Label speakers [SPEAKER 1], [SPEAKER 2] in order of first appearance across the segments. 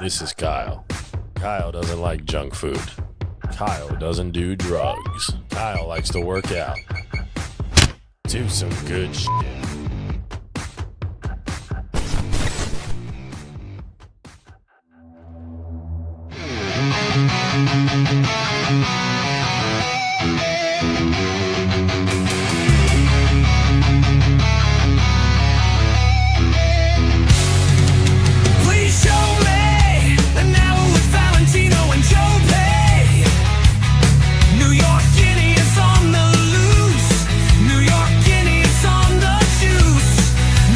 [SPEAKER 1] This is Kyle. Kyle doesn't like junk food. Kyle doesn't do drugs. Kyle likes to work out. Do some good shit.
[SPEAKER 2] Please show me an hour with Valentino and Joe Pay. New York Guinea is on the loose. New York Guinea is on the juice.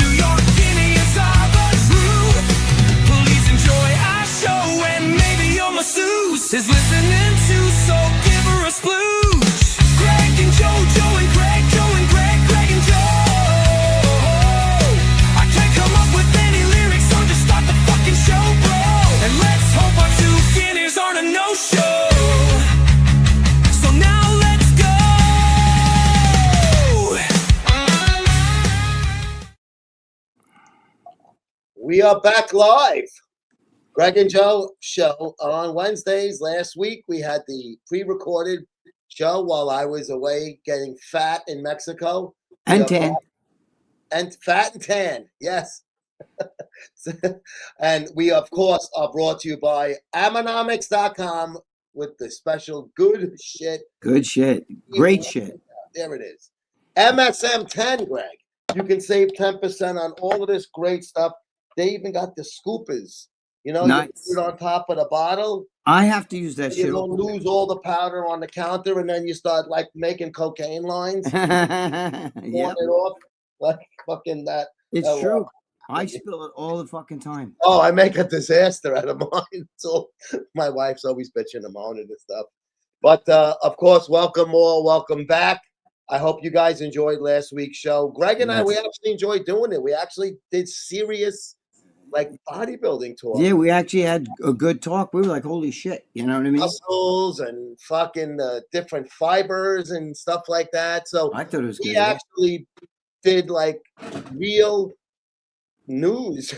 [SPEAKER 2] New York Guinea is all the truth. Please enjoy our show and maybe your masseuse is listening too, so give her a splooge. Greg and Joe, Joe and Greg, Joe and Greg, Greg and Joe. I can't come up with any lyrics, so just start the fucking show, bro. And let's hope our two Guineas aren't a no-show. So now let's go.
[SPEAKER 3] We are back live. Greg and Joe show on Wednesdays. Last week we had the pre-recorded show while I was away getting fat in Mexico.
[SPEAKER 4] And
[SPEAKER 3] We are
[SPEAKER 4] tan.
[SPEAKER 3] back- And fat and tan, yes. And we, of course, are brought to you by Ammannomics.com with the special good shit.
[SPEAKER 4] Good shit. Great shit.
[SPEAKER 3] There it is. MSM10, Greg. You can save 10% on all of this great stuff. They even got the scoopers. You know,
[SPEAKER 4] Nice.
[SPEAKER 3] you put it on top of the bottle.
[SPEAKER 4] I have to use that
[SPEAKER 3] You
[SPEAKER 4] shit.
[SPEAKER 3] don't lose all the powder on the counter, and then you start like making cocaine lines, pouring
[SPEAKER 4] Yep.
[SPEAKER 3] it off like fucking that.
[SPEAKER 4] It's
[SPEAKER 3] Oh,
[SPEAKER 4] true. I spill it all the fucking time.
[SPEAKER 3] Oh, I make a disaster out of mine. So my wife's always bitching and moaning and stuff. But of course, welcome all, welcome back. I hope you guys enjoyed last week's show. Greg and I, we actually enjoyed doing it. We actually did serious like bodybuilding talk.
[SPEAKER 4] Yeah, we actually had a good talk. We were like, holy shit. You know what I mean?
[SPEAKER 3] Muscles and fucking different fibers and stuff like that. So
[SPEAKER 4] I thought it was good.
[SPEAKER 3] we
[SPEAKER 4] yeah.
[SPEAKER 3] actually did like real news,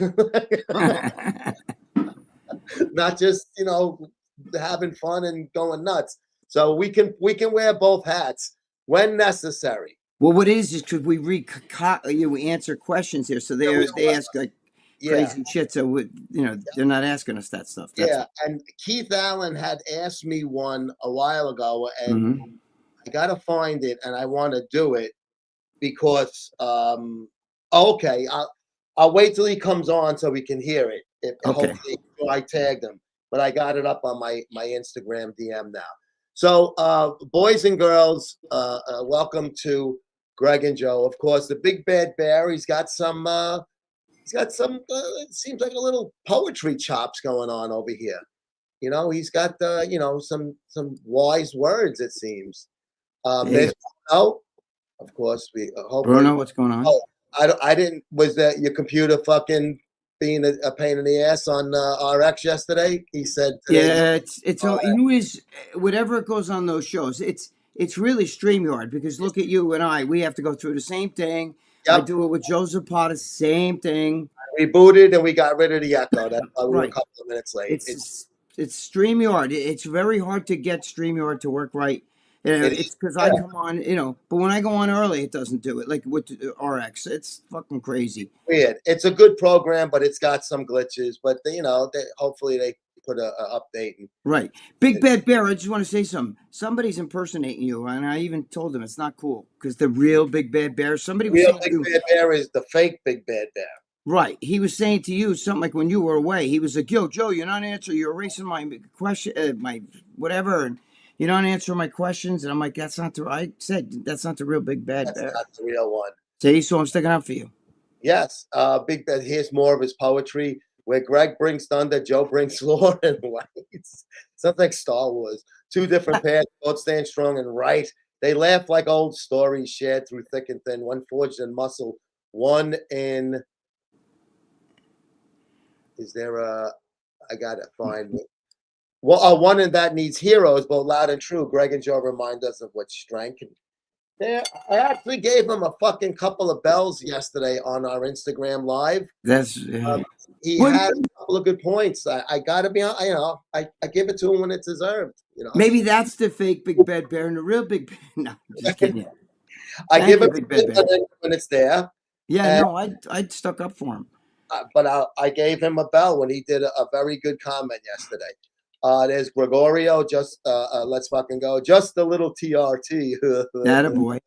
[SPEAKER 3] not just having fun and going nuts. So we can wear both hats when necessary.
[SPEAKER 4] Well, what it is because we we answer questions here, so they ask like
[SPEAKER 3] Yeah,
[SPEAKER 4] crazy shit. So they're not asking us that stuff. That's
[SPEAKER 3] yeah. And Keith Allen had asked me one a while ago, and
[SPEAKER 4] Mhm.
[SPEAKER 3] I gotta find it, and I want to do it because okay, I'll wait till he comes on so we can hear it.
[SPEAKER 4] Okay.
[SPEAKER 3] Hopefully I tagged him, but I got it up on my Instagram DM now. So boys and girls, welcome to Greg and Joe. Of course, the big bad bear. He's got some. It seems like a little poetry chops going on over here. You know, he's got some wise words. It seems. There's Bruno. Of course, we hope.
[SPEAKER 4] Bruno, what's going on?
[SPEAKER 3] Oh, I didn't. Was that your computer fucking being a pain in the ass on RX yesterday? He said. Today,
[SPEAKER 4] Yeah, it's always whatever it goes on those shows. It's really StreamYard because look at you and I. We have to go through the same thing. I
[SPEAKER 3] Yep.
[SPEAKER 4] do it with Joe Zapata, same thing.
[SPEAKER 3] rebooted and we got rid of the echo. That's why we were a
[SPEAKER 4] Right.
[SPEAKER 3] couple of minutes late.
[SPEAKER 4] It's StreamYard. It's very hard to get StreamYard to work right.
[SPEAKER 3] It
[SPEAKER 4] It's
[SPEAKER 3] is,
[SPEAKER 4] because I
[SPEAKER 3] yeah.
[SPEAKER 4] come on, but when I go on early, it doesn't do it. Like with RX, it's fucking crazy.
[SPEAKER 3] Weird. It's a good program, but it's got some glitches. But hopefully they put a update. And
[SPEAKER 4] Right. Big Bad Bear, I just want to say something. Somebody's impersonating you, and I even told them it's not cool because the real Big Bad Bear, somebody was
[SPEAKER 3] real
[SPEAKER 4] saying
[SPEAKER 3] big
[SPEAKER 4] to you,
[SPEAKER 3] bad bear is the fake big bad bear.
[SPEAKER 4] right. He was saying to you something like when you were away, he was like, yo, Joe, you're not answering, you're erasing my question, my whatever, and you're not answering my questions. And I'm like, that's not I said, that's not the real Big Bad
[SPEAKER 3] That's
[SPEAKER 4] Bear.
[SPEAKER 3] not the real one.
[SPEAKER 4] See, so I'm sticking up for you.
[SPEAKER 3] Yes, big bad. Here's more of his poetry. Where Greg brings thunder, Joe brings law and lights. Something like Star Wars. Two different paths, both stand strong and right. They laugh like old stories shared through thick and thin. One forged in muscle, one in. Is there a? I gotta find it. Well, one in that needs heroes, both loud and true. Greg and Joe remind us of what strength can. Yeah, I actually gave him a fucking couple of bells yesterday on our Instagram live.
[SPEAKER 4] That's
[SPEAKER 3] He
[SPEAKER 4] What-
[SPEAKER 3] had couple of good points. I gotta be, I give it to him when it's deserved.
[SPEAKER 4] Maybe that's the fake Big Bad Bear and the real Big Bear. No, just kidding. You.
[SPEAKER 3] I
[SPEAKER 4] Thank
[SPEAKER 3] give
[SPEAKER 4] you,
[SPEAKER 3] it
[SPEAKER 4] Big Bad Bear.
[SPEAKER 3] when it's there.
[SPEAKER 4] Yeah,
[SPEAKER 3] And,
[SPEAKER 4] no, I stuck up for him.
[SPEAKER 3] but I gave him a bell when he did a very good comment yesterday. There's Gregorio. Just let's fucking go. Just a little TRT.
[SPEAKER 4] That a boy.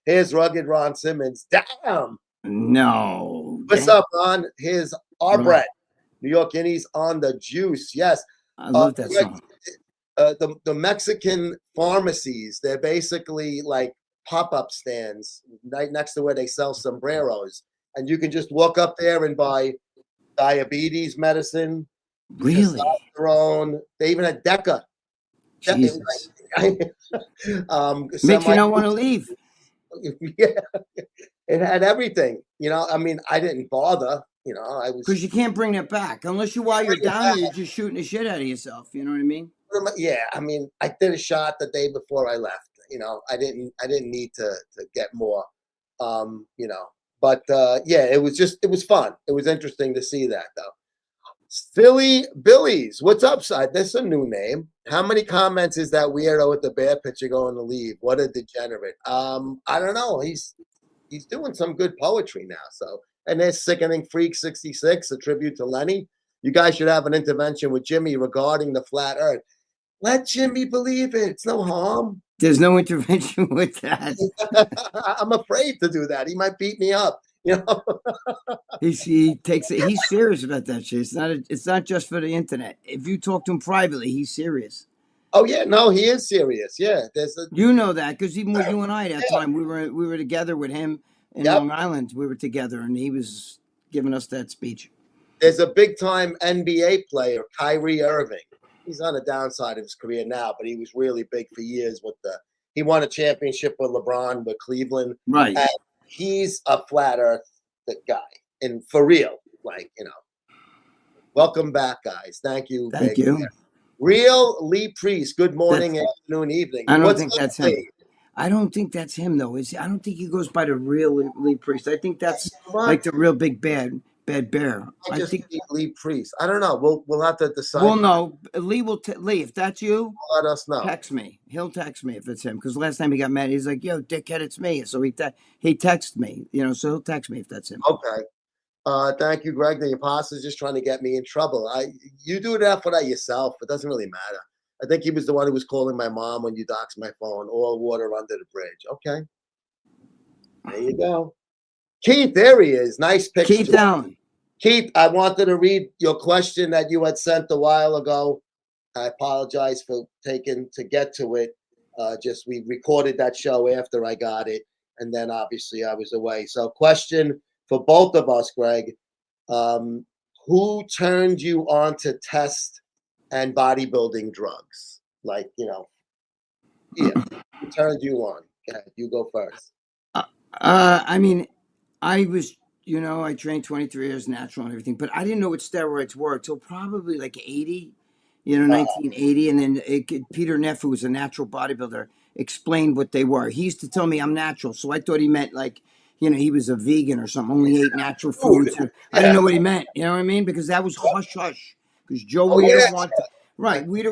[SPEAKER 3] Here's rugged Ron Simmons. Damn.
[SPEAKER 4] No.
[SPEAKER 3] What's
[SPEAKER 4] Damn.
[SPEAKER 3] up, Ron? Here's our
[SPEAKER 4] Ron.
[SPEAKER 3] Brett. New York Guineas on the juice. Yes.
[SPEAKER 4] I love that song.
[SPEAKER 3] The Mexican pharmacies, they're basically like pop-up stands right next to where they sell sombreros. And you can just walk up there and buy diabetes medicine,
[SPEAKER 4] Really?
[SPEAKER 3] testosterone. They even had Deca.
[SPEAKER 4] Jesus. Makes you not want to leave.
[SPEAKER 3] Yeah, it had everything. I mean, I didn't bother. I was
[SPEAKER 4] Because you can't bring that back. Unless while you're down there, you're just shooting the shit out of yourself. You know what I mean?
[SPEAKER 3] Yeah, I mean, I did a shot the day before I left. I didn't need to get more. But yeah, it was fun. It was interesting to see that though. Philly Billies, what's up, side? That's a new name. How many comments is that weirdo with the bear picture going to leave? What a degenerate. I don't know. He's doing some good poetry now. So, and there's Sickening Freak 66, a tribute to Lenny. You guys should have an intervention with Jimmy regarding the flat Earth. Let Jimmy believe it. It's no harm.
[SPEAKER 4] There's no intervention with that.
[SPEAKER 3] I'm afraid to do that. He might beat me up.
[SPEAKER 4] He takes it. He's serious about that shit. It's not just for the internet. If you talk to him privately, he's serious.
[SPEAKER 3] Oh yeah, no, he is serious. Yeah,
[SPEAKER 4] you know that because even with you and I that time we were together with him in Long Island. We were together and he was giving us that speech.
[SPEAKER 3] There's a big time NBA player, Kyrie Irving. He's on the downside of his career now, but he was really big for years he won a championship with LeBron with Cleveland.
[SPEAKER 4] Right.
[SPEAKER 3] And he's a flat earth guy. And for real, welcome back, guys. Thank you.
[SPEAKER 4] Thank you.
[SPEAKER 3] Real Lee Priest. Good morning, afternoon, evening.
[SPEAKER 4] I don't think that's him. I don't think that's him though. I don't think he goes by the real Lee Priest. I think that's like the real big bad bear.
[SPEAKER 3] I think Lee Priest. I don't know. We'll have to decide.
[SPEAKER 4] Well, no, Lee will. Lee, if that's you,
[SPEAKER 3] let us know.
[SPEAKER 4] Text me. He'll text me if it's him. Because last time he got mad, he's like, "Yo, dickhead, it's me." So he texted me. So he'll text me if that's him.
[SPEAKER 3] Okay. Thank you, Greg. The imposter's just trying to get me in trouble. You do that for that yourself. It doesn't really matter. I think he was the one who was calling my mom when you doxed my phone. All water under the bridge. Okay. There you go. Keith, there he is. Nice picture.
[SPEAKER 4] Keith Allen.
[SPEAKER 3] Keith, I wanted to read your question that you had sent a while ago. I apologize for taking to get to it. We recorded that show after I got it, and then obviously I was away. So, question for both of us, Greg. Who turned you on to test and bodybuilding drugs? Who turned you on? Okay, you go first.
[SPEAKER 4] I mean, I was, I trained 23 years natural and everything, but I didn't know what steroids were until probably like 80, 1980. And then Peter Neff, who was a natural bodybuilder, explained what they were. He used to tell me I'm natural. So I thought he meant he was a vegan or something, only ate natural foods. I didn't know what he meant. You know what I mean? Because that was hush hush. Because Joe Weider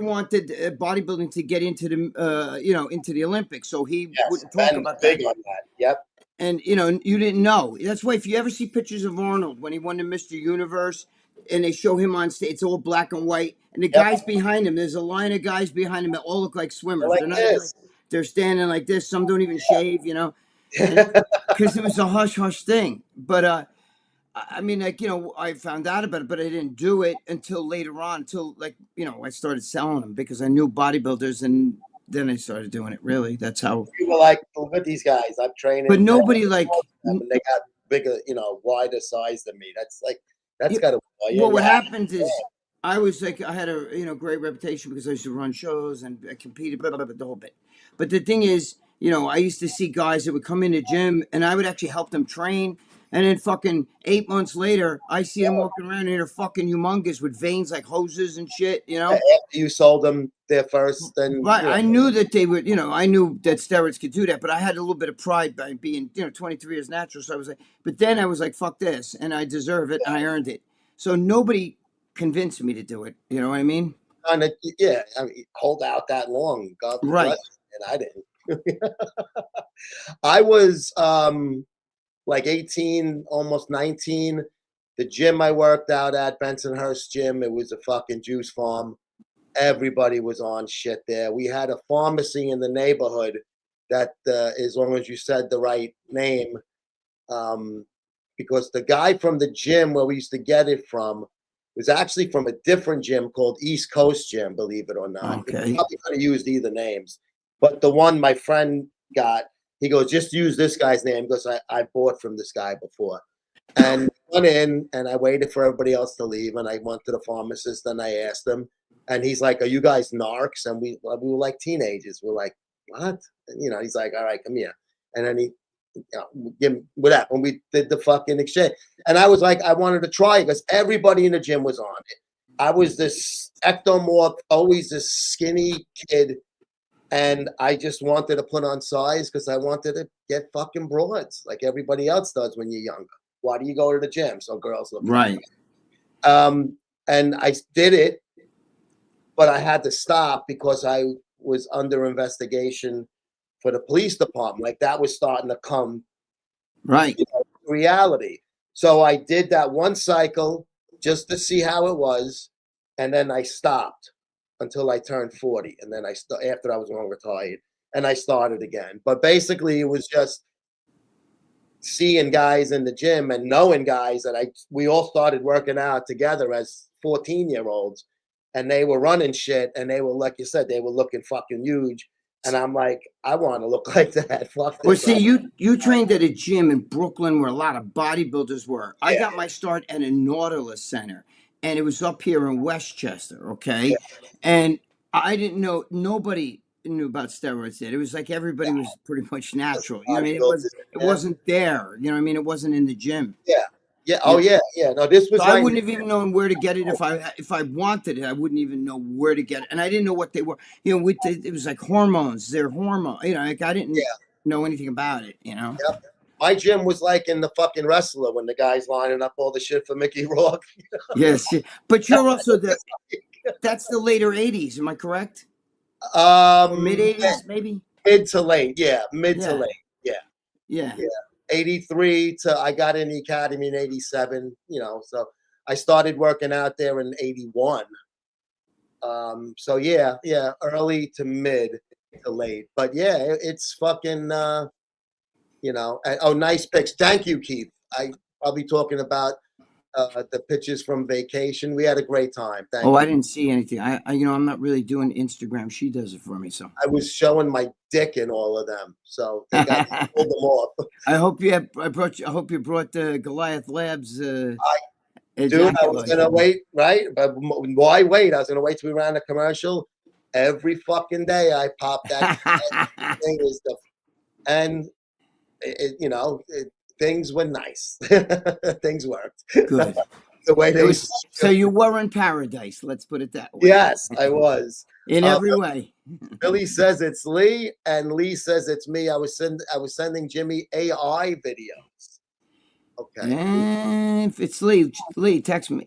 [SPEAKER 4] wanted bodybuilding to get into the into the Olympics, so he wouldn't talk about that.
[SPEAKER 3] Big on that. Yep.
[SPEAKER 4] And you didn't know. That's why if you ever see pictures of Arnold when he won the Mr. Universe, and they show him on stage, it's all black and white, and the guys behind him, there's a line of guys behind him that all look like swimmers. They're standing like this. Some don't even shave, because it was a hush hush thing. But I mean, I found out about it, but I didn't do it until later on, until I started selling them because I knew bodybuilders, and then I started doing it. Really, that's how.
[SPEAKER 3] You were like, look at these guys. I'm training.
[SPEAKER 4] But nobody
[SPEAKER 3] and they got bigger, wider size than me. That's got to.
[SPEAKER 4] Well, what happens is I was I had a great reputation because I used to run shows and I competed, the whole bit. But the thing is, I used to see guys that would come in the gym and I would actually help them train. And then fucking 8 months later, I see them walking around and they're fucking humongous with veins like hoses and shit,
[SPEAKER 3] After you sold them there first, then
[SPEAKER 4] right. I knew that they would, I knew that steroids could do that, but I had a little bit of pride by being, 23 years natural. So I was like, but then I was like, fuck this, and I deserve it, and I earned it. So nobody convince me to do it. You know what I mean?
[SPEAKER 3] Kind of, yeah. I mean, hold out that long, God
[SPEAKER 4] Right.
[SPEAKER 3] bless, and I didn't. I was like 18, almost 19. The gym I worked out at, Bensonhurst Gym, it was a fucking juice farm. Everybody was on shit there. We had a pharmacy in the neighborhood that, as long as you said the right name, because the guy from the gym where we used to get it from was actually from a different gym called East Coast Gym, believe it or not.
[SPEAKER 4] Okay.
[SPEAKER 3] He probably could have used either names, but the one my friend got, he goes, just use this guy's name because I bought from this guy before. And went in and I waited for everybody else to leave, and I went to the pharmacist and I asked him, and he's like, "Are you guys narcs?" And we were like teenagers. We're like, "What?" And, he's like, "All right, come here." And then he, give me whatever. When we did the fucking exchange, and I was like, I wanted to try it because everybody in the gym was on it. I was this ectomorph, always this skinny kid, and I just wanted to put on size because I wanted to get fucking broads like everybody else does when you're younger. Why do you go to the gym? So girls look
[SPEAKER 4] Right.
[SPEAKER 3] And I did it, but I had to stop because I was under investigation for the police department. Like that was starting to come
[SPEAKER 4] Right.
[SPEAKER 3] reality. So I did that one cycle just to see how it was, and then I stopped until I turned 40, and then after I was long retired, and I started again. But basically, it was just seeing guys in the gym and knowing guys that we all started working out together as 14-year-olds, and they were running shit, and they were, like you said, they were looking fucking huge. And I'm like, I want to look like that. Fuck this.
[SPEAKER 4] Well, see, you trained at a gym in Brooklyn where a lot of bodybuilders were. I
[SPEAKER 3] Yeah.
[SPEAKER 4] got my start at a Nautilus Center, and it was up here in Westchester, okay?
[SPEAKER 3] Yeah.
[SPEAKER 4] And I didn't know, nobody knew about steroids then. It was like everybody was pretty much natural. You know what I mean? It wasn't there. You know what I mean? It wasn't in the gym.
[SPEAKER 3] Yeah. Yeah. Oh, yeah. Yeah. No, this was
[SPEAKER 4] So I
[SPEAKER 3] right.
[SPEAKER 4] wouldn't have even known where to get it if I wanted it. I wouldn't even know where to get it, and I didn't know what they were. You know, it was like hormones. They're hormone. You know, like I didn't know anything about it. You know.
[SPEAKER 3] Yep. My gym was like in the fucking Wrestler when the guys lining up all the shit for Mickey Rourke.
[SPEAKER 4] Yes, but you're also that's the later '80s. Am I correct? Mid '80s, maybe.
[SPEAKER 3] Mid to late. Yeah. Mid to late. Yeah.
[SPEAKER 4] Yeah.
[SPEAKER 3] 83 to I got in the academy in 87, so I started working out there in 81. So yeah, early to mid to late. But yeah, it's fucking oh, nice pics. Thank you, Keith. I'll be talking about the pictures from vacation. We had a great time. Thank you.
[SPEAKER 4] I didn't see anything. I'm not really doing Instagram. She does it for me, so
[SPEAKER 3] I was showing my dick in all of them, so they got to pull them off.
[SPEAKER 4] I hope you brought the Goliath Labs.
[SPEAKER 3] Dude, I was gonna wait, right? But why wait? I was gonna wait till we ran a commercial. Every fucking day I pop that thing and things were nice. Things worked.
[SPEAKER 4] Good.
[SPEAKER 3] The way they
[SPEAKER 4] so you were in paradise. Let's put it that way.
[SPEAKER 3] Yes, I was.
[SPEAKER 4] In every way.
[SPEAKER 3] Billy says it's Lee, and Lee says it's me. I was sending Jimmy AI videos. Okay.
[SPEAKER 4] And if it's Lee, text me.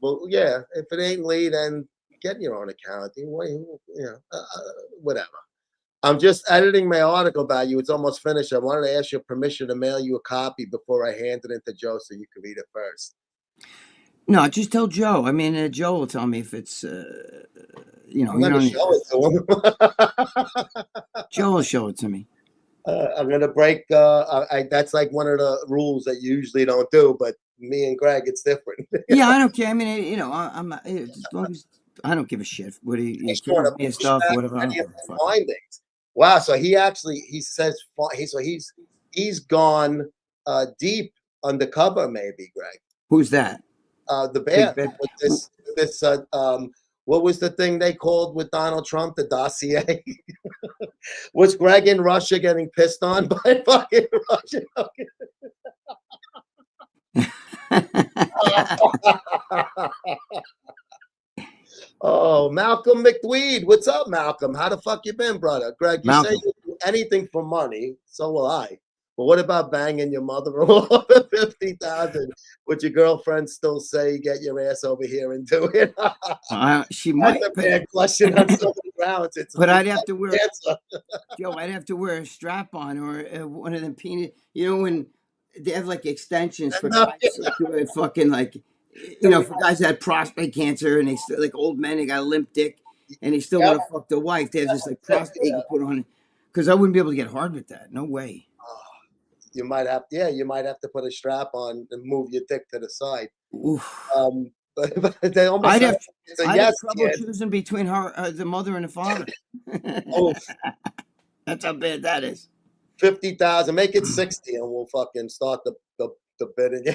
[SPEAKER 3] Well, yeah. If it ain't Lee, then get your own account. Whatever. I'm just editing my article about you. It's almost finished. I wanted to ask your permission to mail you a copy before I hand it into Joe so you can read it first.
[SPEAKER 4] No, just tell Joe. I mean, Joe will tell me if it's,
[SPEAKER 3] I'm going to show it to him.
[SPEAKER 4] Joe will show it to me.
[SPEAKER 3] I'm going to break. That's like one of the rules that you usually don't do, but me and Greg, it's different.
[SPEAKER 4] Yeah, I don't care. I mean, I'm not, as long as I don't give a shit. What do you care me stuff, whatever. I don't give a fuck.
[SPEAKER 3] Findings. Wow. So he says he's gone deep undercover, maybe, Greg.
[SPEAKER 4] Who's that?
[SPEAKER 3] The band. What was the thing they called with Donald Trump? The dossier. Was Greg in Russia getting pissed on by fucking Russia? Oh, Malcolm McDweed. What's up, Malcolm? How the fuck you been, brother? Greg, you say you do anything for money. So will I. But what about banging your mother-in-law for 50,000? Would your girlfriend still say, "Get your ass over here and do it"?
[SPEAKER 4] She
[SPEAKER 3] That's
[SPEAKER 4] might,
[SPEAKER 3] a bad question on so many grounds. It's
[SPEAKER 4] but
[SPEAKER 3] a
[SPEAKER 4] I'd have to wear,
[SPEAKER 3] answer.
[SPEAKER 4] I'd have to wear a strap on or one of them peanut. You know when they have like extensions for
[SPEAKER 3] No,
[SPEAKER 4] guys like doing fucking like, for guys that had prostate cancer and they still like old men, they got a limp dick and they still
[SPEAKER 3] Yep.
[SPEAKER 4] want to fuck their wife. They have this like prostate you put on it because I wouldn't be able to get hard with that. No way.
[SPEAKER 3] You might have, you might have to put a strap on and move your dick to the side.
[SPEAKER 4] Oof.
[SPEAKER 3] But they almost
[SPEAKER 4] I'd have,
[SPEAKER 3] it's a
[SPEAKER 4] I'd
[SPEAKER 3] yes,
[SPEAKER 4] have trouble
[SPEAKER 3] kid.
[SPEAKER 4] choosing between her, the mother and the father.
[SPEAKER 3] Oh,
[SPEAKER 4] That's how bad that is.
[SPEAKER 3] 50,000, make it 60, and we'll fucking start the bidding.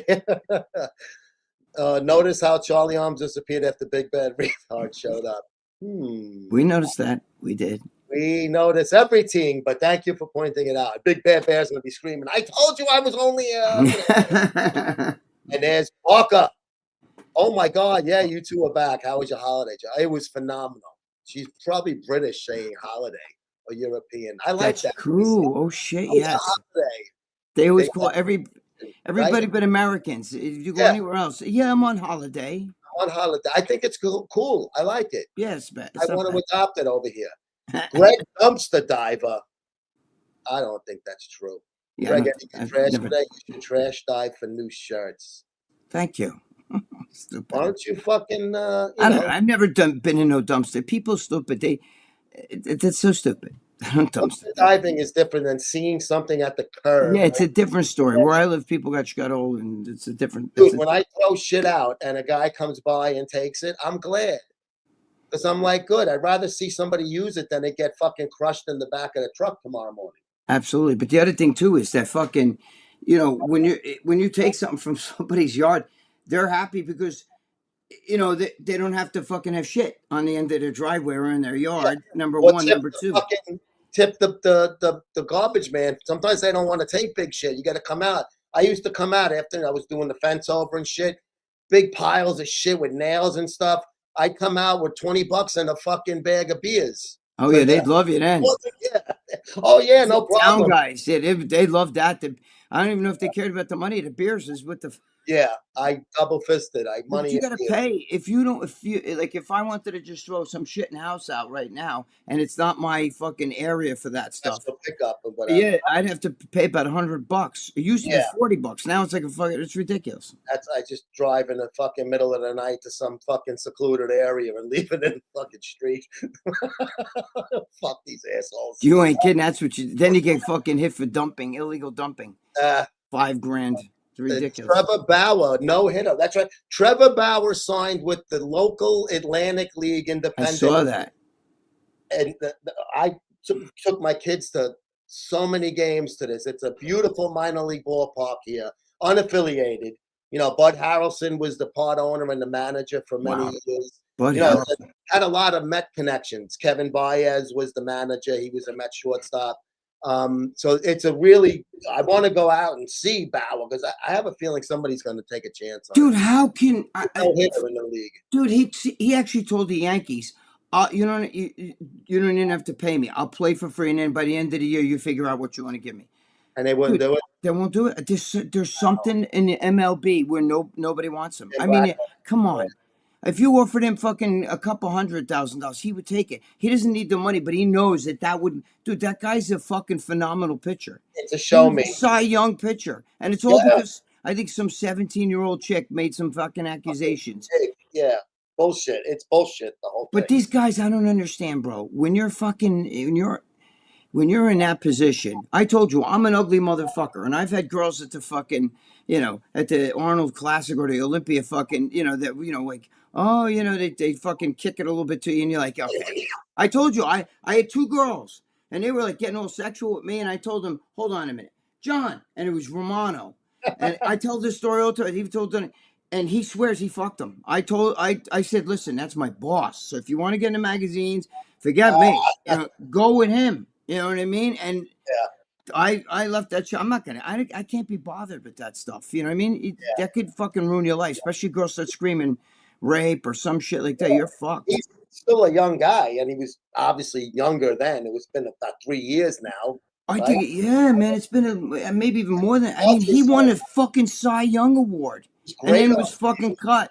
[SPEAKER 3] Notice how Charlie Arms disappeared after Big Bad Retard showed up.
[SPEAKER 4] We noticed that. We did.
[SPEAKER 3] We notice everything, but thank you for pointing it out. Big Bad Bear's gonna be screaming, "I told you I was only And there's Parker. Oh my God, yeah, you two are back. How was your holiday, Joe? It was phenomenal. She's probably British saying holiday or European. I like
[SPEAKER 4] That's
[SPEAKER 3] that.
[SPEAKER 4] cool. Oh shit,
[SPEAKER 3] How was your
[SPEAKER 4] yes.
[SPEAKER 3] holiday?
[SPEAKER 4] They always
[SPEAKER 3] They
[SPEAKER 4] call everybody but Americans. If you go
[SPEAKER 3] Yeah.
[SPEAKER 4] anywhere else, yeah, I'm on holiday.
[SPEAKER 3] On holiday. I think it's cool. I like it.
[SPEAKER 4] Yes, but
[SPEAKER 3] I want to adopt it over here. Greg Dumpster Diver. I don't think that's true.
[SPEAKER 4] Yeah,
[SPEAKER 3] Greg,
[SPEAKER 4] I've
[SPEAKER 3] any trash
[SPEAKER 4] never-
[SPEAKER 3] today? You should trash dive for new shirts.
[SPEAKER 4] Thank you. Stupid.
[SPEAKER 3] Why don't you fucking,
[SPEAKER 4] I don't know. I've never been in no dumpster. People stupid. That's so stupid. I don't dumpster
[SPEAKER 3] dumpster diving is different than seeing something at the curb.
[SPEAKER 4] Yeah, it's a different story. Where I live, people got old, and it's a different.
[SPEAKER 3] Dude, when I throw shit out and a guy comes by and takes it, I'm glad. Because I'm like, good. I'd rather see somebody use it than it get fucking crushed in the back of the truck tomorrow morning.
[SPEAKER 4] Absolutely. But the other thing too is that fucking, when you take something from somebody's yard, they're happy because they don't have to fucking have shit on the end of their driveway or in their yard. Yeah. Number one, number two.
[SPEAKER 3] Tip the garbage man. Sometimes they don't want to take big shit. You got to come out. I used to come out after I was doing the fence over and shit. Big piles of shit with nails and stuff. I'd come out with $20 and a fucking bag of beers.
[SPEAKER 4] Oh yeah, they'd love you then.
[SPEAKER 3] Yeah. Oh yeah, no problem.
[SPEAKER 4] Town guys, yeah, they love that. I don't even know if they cared about the money. The beers is what the.
[SPEAKER 3] Yeah, I double fisted. Money.
[SPEAKER 4] You gotta pay if you don't. If I wanted to just throw some shit in the house out right now, and it's not my fucking area for that stuff.
[SPEAKER 3] That's for pickup or whatever.
[SPEAKER 4] Yeah, I'd have to pay about $100. It used to be $40. Now it's like it's ridiculous.
[SPEAKER 3] I just drive in the fucking middle of the night to some fucking secluded area and leave it in the fucking street. Fuck these assholes.
[SPEAKER 4] You ain't kidding. That's what you. Then you get fucking hit for dumping, illegal dumping. $5,000. It's ridiculous.
[SPEAKER 3] Trevor Bauer, no hitter. That's right. Trevor Bauer signed with the local Atlantic League Independent.
[SPEAKER 4] I saw that.
[SPEAKER 3] And I took my kids to so many games to this. It's a beautiful minor league ballpark here, unaffiliated. Bud Harrelson was the part owner and the manager for many years.
[SPEAKER 4] Bud
[SPEAKER 3] had a lot of Met connections. Kevin Baez was the manager. He was a Met shortstop. So it's a really, I want to go out and see Bauer because I have a feeling somebody's going to take a chance on
[SPEAKER 4] dude, how can
[SPEAKER 3] no hitter in the league.
[SPEAKER 4] Dude, he actually told the Yankees, you don't even have to pay me. I'll play for free, and then by the end of the year, you figure out what you want to give me.
[SPEAKER 3] And they wouldn't do it.
[SPEAKER 4] They won't do it. There's something in the MLB where nobody wants him. I mean, come on. If you offered him fucking a couple $100,000, he would take it. He doesn't need the money, but he knows that would. Dude, that guy's a fucking phenomenal pitcher.
[SPEAKER 3] It's a show me.
[SPEAKER 4] Cy Young pitcher, and it's all because I think some 17-year-old chick made some fucking accusations.
[SPEAKER 3] Yeah, bullshit. It's bullshit. The whole thing.
[SPEAKER 4] But these guys, I don't understand, bro. When you're in that position, I told you I'm an ugly motherfucker, and I've had girls at the fucking, at the Arnold Classic or the Olympia fucking, like. Oh, they fucking kick it a little bit to you, and you're like, okay. I told you, I had 2 girls, and they were like getting all sexual with me, and I told them, hold on a minute, John, and it was Romano, and I tell this story all the time. He told them, and he swears he fucked them. I said, listen, that's my boss. So if you want to get in the magazines, forget me. Go with him. You know what I mean? And I left that show. I'm not gonna. I can't be bothered with that stuff. You know what I mean? That could fucking ruin your life, especially girls start screaming rape or some shit like that. You're fucked.
[SPEAKER 3] He's still a young guy, and he was obviously younger then. It was been about 3 years now.
[SPEAKER 4] I
[SPEAKER 3] right?
[SPEAKER 4] think, yeah, man, it's been maybe even more than. I mean,
[SPEAKER 3] Dodgers
[SPEAKER 4] he won a
[SPEAKER 3] signed
[SPEAKER 4] fucking Cy Young award,
[SPEAKER 3] was
[SPEAKER 4] and
[SPEAKER 3] great
[SPEAKER 4] then
[SPEAKER 3] on.
[SPEAKER 4] was fucking cut.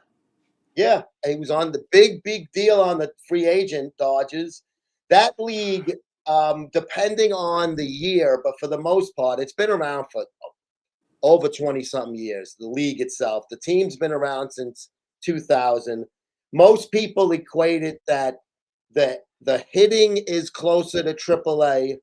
[SPEAKER 3] Yeah, he was on the big deal on the free agent Dodgers. That league, depending on the year, but for the most part, it's been around for over 20 something years. The league itself, the team's been around since 2000. Most people equate it that the hitting is closer to AAA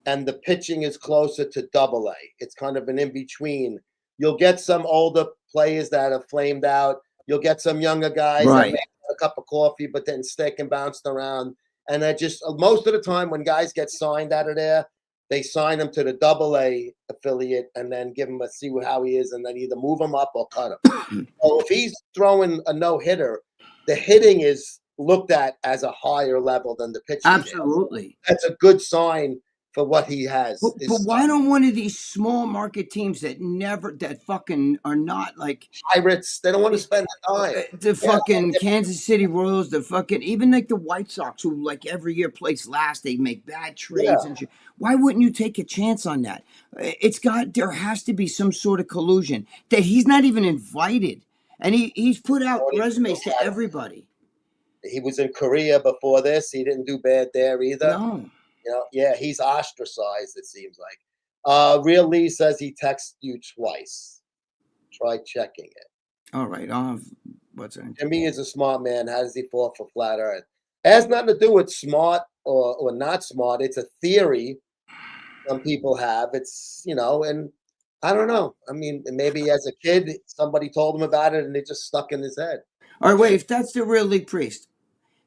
[SPEAKER 3] and the pitching is closer to AA. It's kind of an in between. You'll get some older players that have flamed out. You'll get some younger guys that
[SPEAKER 4] Right.
[SPEAKER 3] make a cup of coffee, but then stick and bounced around. And that just most of the time when guys get signed out of there, they sign him to the AA affiliate and then give him a see how he is, and then either move him up or cut him. So if he's throwing a no hitter, the hitting is looked at as a higher level than the pitching.
[SPEAKER 4] Absolutely.
[SPEAKER 3] That's a good sign for what he has.
[SPEAKER 4] But why don't one of these small market teams that fucking are not like
[SPEAKER 3] Pirates, they don't want to spend the time.
[SPEAKER 4] the fucking Kansas City Royals, the fucking even like the White Sox, who like every year place last, they make bad trades and shit. Why wouldn't you take a chance on that? There has to be some sort of collusion that he's not even invited, and he's put out resumes to everybody.
[SPEAKER 3] He was in Korea before this. He didn't do bad there either.
[SPEAKER 4] No.
[SPEAKER 3] Yeah, he's ostracized, it seems like. Real Lee says he texted you twice. Try checking it.
[SPEAKER 4] All right. What's it?
[SPEAKER 3] Jimmy is a smart man. How does he fall for flat earth? It has nothing to do with smart or not smart. It's a theory some people have. It's, and I don't know. I mean, maybe as a kid, somebody told him about it and it just stuck in his head.
[SPEAKER 4] All right, wait. If that's the real Lee Priest,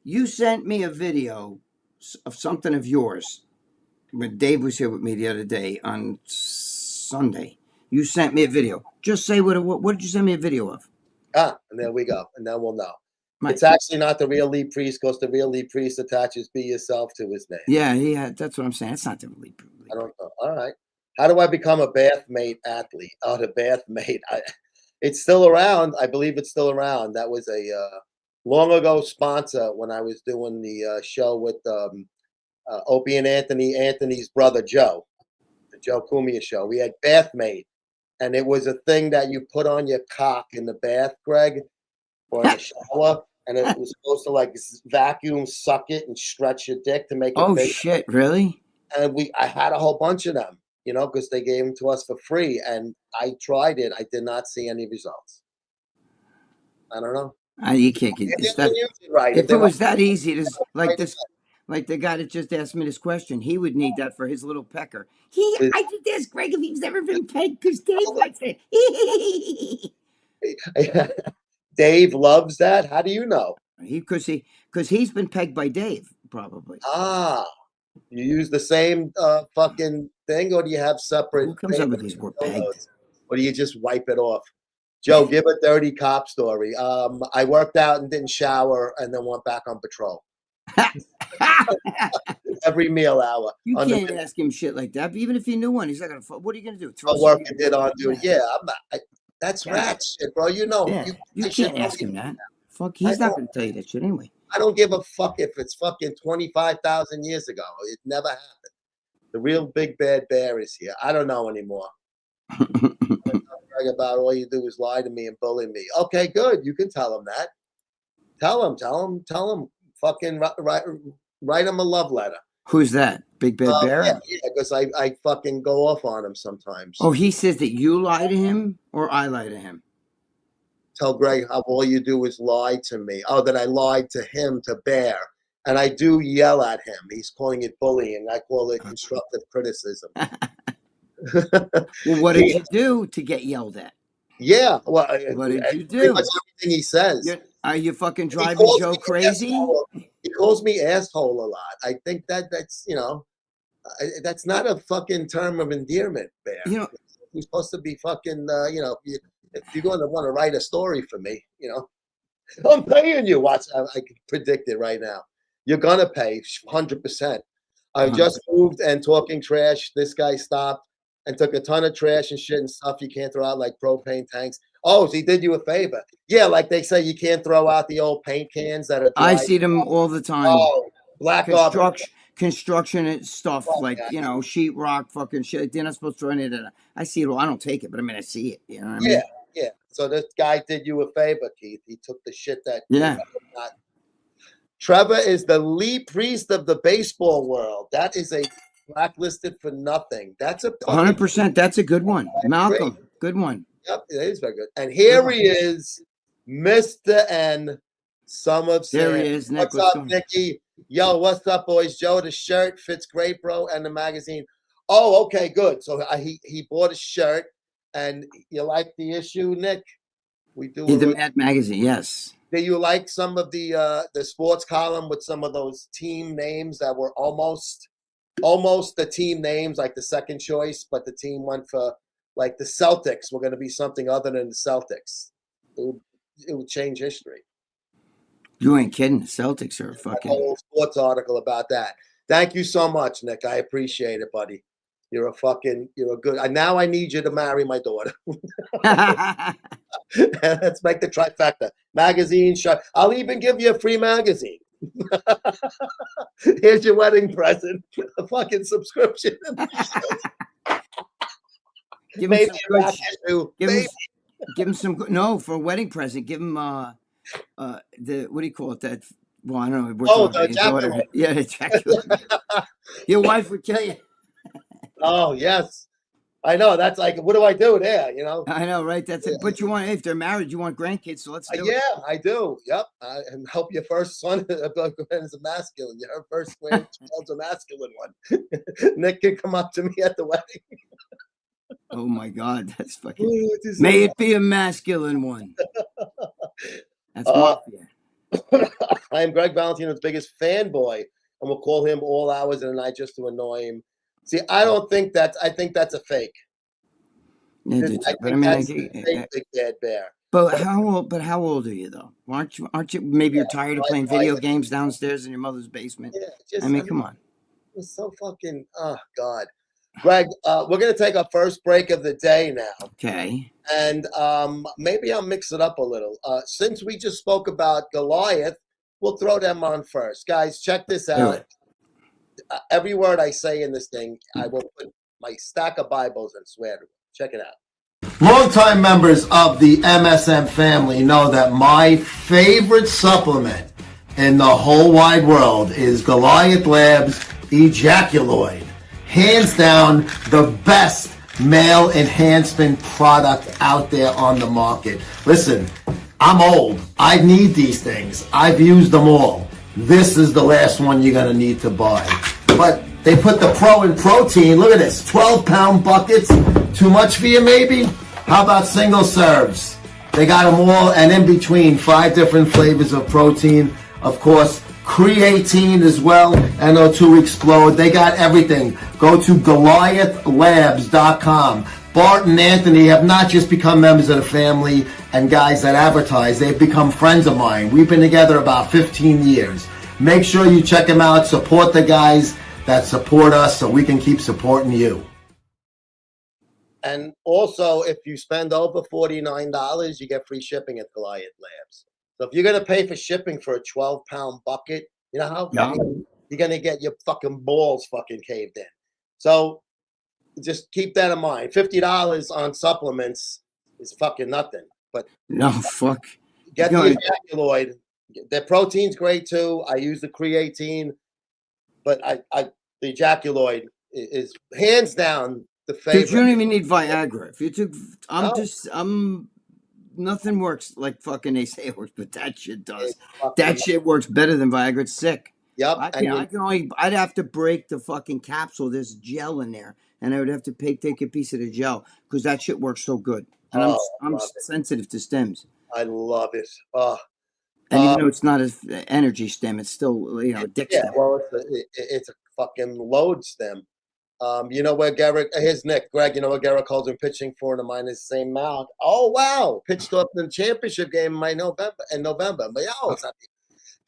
[SPEAKER 4] you sent me a video of something of yours when Dave was here with me the other day on Sunday. You sent me a video. Just say what did you send me a video of?
[SPEAKER 3] And there we go. And then we'll know.
[SPEAKER 4] Right.
[SPEAKER 3] It's actually not the real Lee Priest because the real Lee Priest attaches "Be Yourself" to his name.
[SPEAKER 4] Yeah, that's what I'm saying. It's not the Lee Priest.
[SPEAKER 3] I don't know. All right. How do I become a bathmate athlete? Oh, the bathmate. It's still around. I believe it's still around. That was a long ago sponsor when I was doing the show with Opie and Anthony's brother Joe, the Joe Cumia show. We had bathmate, and it was a thing that you put on your cock in the bath, Greg, or in the shower, and it was supposed to like vacuum suck it and stretch your dick to make it big.
[SPEAKER 4] Shit, really?
[SPEAKER 3] And I had a whole bunch of them, because they gave them to us for free, and I tried it. I did not see any results. I don't know.
[SPEAKER 4] You can't get
[SPEAKER 3] If
[SPEAKER 4] that.
[SPEAKER 3] right.
[SPEAKER 4] If it was that easy, like the guy that just asked me this question, he would need that for his little pecker. I just asked Greg if he's ever been pegged because Dave likes it.
[SPEAKER 3] Dave loves that. How do you know?
[SPEAKER 4] Because he's been pegged by Dave, probably.
[SPEAKER 3] You use the same fucking thing, or do you have separate?
[SPEAKER 4] Who comes up with these word pegged?
[SPEAKER 3] Or do you just wipe it off? Joe, give a dirty cop story. I worked out and didn't shower, and then went back on patrol. Every meal hour.
[SPEAKER 4] You can't ask him shit like that. But even if he knew one, he's not gonna. What are you gonna do?
[SPEAKER 3] Throw work and did on doing. Yeah, I'm not. That's rat shit, bro. You
[SPEAKER 4] can't ask him that. Fuck, he's not gonna tell you that shit anyway.
[SPEAKER 3] I don't give a fuck if it's fucking 25,000 years ago. It never happened. The real big bad bear is here. I don't know anymore. About all you do is lie to me and bully me. Okay, good. You can tell him that. Tell him. Fucking write him a love letter.
[SPEAKER 4] Who's that? Big Bad Bear?
[SPEAKER 3] Yeah, because I fucking go off on him sometimes.
[SPEAKER 4] Oh, he says that you lie to him or I lie to him?
[SPEAKER 3] Tell Greg how all you do is lie to me. Oh, that I lied to him, to Bear. And I do yell at him. He's calling it bullying. I call it constructive criticism.
[SPEAKER 4] Well, what did you do to get yelled at?
[SPEAKER 3] Yeah. Well,
[SPEAKER 4] what did you do?
[SPEAKER 3] Pretty much everything he says.
[SPEAKER 4] Are you fucking driving Joe crazy?
[SPEAKER 3] He calls me asshole a lot. I think that's that's not a fucking term of endearment, Bear. You're supposed to be fucking, if you're going to want to write a story for me, I'm paying you. I can predict it right now. You're going to pay 100%. I just moved and talking trash. This guy stopped and took a ton of trash and shit and stuff you can't throw out, like propane tanks. Oh, so he did you a favor. Yeah, like they say you can't throw out the old paint cans that are dry.
[SPEAKER 4] I see them all the time.
[SPEAKER 3] Oh, black
[SPEAKER 4] construction and stuff,
[SPEAKER 3] Fuck
[SPEAKER 4] like,
[SPEAKER 3] that.
[SPEAKER 4] you know, sheetrock, fucking shit. They're not supposed to throw any of that. I see it all. I don't take it, but I mean, I see it. You know what I mean?
[SPEAKER 3] Yeah, yeah. So this guy did you a favor, Keith. He took the shit that
[SPEAKER 4] Yeah.
[SPEAKER 3] Trevor is the lead priest of the baseball world. That is a blacklisted for nothing. That's a
[SPEAKER 4] 100%. That's a good one. Malcolm, good one.
[SPEAKER 3] Yep, it is very good. And here he is, Mr. N. Some of
[SPEAKER 4] There he
[SPEAKER 3] Sam.
[SPEAKER 4] is, Nick.
[SPEAKER 3] What's up, Nicky? Yo, what's up, boys? Joe, the shirt fits great, bro, and the magazine. Oh, okay, good. So he bought a shirt, and you like the issue, Nick? We do.
[SPEAKER 4] The Mad Magazine, yes.
[SPEAKER 3] Do you like some of the sports column with some of those team names that were almost the team names, like the second choice, but the team went for, like, the Celtics were going to be something other than the Celtics. It would change history.
[SPEAKER 4] You ain't kidding. The Celtics are
[SPEAKER 3] A
[SPEAKER 4] fucking.
[SPEAKER 3] whole sports article about that. Thank you so much, Nick. I appreciate it, buddy. You're a good. Now I need you to marry my daughter. Let's make the trifecta. Magazine, shirt. I'll even give you a free magazine. Here's your wedding present. A fucking subscription.
[SPEAKER 4] Give him
[SPEAKER 3] Maybe
[SPEAKER 4] some
[SPEAKER 3] a
[SPEAKER 4] good
[SPEAKER 3] rack
[SPEAKER 4] shit.
[SPEAKER 3] issue.
[SPEAKER 4] Give him some good. No, for a wedding present, give him the what do you call it? That, well, I don't know.
[SPEAKER 3] Oh,
[SPEAKER 4] the
[SPEAKER 3] the ejaculate.
[SPEAKER 4] Yeah, the ejaculate. Your wife would kill you.
[SPEAKER 3] Oh, yes. I know. That's like, what do I do there? You know?
[SPEAKER 4] I know, right? That's it. But you want, if they're married, you want grandkids, so let's do it.
[SPEAKER 3] Yeah, I do. Yep. And hope your first son is a masculine. Your first grandchild's a masculine one. Nick can come up to me at the wedding.
[SPEAKER 4] Oh my God, that's fucking. May it be a masculine one. That's mafia.
[SPEAKER 3] I am Gregg Valentino's biggest fanboy, and we'll call him all hours of the night just to annoy him. See, I don't think that's. I think that's a fake.
[SPEAKER 4] Yeah,
[SPEAKER 3] I mean, that's a fake Big Bad Bear.
[SPEAKER 4] But how old? But how old are you though? Aren't you? Maybe you're tired of playing video games downstairs in your mother's basement.
[SPEAKER 3] Yeah,
[SPEAKER 4] I mean, come on.
[SPEAKER 3] It's so fucking. Oh God, Greg. We're gonna take our first break of the day now.
[SPEAKER 4] Okay.
[SPEAKER 3] And maybe I'll mix it up a little. Since we just spoke about Goliath, we'll throw them on first. Guys, check this out. Every word I say in this thing, I will put my stack of Bibles and swear to it. Check it out. Longtime members of the MSM family know that my favorite supplement in the whole wide world is Goliath Labs Ejaculoid. Hands down, the best male enhancement product out there on the market. Listen, I'm old. I need these things. I've used them all. This is the last one you're going to need to buy. But they put the pro in protein. Look at this, 12-pound buckets. Too much for you, maybe? How about single serves? They got them all, and in between, 5 different flavors of protein. Of course, creatine as well, NO2 Explode. They got everything. Go to GoliathLabs.com. Bart and Anthony have not just become members of the family and guys that advertise. They've become friends of mine. We've been together about 15 years. Make sure you check them out. Support the guys that support us so we can keep supporting you. And also, if you spend over $49, you get free shipping at Goliath Labs. So if you're going to pay for shipping for a 12-pound bucket, you know how you're going to get your fucking balls fucking caved in. So just keep that in mind. $50 on supplements is fucking nothing. But
[SPEAKER 4] no, fuck.
[SPEAKER 3] Get the ejaculoid. The protein's great too. I use the creatine, but the ejaculoid is hands down the favorite.
[SPEAKER 4] Dude, you don't even need Viagra. If you took, nothing works like fucking they say it works, but that shit does. That shit works better than Viagra. It's sick.
[SPEAKER 3] Yep.
[SPEAKER 4] I'd have to break the fucking capsule. There's gel in there, and I would have to take a piece of the gel because that shit works so good. And I'm sensitive to stems.
[SPEAKER 3] I love it.
[SPEAKER 4] And even though it's not an energy stem, it's still, a dick stem.
[SPEAKER 3] Well, it's a fucking load stem. You know where Garrett, here's Nick, Greg, you know where Garrett calls him pitching for, and mine is the same mount. Oh, wow. Pitched off in the championship game in November. But it's not,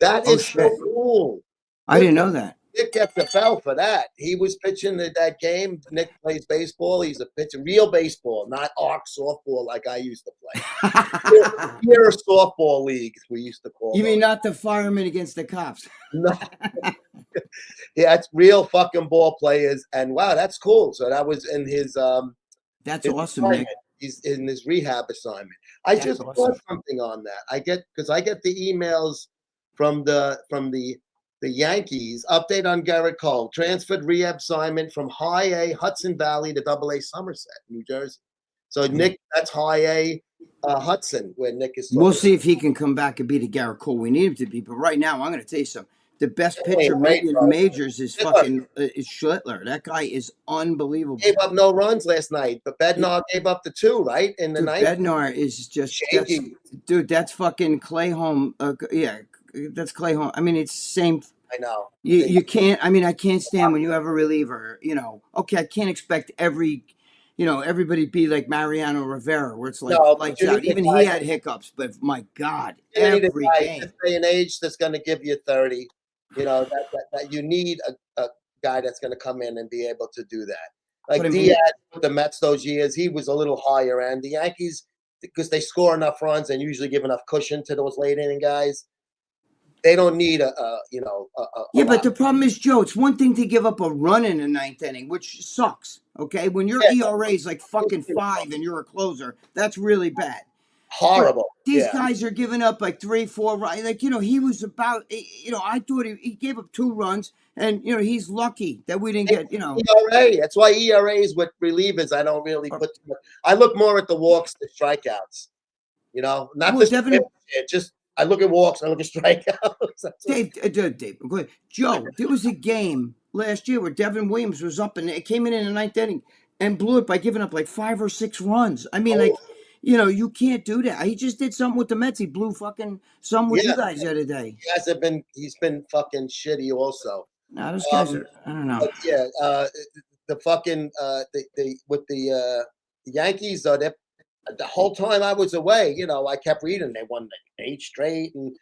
[SPEAKER 3] that is so cool.
[SPEAKER 4] I didn't know that.
[SPEAKER 3] Nick gets the bell for that. He was pitching that game. Nick plays baseball. He's a pitcher, real baseball, not arc softball like I used to play. Here softball leagues we used to call.
[SPEAKER 4] You mean not the fireman against the cops?
[SPEAKER 3] No. that's real fucking ball players. And wow, that's cool. So that was in his
[SPEAKER 4] That's
[SPEAKER 3] his
[SPEAKER 4] awesome,
[SPEAKER 3] assignment.
[SPEAKER 4] Nick.
[SPEAKER 3] He's in his rehab assignment. I
[SPEAKER 4] That's
[SPEAKER 3] just
[SPEAKER 4] awesome.
[SPEAKER 3] saw something on that. I get the emails from the Yankees. Update on Garrett Cole. Transferred rehab assignment from High A Hudson Valley to Double A Somerset, New Jersey. So Nick, that's High A Hudson, where Nick is.
[SPEAKER 4] We'll see if he can come back and be the Garrett Cole we need him to be. But right now, I'm going to tell you something. The best pitcher maybe in the majors is fucking is Schlittler. That guy is unbelievable.
[SPEAKER 3] Gave up no runs last night, but Bednar gave up the 2, right? In the ninth.
[SPEAKER 4] Bednar is just that's fucking Clay home. Yeah, that's Clay home. I mean, it's the same.
[SPEAKER 3] I know.
[SPEAKER 4] You can't. I mean, I can't stand when you have a reliever. You know, okay, I can't expect everybody be like Mariano Rivera, where it's like lights out. Even he had hiccups, but my God, every game.
[SPEAKER 3] This day and age, that's going to give you 30. You know that you need a guy that's going to come in and be able to do that. Like Diaz with the Mets those years, he was a little higher end. The Yankees, because they score enough runs and usually give enough cushion to those late inning guys, they don't need
[SPEAKER 4] but the problem is, Joe, it's one thing to give up a run in the 9th inning, which sucks. Okay, when your ERA is like fucking 5 and you're a closer, that's really bad.
[SPEAKER 3] Horrible.
[SPEAKER 4] But these guys are giving up like 3, 4 runs. Like, he was about, I thought he gave up 2 runs, and he's lucky that we didn't get,
[SPEAKER 3] ERA. That's why ERAs with relievers, I don't really put. I look more at the walks than strikeouts. Not just. I look at walks. I look at strikeouts.
[SPEAKER 4] Dave, go ahead. Joe, there was a game last year where Devin Williams was up and it came in the 9th inning and blew it by giving up like 5 or 6 runs. I mean, you can't do that. He just did something with the Mets. He blew fucking some with you guys the other day.
[SPEAKER 3] He's been fucking shitty also.
[SPEAKER 4] No, those guys are, I don't know.
[SPEAKER 3] The fucking with the Yankees, the whole time I was away, I kept reading they won 8 straight, and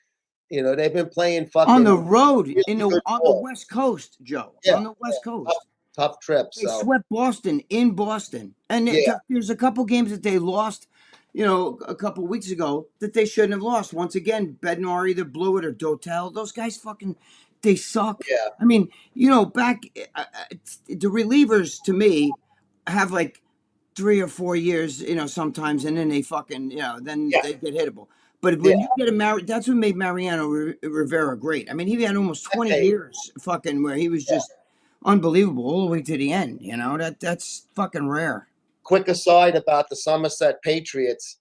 [SPEAKER 3] they've been playing fucking
[SPEAKER 4] on the road on the West Coast, Joe. On the West Coast,
[SPEAKER 3] tough trips.
[SPEAKER 4] They swept Boston in Boston, and there's a couple games that they lost, a couple weeks ago that they shouldn't have lost. Once again, Bednar either blew it or Dotel. Those guys they suck.
[SPEAKER 3] Yeah.
[SPEAKER 4] I mean, back the relievers to me have like 3 or 4 years, sometimes, and then they fucking, then they get hittable. But when you get that's what made Mariano Rivera great. I mean, he had almost 20 years fucking where he was just unbelievable all the way to the end. That's fucking rare.
[SPEAKER 3] Quick aside about the Somerset Patriots.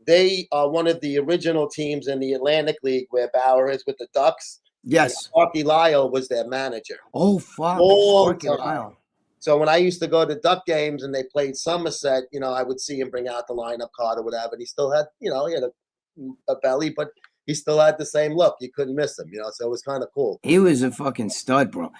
[SPEAKER 3] They are one of the original teams in the Atlantic League where Bauer is with the Ducks.
[SPEAKER 4] Yes.
[SPEAKER 3] Sparky Lyle was their manager.
[SPEAKER 4] Oh, fuck.
[SPEAKER 3] Sparky Lyle. So when I used to go to Duck games and they played Somerset, I would see him bring out the lineup card or whatever. And he still had, he had a belly, but he still had the same look. You couldn't miss him, so it was kind of cool.
[SPEAKER 4] He was a fucking stud, bro.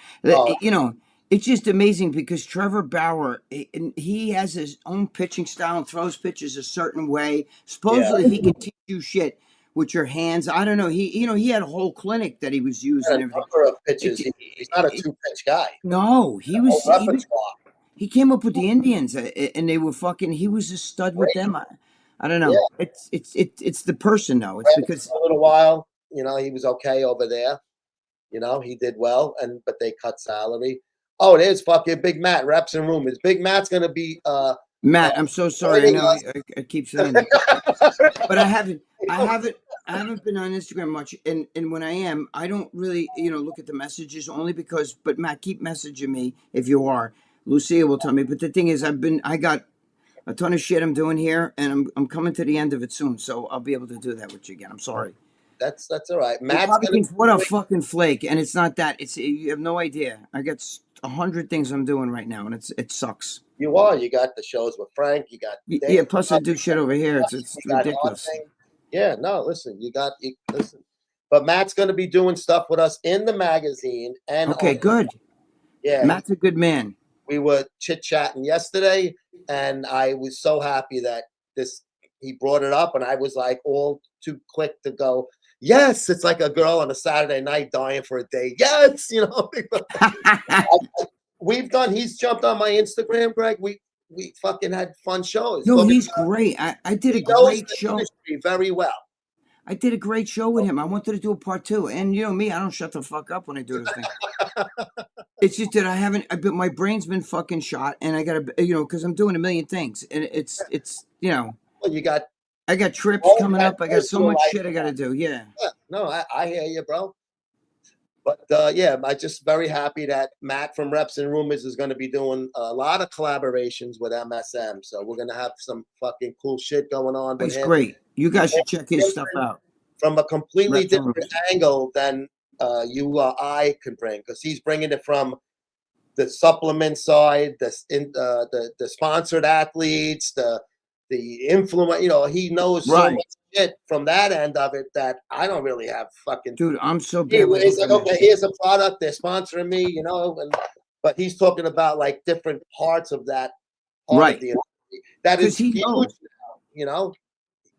[SPEAKER 4] It's just amazing because Trevor Bauer, he has his own pitching style and throws pitches a certain way. Supposedly he can teach you shit with your hands. I don't know. He had a whole clinic that he was using.
[SPEAKER 3] A number of pitches. He's not a 2-pitch guy.
[SPEAKER 4] No, he came up with the Indians, and they were fucking. He was a stud with them. I don't know. Yeah. It's the person though. It's because
[SPEAKER 3] for a little while, he was okay over there. He did well, but they cut salary. Oh, there's fucking Big Matt. Reps and rumors. Big Matt's gonna be.
[SPEAKER 4] Matt, I'm so sorry. I know I keep saying that, but I haven't been on Instagram much, and when I am, I don't really look at the messages only because. But Matt, keep messaging me if you are. Lucia will tell me. But the thing is, I got a ton of shit I'm doing here, and I'm coming to the end of it soon, so I'll be able to do that with you again. I'm sorry.
[SPEAKER 3] That's all right.
[SPEAKER 4] Matt's thinks, what a fucking flake, and it's not that. You have no idea. I got 100 things I'm doing right now, and it sucks.
[SPEAKER 3] You are. You got the shows with Frank. You got
[SPEAKER 4] Dave, plus I do shit over here. It's ridiculous.
[SPEAKER 3] Yeah, no, listen. Listen. But Matt's going to be doing stuff with us in the magazine. And
[SPEAKER 4] okay, good.
[SPEAKER 3] Yeah,
[SPEAKER 4] Matt's a good man.
[SPEAKER 3] We were chit-chatting yesterday, and I was so happy that he brought it up, and I was like all too quick to go, yes, it's like a girl on a Saturday night dying for a date. Yes, he's jumped on my Instagram, Greg. We fucking had fun shows.
[SPEAKER 4] No, he's great. I did a great show.
[SPEAKER 3] Very well.
[SPEAKER 4] I did a great show with him. I wanted to do a part 2. And me, I don't shut the fuck up when I do this thing. It's just that I haven't. But my brain's been fucking shot, and I gotta, because I'm doing a million things, and it's
[SPEAKER 3] Well, you got
[SPEAKER 4] I got trips
[SPEAKER 3] all
[SPEAKER 4] coming
[SPEAKER 3] that
[SPEAKER 4] up. I got so
[SPEAKER 3] personal
[SPEAKER 4] much
[SPEAKER 3] life.
[SPEAKER 4] shit I gotta do. Yeah.
[SPEAKER 3] Yeah, no, I hear you, bro. But yeah, I'm just very happy that Matt from Reps and Rumors is going to be doing a lot of collaborations with MSM. So we're going to have some fucking cool shit going on with
[SPEAKER 4] He's
[SPEAKER 3] him.
[SPEAKER 4] great. You guys should check his stuff
[SPEAKER 3] Different,
[SPEAKER 4] out.
[SPEAKER 3] from a completely
[SPEAKER 4] Reps and
[SPEAKER 3] different
[SPEAKER 4] Rumors.
[SPEAKER 3] angle than you or I can bring, because he's bringing it from the supplement side, the sponsored athletes, the influence. He knows so
[SPEAKER 4] Right.
[SPEAKER 3] much shit from that end of it that I don't really have fucking.
[SPEAKER 4] Dude, I'm so bad with
[SPEAKER 3] He's like,
[SPEAKER 4] looking at
[SPEAKER 3] okay,
[SPEAKER 4] shit.
[SPEAKER 3] here's a product, they're sponsoring me, but he's talking about like different parts of that part of
[SPEAKER 4] Right.
[SPEAKER 3] the industry that
[SPEAKER 4] Because
[SPEAKER 3] is
[SPEAKER 4] he
[SPEAKER 3] huge
[SPEAKER 4] knows.
[SPEAKER 3] now,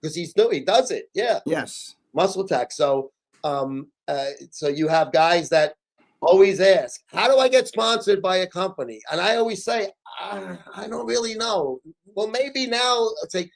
[SPEAKER 3] because he does it, yeah,
[SPEAKER 4] Yes.
[SPEAKER 3] muscle tech. So you have guys that always ask, how do I get sponsored by a company? And I always say, I don't really know. Well, maybe now it's like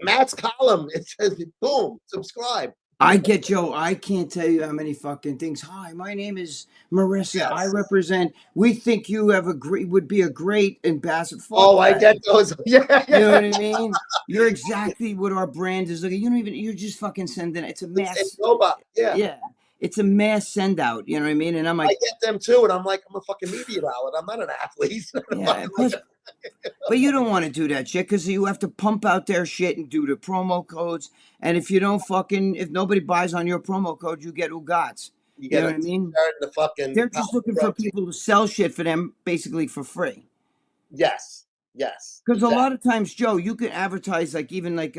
[SPEAKER 3] Matt's column, it says boom, subscribe.
[SPEAKER 4] I get Joe. I can't tell you how many fucking things. Hi, my name is Marissa. I
[SPEAKER 3] Yes.
[SPEAKER 4] represent. We think you have would be a great ambassador. Fuck
[SPEAKER 3] Oh, I
[SPEAKER 4] that.
[SPEAKER 3] get those. Yeah,
[SPEAKER 4] You know
[SPEAKER 3] yeah.
[SPEAKER 4] what I mean? You're exactly what our brand is looking. You don't even. You're just fucking sending. It's a
[SPEAKER 3] It's
[SPEAKER 4] mass.
[SPEAKER 3] robot. Yeah.
[SPEAKER 4] Yeah, it's a mass send out. You know what I mean? And I'm
[SPEAKER 3] I
[SPEAKER 4] like,
[SPEAKER 3] get them too, and I'm like, I'm a fucking media outlet. I'm not an athlete.
[SPEAKER 4] yeah. Plus, but you don't want to do that shit because you have to pump out their shit and do the promo codes. And if you don't if nobody buys on your promo code, you get ugats.
[SPEAKER 3] You
[SPEAKER 4] You
[SPEAKER 3] get
[SPEAKER 4] know
[SPEAKER 3] a
[SPEAKER 4] what I mean?
[SPEAKER 3] t-shirt and the fucking
[SPEAKER 4] They're
[SPEAKER 3] powder
[SPEAKER 4] just looking for
[SPEAKER 3] protein.
[SPEAKER 4] people to sell shit for them basically for free.
[SPEAKER 3] Yes, yes,
[SPEAKER 4] Because a
[SPEAKER 3] exactly.
[SPEAKER 4] lot of times, Joe, you could advertise like even like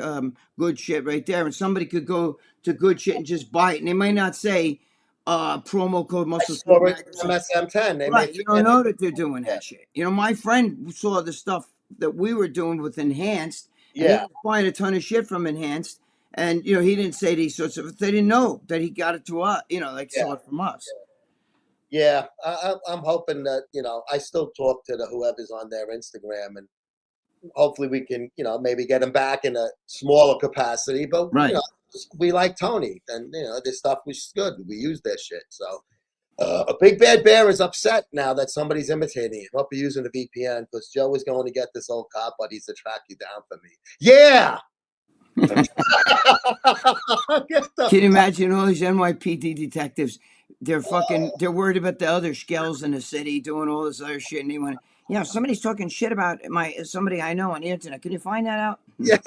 [SPEAKER 4] good shit right there, and somebody could go to good shit and just buy it, and they might not say promo code
[SPEAKER 3] I
[SPEAKER 4] Muscle Sleep
[SPEAKER 3] saw it
[SPEAKER 4] Magazine.
[SPEAKER 3] MSM10. They may
[SPEAKER 4] Right, you don't
[SPEAKER 3] forget it.
[SPEAKER 4] know that they're doing
[SPEAKER 3] Yeah,
[SPEAKER 4] that shit. My friend saw the stuff that we were doing with Enhanced, and he
[SPEAKER 3] yeah,
[SPEAKER 4] was buying a ton of shit from Enhanced, and he didn't say these sorts of. They didn't know that he got it to us. Like
[SPEAKER 3] yeah,
[SPEAKER 4] saw it from us.
[SPEAKER 3] yeah. I'm hoping that I still talk to whoever's on their Instagram, and hopefully we can maybe get them back in a smaller capacity. But
[SPEAKER 4] Right.
[SPEAKER 3] we like Tony, and this stuff was good. We use their shit. So a big bad bear is upset now that somebody's imitating him. Hope you're using a VPN because Joe is going to get this old cop buddies to track you down for me. Yeah. Get the
[SPEAKER 4] Can you imagine all these NYPD detectives? They're worried about the other scales in the city doing all this other shit, and they want somebody's talking shit about somebody I know on the internet. Can you find that out?
[SPEAKER 3] yeah.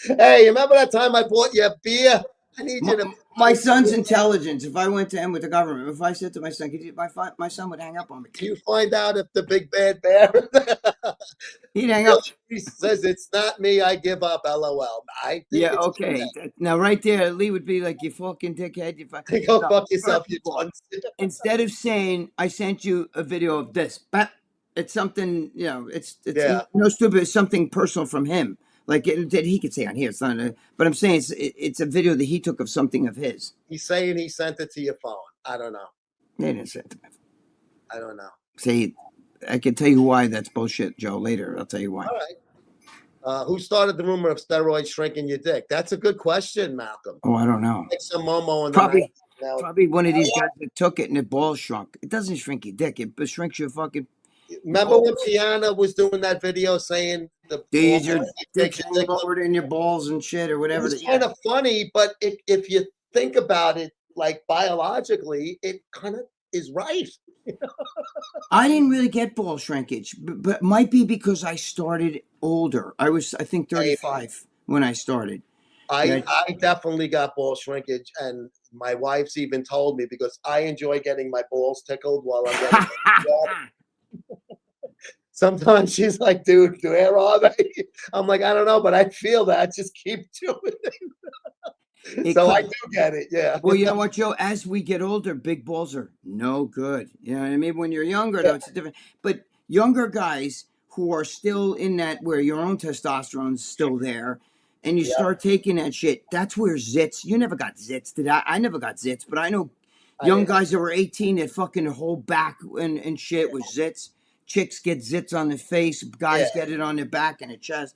[SPEAKER 3] Hey, remember that time I bought you a beer? I need
[SPEAKER 4] My,
[SPEAKER 3] you to.
[SPEAKER 4] my son's intelligence. If I went to him with the government, if I said to my son, "Could you," my son would hang up on me.
[SPEAKER 3] Can you find out if the big bad bear?
[SPEAKER 4] He'd hang up.
[SPEAKER 3] He says it's not me. I give up. LOL. I think
[SPEAKER 4] Yeah,
[SPEAKER 3] it's
[SPEAKER 4] okay. Now, right there, Lee would be like, "You fucking dickhead."
[SPEAKER 3] go
[SPEAKER 4] No,
[SPEAKER 3] fuck yourself,
[SPEAKER 4] first
[SPEAKER 3] you
[SPEAKER 4] of all,
[SPEAKER 3] cunt.
[SPEAKER 4] instead of saying I sent you a video of this, but it's something it's
[SPEAKER 3] Yeah,
[SPEAKER 4] no stupid. It's something personal from him, like that he could say on here. It's not, but I'm saying it's a video that he took of something of his.
[SPEAKER 3] he's saying he sent it to your phone. I don't know.
[SPEAKER 4] They didn't say it to me.
[SPEAKER 3] I don't know.
[SPEAKER 4] Say, I can tell you why that's bullshit, Joe. Later, I'll tell you why.
[SPEAKER 3] All right. Who started the rumor of steroids shrinking your dick? That's a good question, Malcolm.
[SPEAKER 4] Oh, I don't know.
[SPEAKER 3] Like some Momo in the
[SPEAKER 4] Probably,
[SPEAKER 3] 90s. Now,
[SPEAKER 4] probably one of these guys that took it and it balls shrunk. It doesn't shrink your dick. It shrinks your fucking
[SPEAKER 3] remember when
[SPEAKER 4] balls.
[SPEAKER 3] Piana was doing that video saying the
[SPEAKER 4] Dude, your
[SPEAKER 3] makes
[SPEAKER 4] dick's
[SPEAKER 3] your
[SPEAKER 4] hanging
[SPEAKER 3] dick look?
[SPEAKER 4] lower than your balls and shit or
[SPEAKER 3] It
[SPEAKER 4] whatever.
[SPEAKER 3] was kind of funny, but if you think about it, like biologically, it kind of is right.
[SPEAKER 4] I didn't really get ball shrinkage, but it might be because I started older. I think,
[SPEAKER 3] Maybe.
[SPEAKER 4] 35 when I started. Yeah.
[SPEAKER 3] I definitely got ball shrinkage, and my wife's even told me because I enjoy getting my balls tickled while I'm getting sometimes she's like, dude, where are they? I'm like, I don't know, but I feel that. Just keep doing it. So I do get it. Yeah.
[SPEAKER 4] Well, you know what, Joe? As we get older, big balls are no good. You know what I mean? When you're younger, though, it's different. But younger guys who are still in that where your own testosterone's still there, and you
[SPEAKER 3] Yeah.
[SPEAKER 4] start taking that shit, that's where zits. You never got zits, did I? I never got zits, but I know
[SPEAKER 3] I
[SPEAKER 4] young
[SPEAKER 3] didn't.
[SPEAKER 4] guys that were 18 that fucking whole back and shit with zits. Chicks get zits on their face. Guys
[SPEAKER 3] Yeah.
[SPEAKER 4] get it on their back and their chest,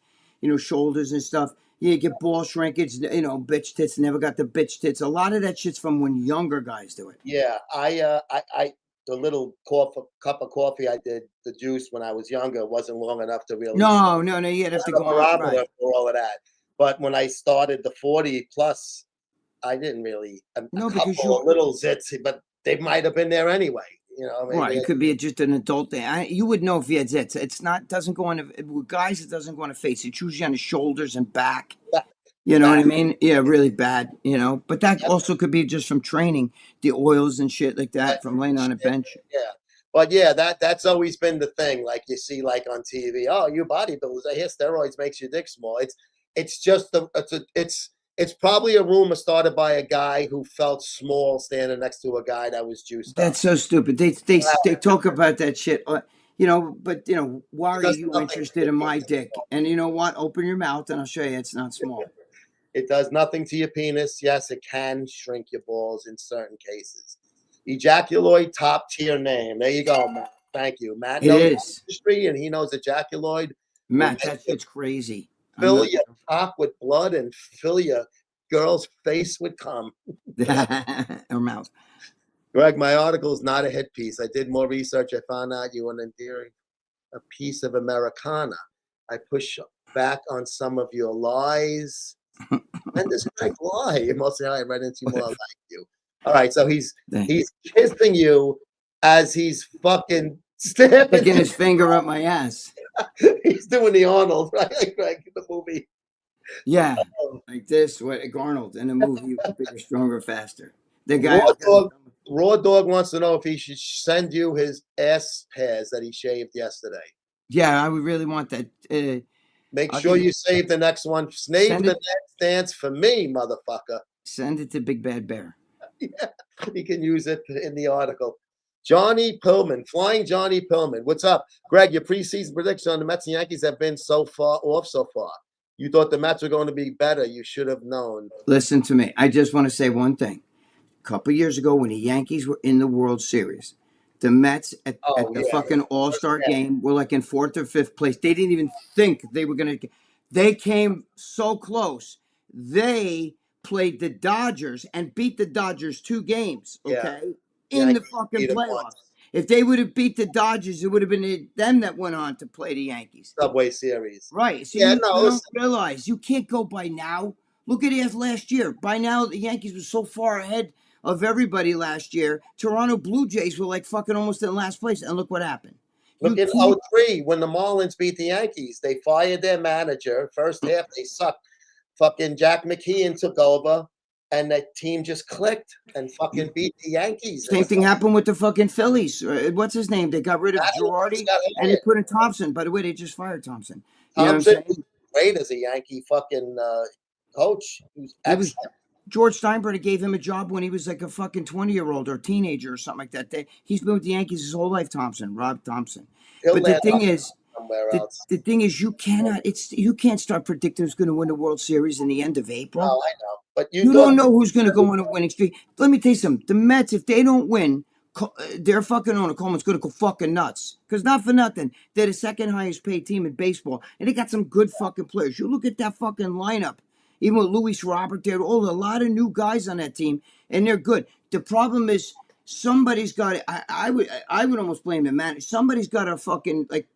[SPEAKER 4] shoulders and stuff. Yeah, you get ball shrinkage, bitch tits, never got the bitch tits. A lot of that shit's from when younger guys do it.
[SPEAKER 3] Yeah. the little cup of coffee I did, the juice when I was younger, wasn't long enough to really
[SPEAKER 4] No, you'd have to
[SPEAKER 3] set a
[SPEAKER 4] go on.
[SPEAKER 3] barometer
[SPEAKER 4] Right.
[SPEAKER 3] for all of that. But when I started the 40 plus, I didn't really a
[SPEAKER 4] No, because
[SPEAKER 3] couple of little zits, but they might have been there anyway. You know,
[SPEAKER 4] right.
[SPEAKER 3] maybe
[SPEAKER 4] It could be just an adult thing. You would know if he had zits. It's not, doesn't go on, with guys, it doesn't go on the face. It's usually on the shoulders and back. You know what I mean? Yeah, really bad, you know. But that also could be just from training, the oils and shit like that from laying on a bench.
[SPEAKER 3] Yeah. But yeah, that's always been the thing. Like you see, like on TV, oh, you bodybuilders, I hear steroids makes your dick small. It's just it's probably a rumor started by a guy who felt small standing next to a guy that was juiced up.
[SPEAKER 4] That's so stupid. They talk about that shit, you know. But you know, why are
[SPEAKER 3] does
[SPEAKER 4] you
[SPEAKER 3] nothing to
[SPEAKER 4] interested
[SPEAKER 3] your
[SPEAKER 4] in my
[SPEAKER 3] penis.
[SPEAKER 4] dick? And you know what? Open your mouth and I'll show you it's not small.
[SPEAKER 3] It does nothing to your penis. Yes, it can shrink your balls in certain cases. Ejaculoid top tier name. There you go, Matt. Thank you. Matt
[SPEAKER 4] It
[SPEAKER 3] knows
[SPEAKER 4] is.
[SPEAKER 3] industry and he knows ejaculoid will
[SPEAKER 4] Matt,
[SPEAKER 3] make
[SPEAKER 4] that shit's crazy.
[SPEAKER 3] fill your top with blood and fill your girl's face with cum.
[SPEAKER 4] Or mouth.
[SPEAKER 3] Greg, my article is not a hit piece. I did more research. I found out you were endearing a piece of Americana. I push back on some of your lies. When does Greg lie? Mostly I read into more like you. All right, so he's kissing you as he's fucking
[SPEAKER 4] Sticking his finger up my ass.
[SPEAKER 3] He's doing the Arnold, right? Greg, the movie.
[SPEAKER 4] Yeah, like this. What Arnold in the movie, bigger, stronger, faster. The guy.
[SPEAKER 3] Raw Dog wants to know if he should send you his ass hairs that he shaved yesterday.
[SPEAKER 4] Yeah, I would really want that.
[SPEAKER 3] Make sure you save the next one. Save the next dance for me, motherfucker.
[SPEAKER 4] Send it to Big Bad Bear.
[SPEAKER 3] Yeah, he can use it in the article. Johnny Pillman, Flying Johnny Pillman. What's up? Greg, your preseason prediction on the Mets and Yankees have been so far. You thought the Mets were going to be better. You should have known.
[SPEAKER 4] Listen to me. I just want to say one thing. A couple years ago when the Yankees were in the World Series, the Mets at the fucking All-Star game were like in 4th or 5th place. They didn't even think they were going to. They came so close. They played the Dodgers and beat the Dodgers 2 games, okay, in the fucking playoffs. If they would have beat the Dodgers, it would have been them that went on to play the Yankees.
[SPEAKER 3] Subway Series.
[SPEAKER 4] Right. So you don't realize. You can't go by now. Look at it last year. By now, the Yankees were so far ahead of everybody last year. Toronto Blue Jays were like fucking almost in last place. And look what happened.
[SPEAKER 3] Look in 03 when the Marlins beat the Yankees. They fired their manager. First half, they sucked. Fucking Jack McKeon took over. And that team just clicked and fucking beat the Yankees.
[SPEAKER 4] Same thing happened with the fucking Phillies. What's his name? They got rid of Girardi and they put in Thompson. By the way, they just fired Thompson.
[SPEAKER 3] Thompson was great as a Yankee fucking coach. He was excellent.
[SPEAKER 4] George Steinbrenner gave him a job when he was like a fucking 20-year-old or teenager or something like that. He's been with the Yankees his whole life, Thompson, Rob Thompson. But the thing is, you can't start predicting who's going to win the World Series in the end of April.
[SPEAKER 3] No, I know. But
[SPEAKER 4] you don't know who's going to go on a winning streak. Let me tell you something. The Mets, if they don't win, their fucking owner, Coleman's going to go fucking nuts. Because not for nothing, they're the second highest paid team in baseball. And they got some good fucking players. You look at that fucking lineup. Even with Luis Robert, there are a lot of new guys on that team. And they're good. The problem is somebody's got to, I would almost blame the manager. Somebody's got to fucking like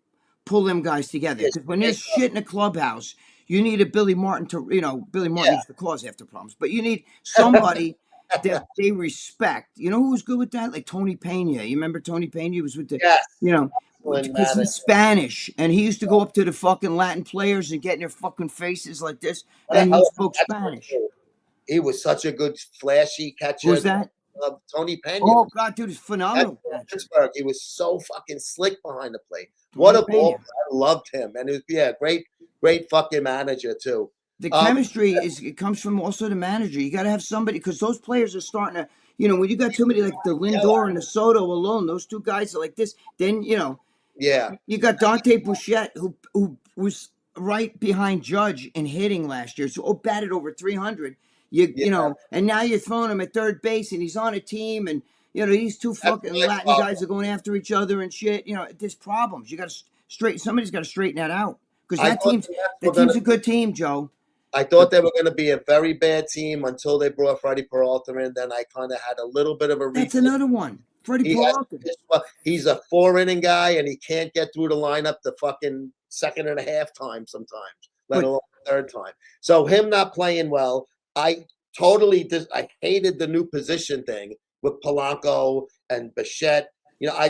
[SPEAKER 4] pull them guys together. Because when there's shit in the clubhouse, you need a Billy Martin to, Billy Martin used to cause half the problems, but you need somebody that they respect. You know who's good with that? Like Tony Pena. You remember Tony Pena? He was with the, because he's Spanish, and he used to go up to the fucking Latin players and get in their fucking faces like this, and he spoke Spanish.
[SPEAKER 3] He was such a good, flashy catcher.
[SPEAKER 4] Who's that?
[SPEAKER 3] Tony Pena.
[SPEAKER 4] Oh, God, dude, he's phenomenal.
[SPEAKER 3] Pittsburgh. He was so fucking slick behind the plate. What a ball. I loved him. And it was, great fucking manager, too.
[SPEAKER 4] The chemistry it comes from also the manager. You got to have somebody, because those players are starting to, when you got too many like the Lindor and the Soto alone, those 2 guys are like this, then, you got Dante Bichette, who was right behind Judge in hitting last year, so batted over 300. And now you're throwing him at third base, and he's on a team, and these 2 fucking Latin guys are going after each other and shit. There's problems. You got to somebody's got to straighten that out, because that team's a good team, Joe.
[SPEAKER 3] I thought they were going to be a very bad team until they brought Freddie Peralta in. Then I kind of had a little bit of a.
[SPEAKER 4] That's another one. Freddie
[SPEAKER 3] He has,
[SPEAKER 4] Peralta.
[SPEAKER 3] he's a 4-inning guy, and he can't get through the lineup the fucking second and a half time sometimes, let alone third time. So him not playing well, I I hated the new position thing with Polanco and Bichette. You know,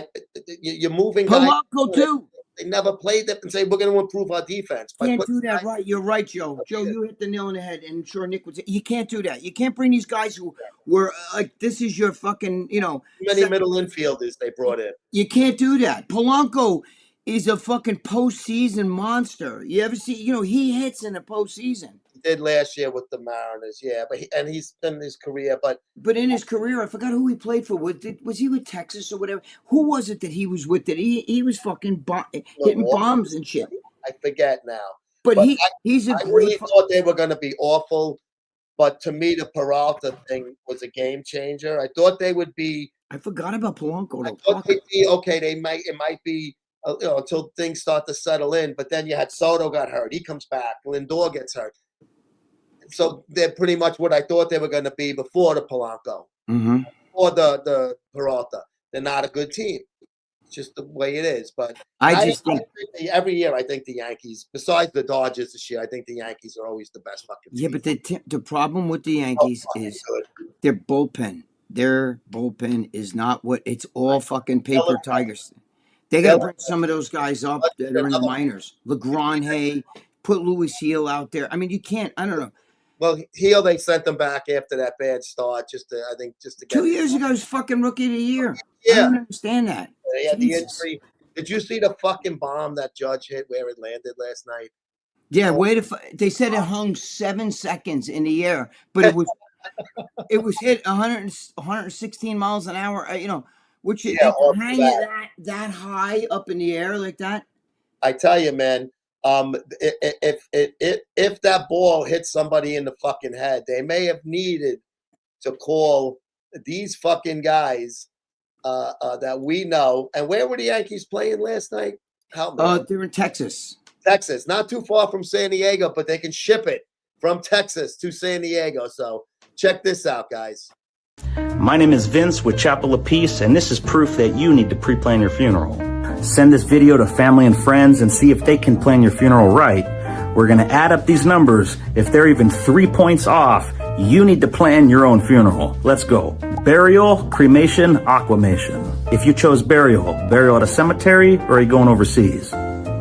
[SPEAKER 3] you're moving guys.
[SPEAKER 4] Polanco too.
[SPEAKER 3] They never played that and say we're going to improve our defense.
[SPEAKER 4] Can't do that, right? You're right, Joe. Joe, you hit the nail on the head, and sure, Nick was. You can't do that. You can't bring these guys who were like, this is your fucking, you know.
[SPEAKER 3] Too many middle infielders they brought in.
[SPEAKER 4] You can't do that. Polanco is a fucking postseason monster. You ever see? You know, he hits in the postseason.
[SPEAKER 3] He did last year with the Mariners, yeah, but he's done his career, but
[SPEAKER 4] in his career, I forgot who he played for. Was he with Texas or whatever? Who was it that he was with? That he was fucking hitting bombs and shit.
[SPEAKER 3] I forget now.
[SPEAKER 4] But he's a
[SPEAKER 3] I
[SPEAKER 4] great.
[SPEAKER 3] really thought they were going to be awful, but to me, the Peralta thing was a game changer. I thought they would be.
[SPEAKER 4] I forgot about Polanco.
[SPEAKER 3] I thought they'd be okay. It might be until things start to settle in. But then you had Soto got hurt. He comes back. Lindor gets hurt. So they're pretty much what I thought they were going to be before the Polanco, or the Peralta. They're not a good team. It's just the way it is. But I just think every year I think the Yankees, besides the Dodgers this year, I think the Yankees are always the best fucking team.
[SPEAKER 4] Yeah, but the problem with the Yankees is their bullpen. Their bullpen is not what it's all fucking paper tigers. They got to bring some of those guys up that are in the minors. LeGrand, put Louis Heel out there. I mean, you can't. I don't know.
[SPEAKER 3] Well, Heel, they sent them back after that bad start, just to get
[SPEAKER 4] 2 years ago, he was fucking rookie of the year.
[SPEAKER 3] Yeah.
[SPEAKER 4] I don't understand that.
[SPEAKER 3] They had the injury. Did you see the fucking bomb that Judge hit where it landed last night?
[SPEAKER 4] Yeah, they said it hung 7 seconds in the air, but it was hit 116 miles an hour. You know, which hang it that high up in the air like that.
[SPEAKER 3] I tell you, man. If that ball hit somebody in the fucking head, they may have needed to call these fucking guys that we know. And where were the Yankees playing last night?
[SPEAKER 4] They're in Texas.
[SPEAKER 3] Texas, not too far from San Diego, but they can ship it from Texas to San Diego. So check this out, guys.
[SPEAKER 5] My name is Vince with Chapel of Peace, and this is proof that you need to pre-plan your funeral. Send this video to family and friends and see if they can plan your funeral right. We're going to add up these numbers. If they're even 3 points off, you need to plan your own funeral. Let's go. Burial, cremation, aquamation. If you chose burial at a cemetery, or are you going overseas?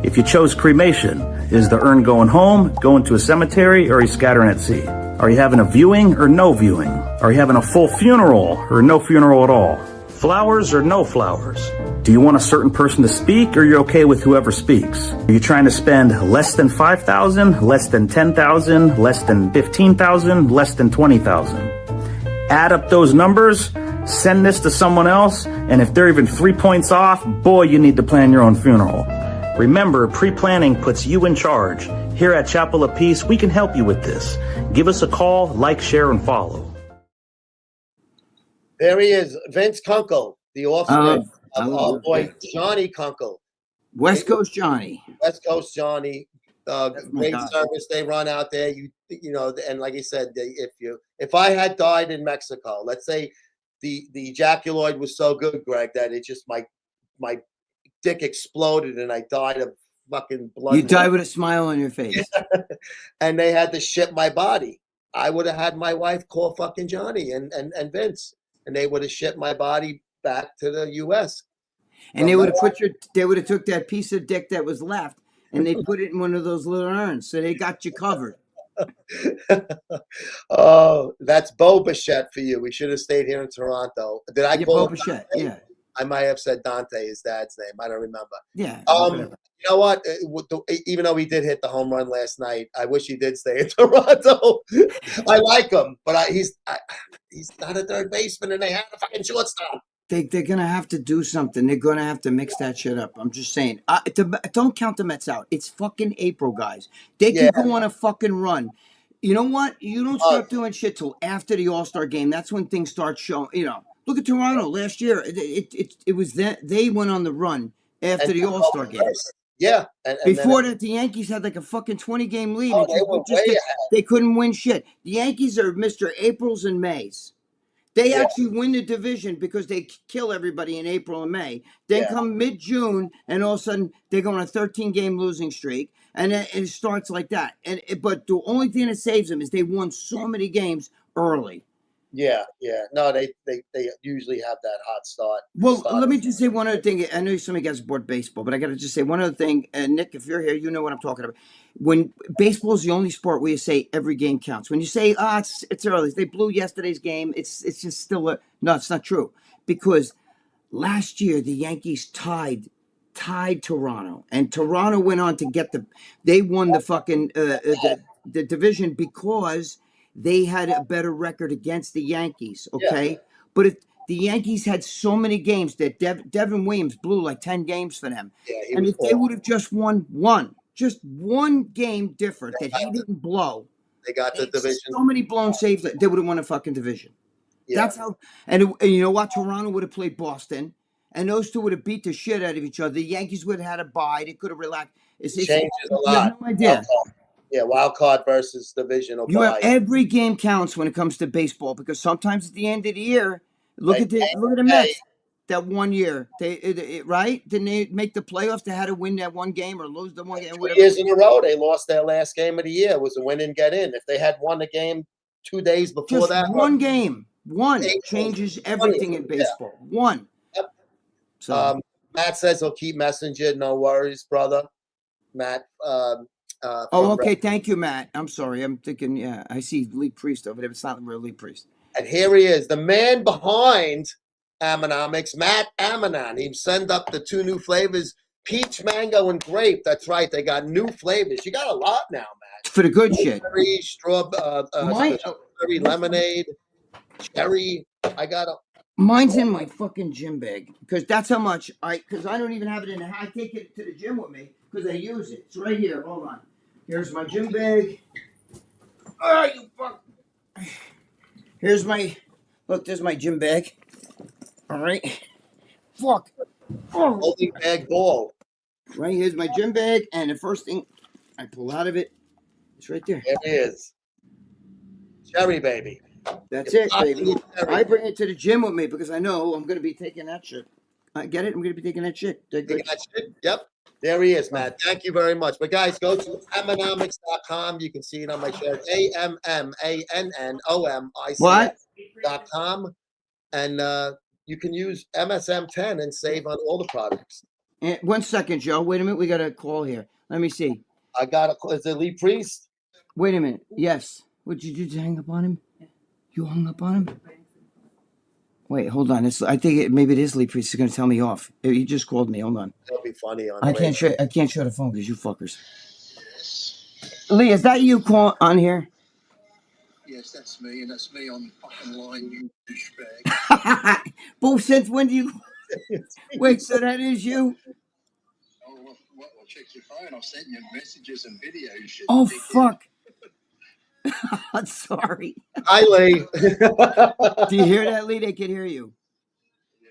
[SPEAKER 5] If you chose cremation, is the urn going home, going to a cemetery, or are you scattering at sea? Are you having a viewing or no viewing? Are you having a full funeral or no funeral at all? Flowers or no flowers? Do you want a certain person to speak, or you're okay with whoever speaks? Are you trying to spend less than $5,000, less than $10,000, less than $15,000, less than $20,000? Add up those numbers, send this to someone else, and if they're even 3 points off, boy, you need to plan your own funeral. Remember, pre-planning puts you in charge. Here at Chapel of Peace, we can help you with this. Give us a call, like, share, and follow.
[SPEAKER 3] There he is, Vince Kunkel, the offspring of our boy Johnny Kunkel.
[SPEAKER 4] West Coast Johnny.
[SPEAKER 3] West Coast Johnny. Great service they run out there. You know, and like I said, if I had died in Mexico, let's say the ejaculoid was so good, Greg, that it just my dick exploded and I died of fucking blood.
[SPEAKER 4] You died with a smile on your face.
[SPEAKER 3] And they had to ship my body. I would have had my wife call fucking Johnny and Vince, and they would have shipped my body back to the U.S.
[SPEAKER 4] And they would have took that piece of dick that was left and they put it in one of those little urns, so they got you covered.
[SPEAKER 3] Oh, that's Bo Bichette for you. We should have stayed here in Toronto. Did I call
[SPEAKER 4] Bo Bichette? Yeah.
[SPEAKER 3] I might have said Dante, his dad's name. I don't remember.
[SPEAKER 4] Yeah.
[SPEAKER 3] You know what? Even though he did hit the home run last night, I wish he did stay in Toronto. I like him, but he's not a third baseman, and they have a fucking shortstop.
[SPEAKER 4] They're going to have to do something. They're going to have to mix that shit up. I'm just saying. Don't count the Mets out. It's fucking April, guys. They can go on a fucking run. You know what? You don't start doing shit till after the All-Star game. That's when things start showing. You know, look at Toronto last year. It was that they went on the run after the All-Star game.
[SPEAKER 3] Yeah.
[SPEAKER 4] Before that, the Yankees had like a fucking 20-game lead. They couldn't win shit. The Yankees are Mr. Aprils and Mays. They
[SPEAKER 3] Yeah.
[SPEAKER 4] actually win the division because they kill everybody in April and May. Then
[SPEAKER 3] Yeah.
[SPEAKER 4] come mid-June, and all of a sudden they go on a 13-game losing streak, and it starts like that. But the only thing that saves them is they won so many games early.
[SPEAKER 3] Yeah. No, they usually have that hot start.
[SPEAKER 4] Well, let me just say one other thing. I know some of you guys bored baseball, but I got to just say one other thing. And Nick, if you're here, you know what I'm talking about. When baseball is the only sport where you say every game counts. When you say, it's early, they blew yesterday's game. It's just still no, it's not true, because last year the Yankees tied Toronto, and Toronto went on to get they won the fucking the division because they had a better record against the Yankees. Okay, but if the Yankees had so many games that Devin Williams blew like 10 games for them,
[SPEAKER 3] Yeah, he
[SPEAKER 4] and
[SPEAKER 3] was
[SPEAKER 4] if they would have just won just one game different that he didn't blow,
[SPEAKER 3] they got the division.
[SPEAKER 4] so many blown saves, they would have won a fucking division.
[SPEAKER 3] Yeah.
[SPEAKER 4] That's how. And you know what? Toronto would have played Boston, and those two would have beat the shit out of each other. The Yankees would have had a bye. They could have relaxed. It's
[SPEAKER 3] Changes a
[SPEAKER 4] you
[SPEAKER 3] lot.
[SPEAKER 4] have no idea.
[SPEAKER 3] Yeah, wild card versus divisional
[SPEAKER 4] You have
[SPEAKER 3] bye.
[SPEAKER 4] every game counts when it comes to baseball, because sometimes at the end of the year, look at the
[SPEAKER 3] Hey.
[SPEAKER 4] Mets. That one year, right? Didn't they make the playoffs? They had to win that one game or lose the one game.
[SPEAKER 3] 2
[SPEAKER 4] Whatever.
[SPEAKER 3] years in a row, they lost their last game of the year. It was a win and get in. If they had won the game 2 days before
[SPEAKER 4] Just
[SPEAKER 3] that,
[SPEAKER 4] one game, one
[SPEAKER 3] April
[SPEAKER 4] changes
[SPEAKER 3] 20th.
[SPEAKER 4] everything in baseball. One.
[SPEAKER 3] Yep.
[SPEAKER 4] So.
[SPEAKER 3] Matt says he'll keep messenger. No worries, brother. Matt.
[SPEAKER 4] Okay. Thank you, Matt. I'm sorry. I'm thinking, yeah, I see Lee Priest over there, but it's not real Lee Priest.
[SPEAKER 3] And here he is, the man behind Ammannomics, Matt Ammanon. He sent up the 2 new flavors, peach, mango, and grape. That's right. They got new flavors. You got a lot now, Matt.
[SPEAKER 4] For the good shit.
[SPEAKER 3] Strawberry, strawberry lemonade, cherry. I got a.
[SPEAKER 4] Mine's in my fucking gym bag, because that's how much because I don't even have it in the I take it to the gym with me because I use it. It's right here. Hold on. Here's my gym bag. Oh, you fuck. Here's look, there's my gym bag. All right. Fuck. Oh.
[SPEAKER 3] Holding bag ball.
[SPEAKER 4] Right here's my gym bag, and the first thing I pull out of it, it's right there.
[SPEAKER 3] There it is. Cherry, baby.
[SPEAKER 4] That's it, baby. I bring it to the gym with me because I know I'm going to be taking that shit. I get it? I'm going to be taking that shit.
[SPEAKER 3] Yep. There he is, Matt. Thank you very much. But guys, go to ammannomics.com. You can see it on my shirt. AMMANNOMICS.com. And you can use MSM10 and save on all the products.
[SPEAKER 4] 1 second, Joe. Wait a minute. We got a call here. Let me see.
[SPEAKER 3] I got is it Lee Priest?
[SPEAKER 4] Wait a minute. Yes. What did you do? Hang up on him? You hung up on him? Wait, hold on. I think maybe it is Lee Priest. He's going to tell me off. He just called me. Hold on.
[SPEAKER 3] It'll be funny on.
[SPEAKER 4] I can't show the phone because you fuckers. Lee, is that you on here?
[SPEAKER 6] Yes, that's me, and that's me on the fucking line, you douchebag.
[SPEAKER 4] But since when do you? Wait, so that is you?
[SPEAKER 6] Oh, well, check your phone. I've sent you messages and videos. Shit.
[SPEAKER 4] Oh, fuck. I'm sorry.
[SPEAKER 3] Hi, Lee.
[SPEAKER 4] Do you hear that, Lee? They can hear you.
[SPEAKER 6] Yeah.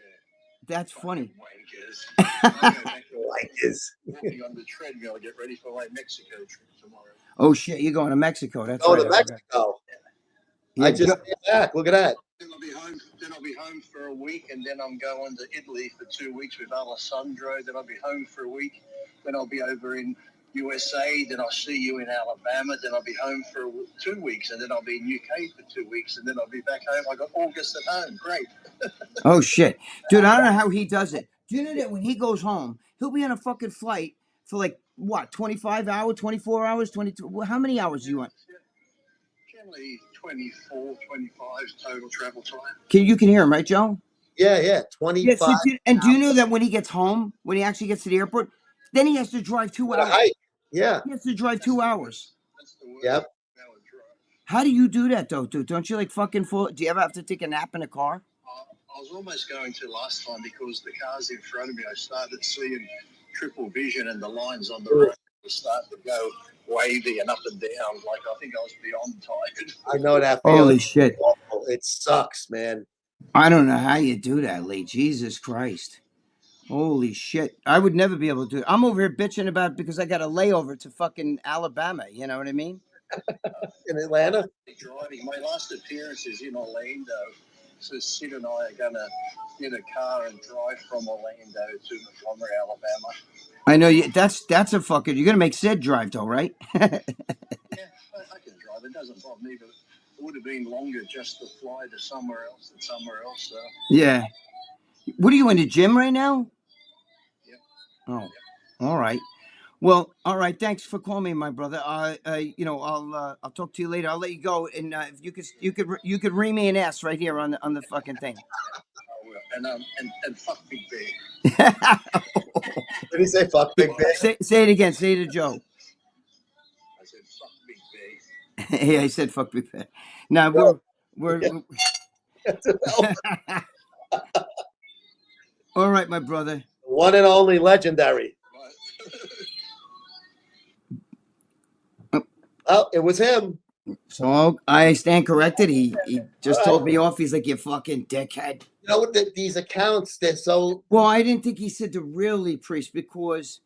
[SPEAKER 4] That's funny.
[SPEAKER 6] Wankers. I'll go back to
[SPEAKER 3] Wankers.
[SPEAKER 6] walking on the treadmill to get ready for my Mexico trip tomorrow.
[SPEAKER 4] Oh, shit. You're going to Mexico. That's
[SPEAKER 3] Oh,
[SPEAKER 4] right.
[SPEAKER 3] to Mexico.
[SPEAKER 4] Yeah,
[SPEAKER 3] I just came back. Look at that.
[SPEAKER 6] Then I'll be home. Then I'll be home for a week, and then I'm going to Italy for 2 weeks with Alessandro. Then I'll be home for a week. Then I'll be over in USA. Then I'll see you in Alabama. Then I'll be home for 2 weeks, and then I'll be in UK for 2 weeks, and then I'll be back home. I got August at home. Great.
[SPEAKER 4] Oh, shit. Dude, I don't know how he does it. Do you know that when he goes home, he'll be on a fucking flight for like, what, 25 hours, 24 hours, 22? How many hours do you want?
[SPEAKER 6] Generally 24, 25 total travel time.
[SPEAKER 4] You can hear him, right, Joe?
[SPEAKER 3] Yeah. 25.
[SPEAKER 4] Yes. Do you know that when he gets home, when he actually gets to the airport, then he has to drive 2 hours?
[SPEAKER 3] Yeah.
[SPEAKER 4] He has to drive 2 hours.
[SPEAKER 6] That's the word.
[SPEAKER 3] Yep.
[SPEAKER 4] How do you do that, though, dude? Don't you like fucking do you ever have to take a nap in a car?
[SPEAKER 6] I was almost going to last time because the cars in front of me, I started seeing triple vision and the lines on the road were starting to go wavy and up and down. Like, I think I was beyond tired.
[SPEAKER 3] I know that feeling.
[SPEAKER 4] Holy shit.
[SPEAKER 3] It sucks, man.
[SPEAKER 4] I don't know how you do that, Lee. Jesus Christ. Holy shit. I would never be able to do it. I'm over here bitching about because I got a layover to fucking Alabama. You know what I mean?
[SPEAKER 3] In Atlanta?
[SPEAKER 6] Driving. My last appearance is in Orlando, So Sid and I are going to get a car and drive from Orlando to Montgomery, Alabama.
[SPEAKER 4] I know you. That's a fucking. You're gonna make Sid drive though, right?
[SPEAKER 6] Yeah, I can drive. It doesn't bother me, but it would have been longer just to fly to somewhere else than somewhere else. So.
[SPEAKER 4] Yeah. What are you in the gym right now?
[SPEAKER 6] Yep.
[SPEAKER 4] Oh, all right. Well, all right. Thanks for calling me, my brother. I'll talk to you later. I'll let you go, and if you could ring me an ass right here on the fucking thing.
[SPEAKER 6] And fuck Big Bear.
[SPEAKER 3] Did he say fuck Big Bear?
[SPEAKER 4] Say it again. Say it to Joe.
[SPEAKER 6] I said fuck Big Bear.
[SPEAKER 4] Yeah, I said fuck Big Bear. Now we're all right, my brother.
[SPEAKER 3] One and only legendary. Oh, it was him.
[SPEAKER 4] So I stand corrected. He just told me off. He's like, you fucking dickhead.
[SPEAKER 3] You know what? These accounts, they're so.
[SPEAKER 4] Well, I didn't think he said the real Lee Priest because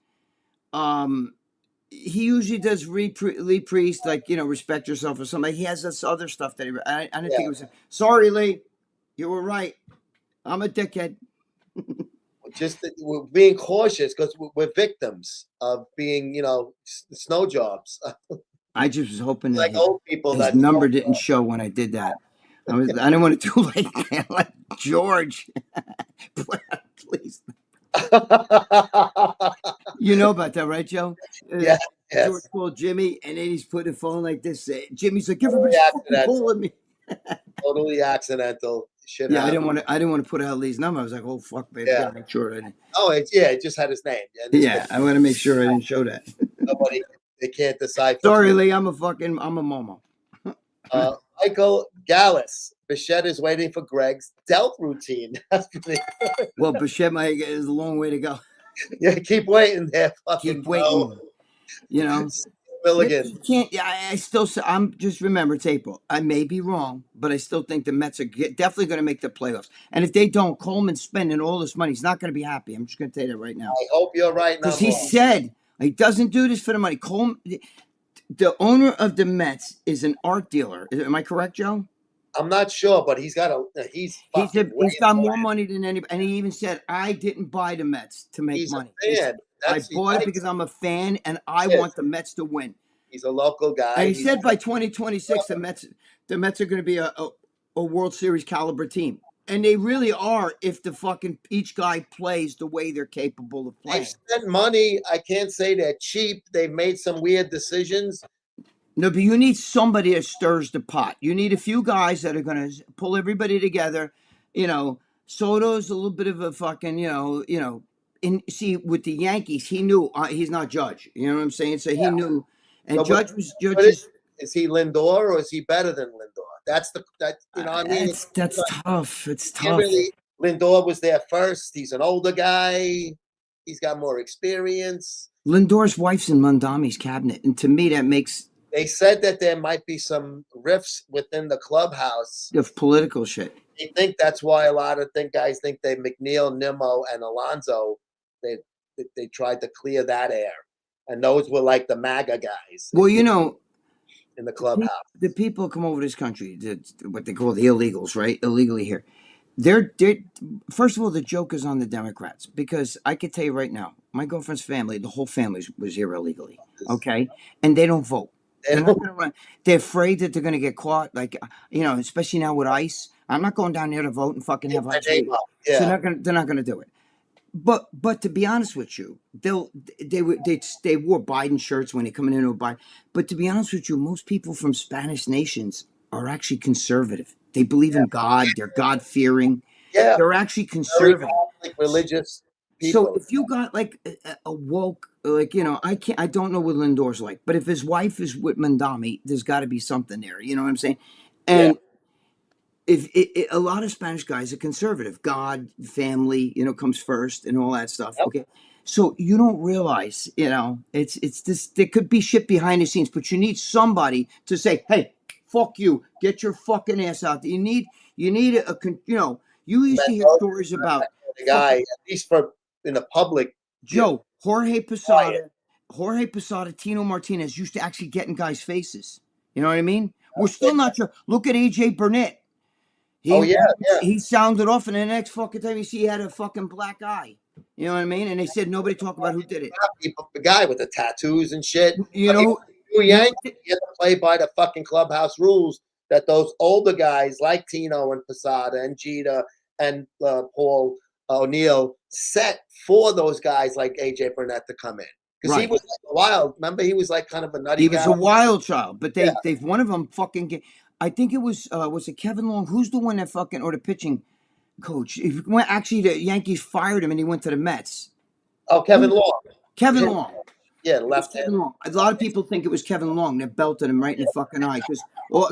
[SPEAKER 4] he usually does Lee Priest, like, respect yourself or something. He has this other stuff that I didn't think it was. Sorry, Lee. You were right. I'm a dickhead.
[SPEAKER 3] Just we're being cautious because we're victims of being, snow jobs.
[SPEAKER 4] I just was hoping that
[SPEAKER 3] Like old people
[SPEAKER 4] his
[SPEAKER 3] that
[SPEAKER 4] number didn't show when I did that. I didn't want to do like George. Please. You know about that, right, Joe?
[SPEAKER 3] Yeah. Yes.
[SPEAKER 4] George called Jimmy, and then he's put the phone like this. Jimmy's like, everybody's fucking calling me.
[SPEAKER 3] Totally accidental. Shit.
[SPEAKER 4] Yeah,
[SPEAKER 3] happened.
[SPEAKER 4] I didn't want to put out Lee's number. I was like, oh fuck, baby,
[SPEAKER 3] Yeah.
[SPEAKER 4] gotta make sure I didn't.
[SPEAKER 3] Oh, it just had his name.
[SPEAKER 4] Yeah, I want to make sure I didn't show that.
[SPEAKER 3] Nobody, they can't decide.
[SPEAKER 4] Sorry, Lee, I'm a Momo.
[SPEAKER 3] Michael Gallus. Bichette is waiting for Greg's delt routine. That's pretty good.
[SPEAKER 4] Well, Bichette is a long way to go.
[SPEAKER 3] Yeah, keep waiting there. Fucking
[SPEAKER 4] Keep waiting.
[SPEAKER 3] Milligan.
[SPEAKER 4] You can't. Yeah, I still. I'm just remember it's April. I may be wrong, but I still think the Mets are definitely going to make the playoffs. And if they don't, Coleman's spending all this money. He's not going to be happy. I'm just going to tell you that right now.
[SPEAKER 3] I hope you're right.
[SPEAKER 4] Because he said he doesn't do this for the money. Coleman, the owner of the Mets, is an art dealer. Am I correct, Joe?
[SPEAKER 3] I'm not sure, but he's got he's
[SPEAKER 4] got more money than anybody. And he even said, I didn't buy the Mets to make money. I bought it because I'm a fan and I want the Mets to win.
[SPEAKER 3] He's a local guy.
[SPEAKER 4] And he said by 2026, the Mets are going to be a World Series caliber team. And they really are if the fucking each guy plays the way they're capable of playing.
[SPEAKER 3] They've spent money. I can't say they're cheap. They've made some weird decisions.
[SPEAKER 4] No, but you need somebody that stirs the pot. You need a few guys that are going to pull everybody together. Soto's a little bit of a fucking, see, with the Yankees, he knew he's not Judge. You know what I'm saying? So he knew. And so, Judge was
[SPEAKER 3] is he Lindor or is he better than Lindor? That's I mean.
[SPEAKER 4] That's tough. It's tough. Really,
[SPEAKER 3] Lindor was there first. He's an older guy. He's got more experience.
[SPEAKER 4] Lindor's wife's in Mondami's cabinet, and to me, that makes.
[SPEAKER 3] They said that there might be some rifts within the clubhouse
[SPEAKER 4] of political shit.
[SPEAKER 3] I think that's why a lot of guys think they McNeil, Nimmo, and Alonso. They tried to clear that air, and those were like the MAGA guys.
[SPEAKER 4] Well,
[SPEAKER 3] in the clubhouse,
[SPEAKER 4] the people come over this country, what they call the illegals, right? Illegally here. They're first of all, the joke is on the Democrats because I could tell you right now, my girlfriend's family, the whole family was here illegally, okay, and they don't vote. They're not gonna run. They're afraid that they're going to get caught, especially now with ICE. I'm not going down there to vote and fucking have ICE.
[SPEAKER 3] Yeah.
[SPEAKER 4] So they're not going to do it. But to be honest with you, they wore Biden shirts when they're coming into a Biden. But to be honest with you, most people from Spanish nations are actually conservative. They believe in God. They're God-fearing.
[SPEAKER 3] Yeah.
[SPEAKER 4] They're actually conservative.
[SPEAKER 3] Very religious people.
[SPEAKER 4] So if you got like a woke, I don't know what Lindor's like, but if his wife is with Mondami, there's got to be something there. You know what I'm saying? And if a lot of Spanish guys are conservative, God, family, comes first and all that stuff. Yep. Okay. So you don't realize, it's this, there could be shit behind the scenes, but you need somebody to say, hey, fuck you, get your fucking ass out there. You need you used to hear stories about
[SPEAKER 3] the guy, at least in the public.
[SPEAKER 4] Joe, Jorge Posada, Tino Martinez used to actually get in guys' faces. You know what I mean? We're still not sure. Look at AJ Burnett.
[SPEAKER 3] Oh yeah, yeah.
[SPEAKER 4] He sounded off, and the next fucking time you see, he had a fucking black eye. You know what I mean? And they said nobody talk about who did it.
[SPEAKER 3] The guy with the tattoos and shit.
[SPEAKER 4] You know,
[SPEAKER 3] He had to play by the fucking clubhouse rules that those older guys like Tino and Posada and Jeter and Paul O'Neill set for those guys like AJ Burnett to come in. Because he was like a wild. Remember, he was like kind of a nutty guy.
[SPEAKER 4] He was a wild child, but they've one of them fucking. I think it was it Kevin Long? Who's the one that fucking, or the pitching coach? Actually, the Yankees fired him and he went to the Mets.
[SPEAKER 3] Oh, Kevin Long.
[SPEAKER 4] Kevin Long.
[SPEAKER 3] Yeah, left hand.
[SPEAKER 4] Kevin Long. A lot of people think it was Kevin Long that belted him right in the fucking eye. Because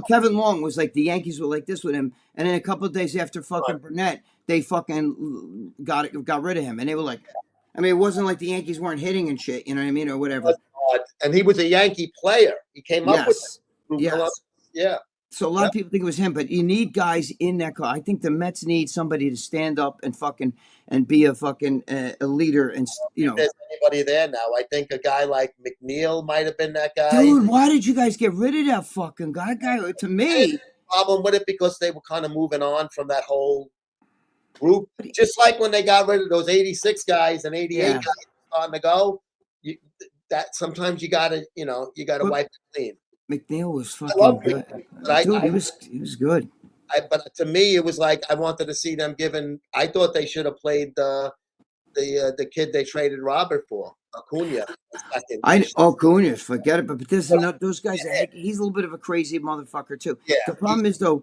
[SPEAKER 4] Kevin Long was like, the Yankees were like this with him, and then a couple of days after fucking Burnett, they fucking got rid of him, and they were like, I mean, it wasn't like the Yankees weren't hitting and shit, you know what I mean, or whatever.
[SPEAKER 3] And he was a Yankee player. He came up with it.
[SPEAKER 4] Yes.
[SPEAKER 3] Yeah.
[SPEAKER 4] So a lot of people think it was him, but you need guys in that car. I think the Mets need somebody to stand up and fucking and be a fucking a leader. And
[SPEAKER 3] there's anybody there now. I think a guy like McNeil might have been that guy.
[SPEAKER 4] Dude, why did you guys get rid of that fucking guy? To me,
[SPEAKER 3] problem with it because they were kind of moving on from that whole group. Just like when they got rid of those 86 guys and 88 guys starting to go. That sometimes you gotta wipe it clean.
[SPEAKER 4] McNeil was fucking good. Dude, he was good.
[SPEAKER 3] But to me, it was like I wanted to see them given. I thought they should have played the kid they traded Robert for, Acuna.
[SPEAKER 4] Acuna, forget it. But there's those guys. He's a little bit of a crazy motherfucker too.
[SPEAKER 3] Yeah,
[SPEAKER 4] the problem is though,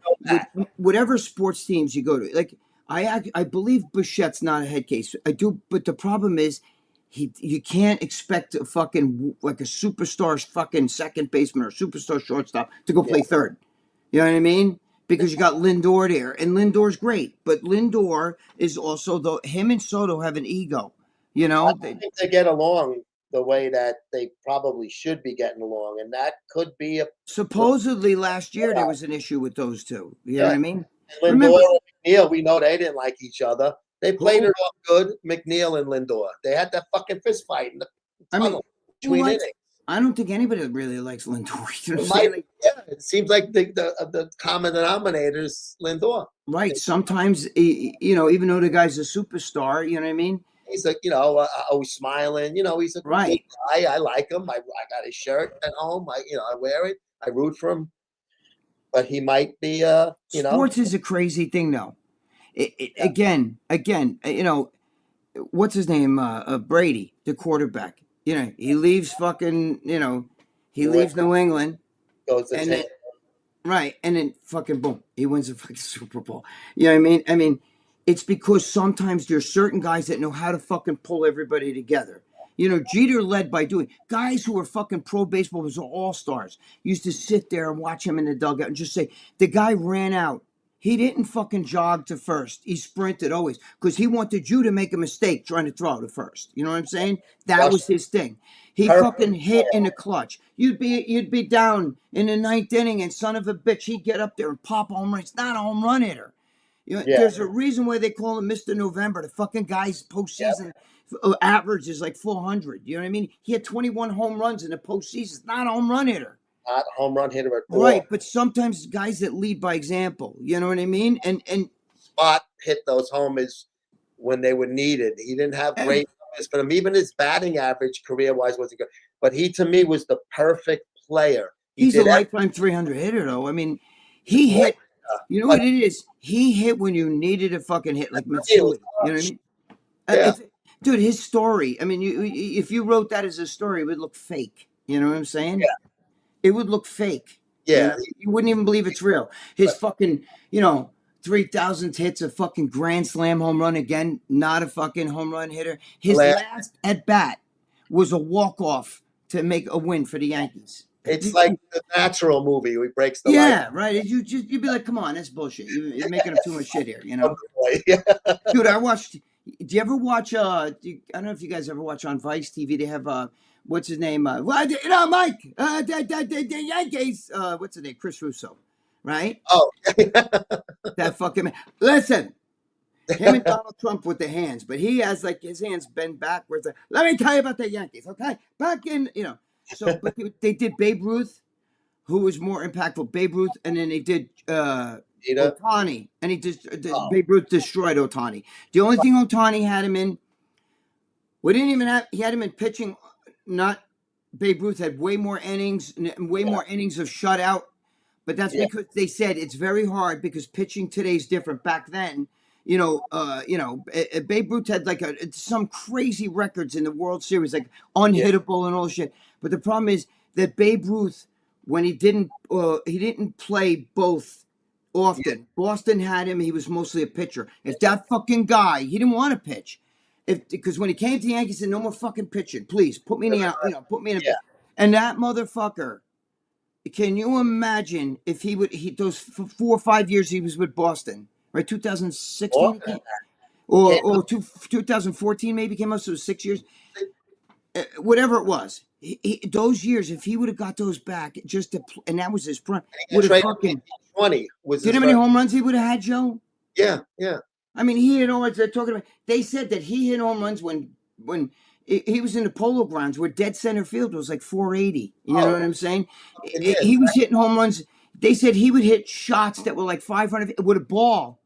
[SPEAKER 4] whatever sports teams you go to, like I believe Bouchette's not a head case. I do, but the problem is. You can't expect a fucking like a superstar fucking second baseman or superstar shortstop to go play third. You know what I mean? Because you got Lindor there, and Lindor's great, but Lindor is also him and Soto have an ego. You know,
[SPEAKER 3] I think they get along the way that they probably should be getting along, and that could be a.
[SPEAKER 4] Supposedly last year there was an issue with those two. You know what I mean?
[SPEAKER 3] And Lindor and McNeil, we know they didn't like each other. They played it off good, McNeil and Lindor. They had that fucking fist fight in the tunnel between innings.
[SPEAKER 4] I don't think anybody really likes Lindor. You know
[SPEAKER 3] it seems like the common denominator is Lindor.
[SPEAKER 4] Right. Sometimes, even though the guy's a superstar, you know what I mean?
[SPEAKER 3] He's like, always smiling. He's a cool guy. I like him. I got his shirt at home. I wear it. I root for him. But he might be,
[SPEAKER 4] Sports is a crazy thing, though. Again, what's his name? Brady, the quarterback. He leaves fucking, he leaves New England.
[SPEAKER 3] Goes to
[SPEAKER 4] and then fucking boom, he wins the fucking Super Bowl. You know what I mean? I mean, it's because sometimes there's certain guys that know how to fucking pull everybody together. Jeter led by doing guys who were fucking pro baseball was all-stars. Used to sit there and watch him in the dugout and just say, the guy ran out. He didn't fucking jog to first. He sprinted always because he wanted you to make a mistake trying to throw to first. You know what I'm saying? That was his thing. He fucking hit in the clutch. You'd be down in the ninth inning and son of a bitch, he'd get up there and pop a home run. It's not a home run hitter. There's a reason why they call him Mr. November. The fucking guy's postseason average is like 400. You know what I mean? He had 21 home runs in the postseason. It's not a home run hitter.
[SPEAKER 3] Not a home run hitter at all.
[SPEAKER 4] Right, but sometimes guys that lead by example, you know what I mean? And
[SPEAKER 3] Spot hit those homers when they were needed. He didn't have great numbers for him. Even his batting average career-wise wasn't good. But he, to me, was the perfect player.
[SPEAKER 4] He's a lifetime 300 hitter, though. I mean, he hit. You know what it is? He hit when you needed a fucking hit, like Matsui. You know what I mean? Dude, his story. I mean, if you wrote that as a story, it would look fake. You know what I'm saying?
[SPEAKER 3] Yeah.
[SPEAKER 4] It would look fake.
[SPEAKER 3] Yeah.
[SPEAKER 4] You wouldn't even believe it's real. His fucking, 3,000th hits, a fucking grand slam home run again, not a fucking home run hitter. His last at bat was a walk-off to make a win for the Yankees.
[SPEAKER 3] It's like the Natural movie where he breaks the light.
[SPEAKER 4] Right. You'd be like, come on, that's bullshit. You're making up too much shit here, Dude, I watched. Do you ever watch? I don't know if you guys ever watch on Vice TV. They have what's his name? Mike. The Yankees. What's his name? Chris Russo, right?
[SPEAKER 3] Oh,
[SPEAKER 4] that fucking man. Listen, him and Donald Trump with the hands, but he has like his hands bent backwards. Let me tell you about the Yankees, okay? Back in, So, but they did Babe Ruth, who was more impactful, Babe Ruth, and then they did
[SPEAKER 3] Peter?
[SPEAKER 4] Ohtani, and
[SPEAKER 3] Oh.
[SPEAKER 4] Babe Ruth destroyed Ohtani. The only thing Ohtani had him in, we didn't even have. He had him in pitching. Not Babe Ruth had way more innings of shutout. But that's
[SPEAKER 3] Yeah.
[SPEAKER 4] because they said it's very hard because pitching today is different. Back then, Babe Ruth had like some crazy records in the World Series, like unhittable and all shit. But the problem is that Babe Ruth, when he didn't play both often. Boston had him; he was mostly a pitcher. If that fucking guy, he didn't want to pitch, because when he came to the Yankees, he said, "No more fucking pitching, please. Put me in the put me in a."
[SPEAKER 3] Yeah.
[SPEAKER 4] And that motherfucker. Can you imagine if those 4 or 5 years he was with Boston, right? 2016 or 2014 maybe came out, so it was 6 years. Whatever it was, those years, if he would have got those back, and that was his prime, would have fucking
[SPEAKER 3] 20 was
[SPEAKER 4] do you know how many home runs he would have had, Joe?
[SPEAKER 3] Yeah.
[SPEAKER 4] I mean, he hit home runs. They're talking about. They said that he hit home runs when he was in the Polo Grounds, where dead center field was like 480. You know what I'm saying? He was hitting home runs. They said he would hit shots that were like 500 with a ball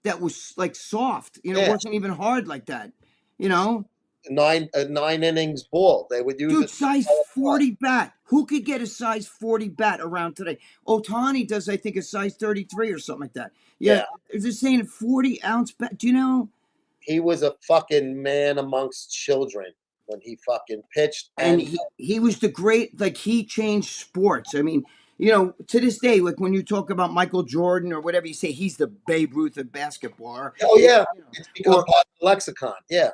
[SPEAKER 4] that was like soft. It wasn't even hard like that.
[SPEAKER 3] 9 innings ball. They would use
[SPEAKER 4] Dude,
[SPEAKER 3] it.
[SPEAKER 4] size 40 bat. Who could get a size 40 bat around today? Ohtani does, I think, a size 33 or something like that. Yeah. They're just saying 40-ounce bat. Do you know?
[SPEAKER 3] He was a fucking man amongst children when he fucking pitched.
[SPEAKER 4] And he was the great, like, he changed sports. I mean, to this day, like when you talk about Michael Jordan or whatever, you say he's the Babe Ruth of basketball.
[SPEAKER 3] Oh, yeah. It's become part of the lexicon. Yeah.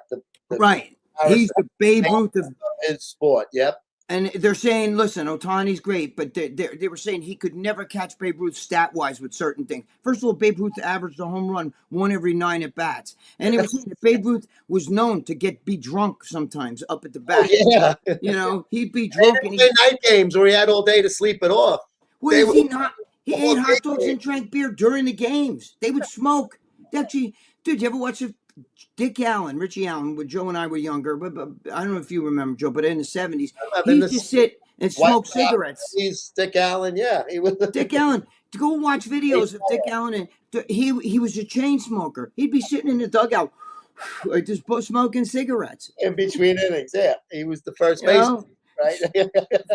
[SPEAKER 4] Right. He's the Babe Ruth of
[SPEAKER 3] his sport. Yep.
[SPEAKER 4] And they're saying, listen, Ohtani's great, but they were saying he could never catch Babe Ruth stat-wise with certain things. First of all, Babe Ruth averaged a home run 1 every 9 at bats. And they were saying that Babe Ruth was known to be drunk sometimes up at the bat.
[SPEAKER 3] Oh, yeah.
[SPEAKER 4] He'd be drunk.
[SPEAKER 3] And night games where he had all day to sleep it off.
[SPEAKER 4] Well, is he not? He ate hot dogs and drank beer during the games. They would smoke. Actually, dude, you ever watch Dick Allen, Richie Allen, when Joe and I were younger? But I don't know if you remember, Joe, but in the 70s, he used to sit and smoke cigarettes.
[SPEAKER 3] He's Dick Allen, yeah. He was
[SPEAKER 4] Dick Allen. To go watch videos of Dick Allen, and he was a chain smoker. He'd be sitting in the dugout, just smoking cigarettes
[SPEAKER 3] in between innings. Yeah, he was the first baseman, right?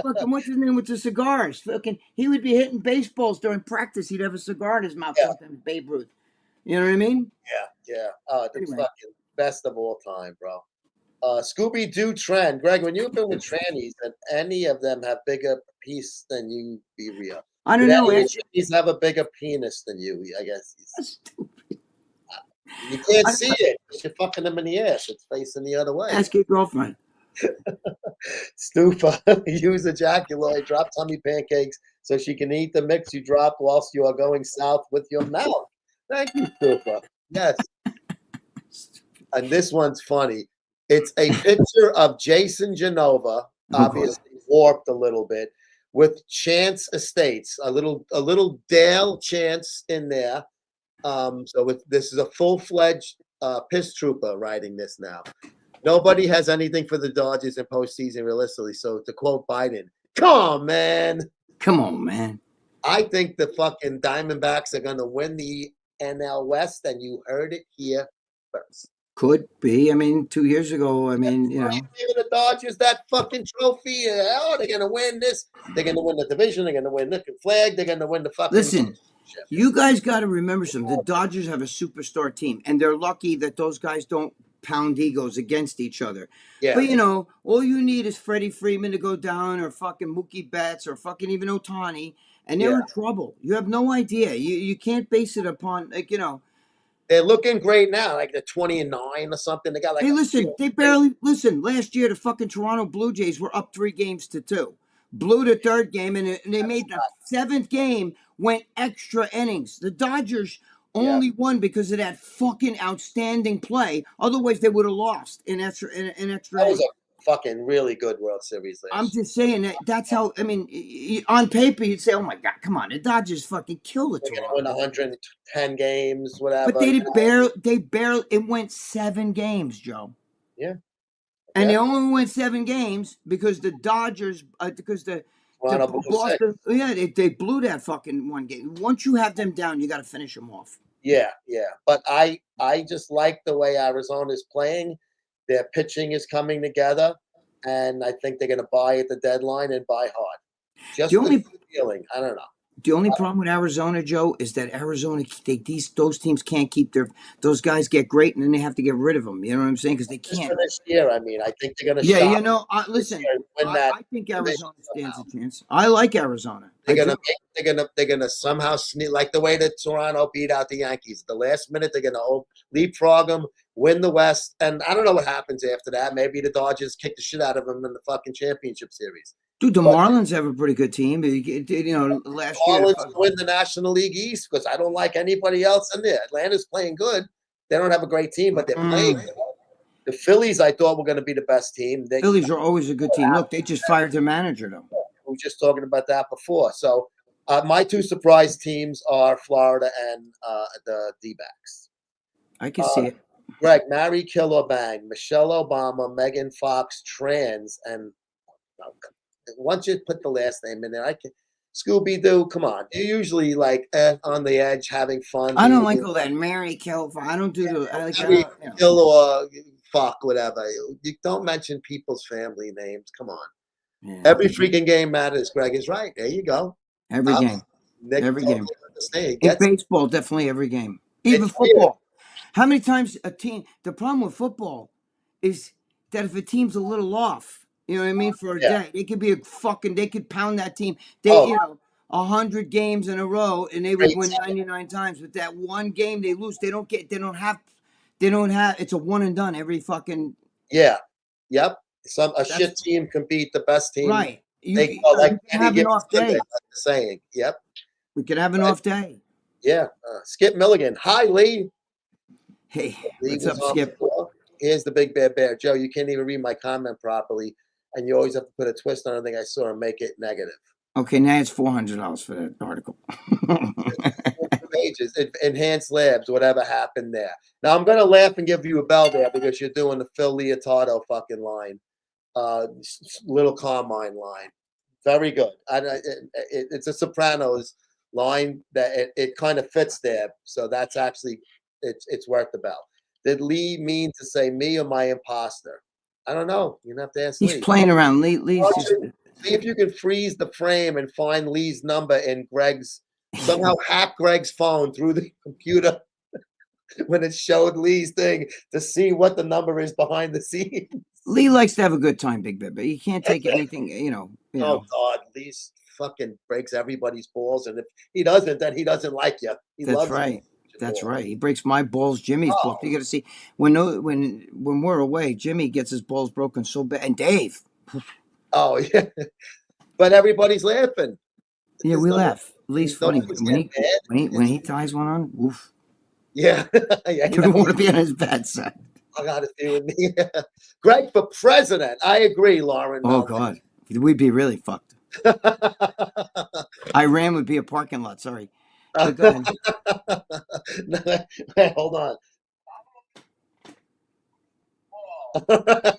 [SPEAKER 4] Fucking what's his name with the cigars? Fucking, he would be hitting baseballs during practice. He'd have a cigar in his mouth. Sometimes Babe Ruth. You know what I mean?
[SPEAKER 3] Yeah. Oh, the fucking best of all time, bro. Scooby-Doo trend. Greg, when you've been with trannies, and any of them have bigger piece than you, be real.
[SPEAKER 4] I don't know.
[SPEAKER 3] He's have a bigger penis than you, I guess. Stupid. You can't see it. You're fucking him in the ass. It's facing the other way.
[SPEAKER 4] Ask your girlfriend.
[SPEAKER 3] Stupa, use ejaculoid, drop tummy pancakes so she can eat the mix you drop whilst you are going south with your mouth. Thank you, Stupa. Yes. And this one's funny. It's a picture of Jason Genova, obviously warped a little bit, with Chance Estates, a little Dale Chance in there. This is a full-fledged piss trooper writing this now. Nobody has anything for the Dodgers in postseason realistically. So to quote Biden, come on, man.
[SPEAKER 4] Come on, man.
[SPEAKER 3] I think the fucking Diamondbacks are going to win the NL West, and you heard it here first.
[SPEAKER 4] Could be. I mean, 2 years ago, giving
[SPEAKER 3] the Dodgers that fucking trophy. They're going to win this. They're going to win the division. They're going to win the flag. They're going to win the fucking.
[SPEAKER 4] Listen, you guys got to remember something. The Dodgers have a superstar team, and they're lucky that those guys don't pound egos against each other. Yeah. But, all you need is Freddie Freeman to go down, or fucking Mookie Betts, or fucking even Ohtani, and they're in trouble. You have no idea. You can't base it upon,
[SPEAKER 3] They're looking great now, like they're 20-9 or something. They got like.
[SPEAKER 4] Hey, listen, they barely listen. Last year, the fucking Toronto Blue Jays were up 3-2. Blew the third game, and they made the 7th game went extra innings. The Dodgers only won because of that fucking outstanding play. Otherwise, they would have lost in extra innings.
[SPEAKER 3] That was a fucking really good World Series last.
[SPEAKER 4] I'm just saying that's how. I mean, on paper, you'd say, "Oh my God, come on, the Dodgers fucking killed the Toronto."
[SPEAKER 3] Win 110 games, whatever.
[SPEAKER 4] But they barely. It went 7 games, Joe.
[SPEAKER 3] Yeah.
[SPEAKER 4] And they only went 7 games because the Dodgers, because the
[SPEAKER 3] Toronto blew 6.
[SPEAKER 4] Boston, yeah, they blew that fucking one game. Once you have them down, you got to finish them off.
[SPEAKER 3] Yeah, yeah. But I just like the way Arizona's playing. Their pitching is coming together, and I think they're going to buy at the deadline and buy hard. Just
[SPEAKER 4] The only
[SPEAKER 3] feeling. I don't know.
[SPEAKER 4] The only problem with Arizona, Joe, is that Arizona, those teams can't keep those guys get great, and then they have to get rid of them. You know what I'm saying? Because they
[SPEAKER 3] Just
[SPEAKER 4] can't.
[SPEAKER 3] for this year, I mean, I think they're going to
[SPEAKER 4] Yeah,
[SPEAKER 3] shop
[SPEAKER 4] you know,
[SPEAKER 3] this
[SPEAKER 4] listen,
[SPEAKER 3] year and win that.
[SPEAKER 4] I think Arizona stands
[SPEAKER 3] somehow.
[SPEAKER 4] a chance. I like Arizona.
[SPEAKER 3] They're gonna somehow sneak, like the way that Toronto beat out the Yankees. The last minute, they're gonna leapfrog them, win the West, and I don't know what happens after that. Maybe the Dodgers kick the shit out of them in the fucking championship series.
[SPEAKER 4] Dude, the
[SPEAKER 3] But
[SPEAKER 4] Marlins have a pretty good team. You know, last year.
[SPEAKER 3] Marlins win the National League East because I don't like anybody else in there. Atlanta's playing good. They don't have a great team, but they're playing good. The Phillies, I thought, were going to be the best team.
[SPEAKER 4] Phillies are always a good team. Look, they just fired their manager, though.
[SPEAKER 3] We were just talking about that before. So my two surprise teams are Florida and the D-backs.
[SPEAKER 4] I can see it.
[SPEAKER 3] Greg, marry, kill, or bang. Michelle Obama, Megan Fox, trans, and once you put the last name in there, I can. Scooby-Doo, come on. You're usually like on the edge, having fun.
[SPEAKER 4] I don't like all that Mary kill. I don't do the. I like
[SPEAKER 3] kill or fuck, whatever. You don't mention people's family names. Come on.
[SPEAKER 4] Yeah.
[SPEAKER 3] Every freaking game matters. Greg is right. There you go.
[SPEAKER 4] Every game.
[SPEAKER 3] Nick
[SPEAKER 4] Every game.
[SPEAKER 3] In
[SPEAKER 4] baseball, definitely every game. Even football. How many times a team? The problem with football is that if a team's a little off, you know what I mean, for a day, they could be they could pound that team. You know, 100 games in a row, and they would win 99 times. But that one game they lose, they don't have. It's a one and done every fucking.
[SPEAKER 3] Yeah. Yep. A shit team can beat the best team.
[SPEAKER 4] Right.
[SPEAKER 3] You
[SPEAKER 4] can have an off day.
[SPEAKER 3] Like the saying. Yep.
[SPEAKER 4] We could have an off day.
[SPEAKER 3] Yeah. Skip Milligan. Hi, Lee.
[SPEAKER 4] Hey,
[SPEAKER 3] Lee,
[SPEAKER 4] what's up, Skip?
[SPEAKER 3] Here's the big bad bear. Joe, you can't even read my comment properly, and you always have to put a twist on anything I saw and make it negative.
[SPEAKER 4] Okay, now it's $400 for that article.
[SPEAKER 3] Pages, enhanced labs, whatever happened there. Now I'm gonna laugh and give you a bell there because you're doing the Phil Leotardo fucking line, Little Carmine line. Very good. It's a Sopranos line that it kind of fits there. So that's actually it's worth the bell. Did Lee mean to say me or my imposter? I don't know. You have to ask Lee.
[SPEAKER 4] He's playing around. Lee's just...
[SPEAKER 3] See if you can freeze the frame and find Lee's number in Greg's. Somehow hack Greg's phone through the computer when it showed Lee's thing to see what the number is behind the scenes.
[SPEAKER 4] Lee likes to have a good time, Big Bib. He can't take anything, you know.
[SPEAKER 3] Oh, God. Lee's fucking breaks everybody's balls. And if he doesn't, then he doesn't like you.
[SPEAKER 4] That's right. That's right. He breaks my balls, Jimmy's balls. You got to see when we're away, Jimmy gets his balls broken so bad, and Dave.
[SPEAKER 3] Oh yeah, but everybody's laughing.
[SPEAKER 4] Yeah, we laugh. Lee's funny when he ties one on. Oof.
[SPEAKER 3] Yeah, yeah.
[SPEAKER 4] You don't want to be on his bad side.
[SPEAKER 3] I got to do with me. Greg for president. I agree, Lauren.
[SPEAKER 4] Oh God, we'd be really fucked. Iran would be a parking lot. Sorry.
[SPEAKER 3] Wait, hold on.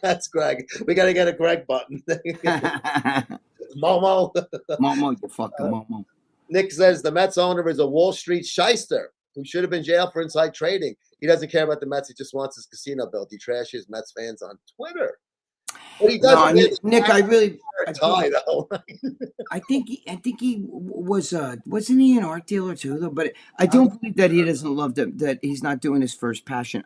[SPEAKER 3] That's Greg. We got to get a Greg button. Momo.
[SPEAKER 4] Momo, you fucking Momo.
[SPEAKER 3] Nick says the Mets owner is a Wall Street shyster who should have been jailed for inside trading. He doesn't care about the Mets. He just wants his casino built. He trashes Mets fans on Twitter. But he doesn't.
[SPEAKER 4] No, Nick, I think he was wasn't he an art dealer too though? But I don't believe that he doesn't love that he's not doing his first passion.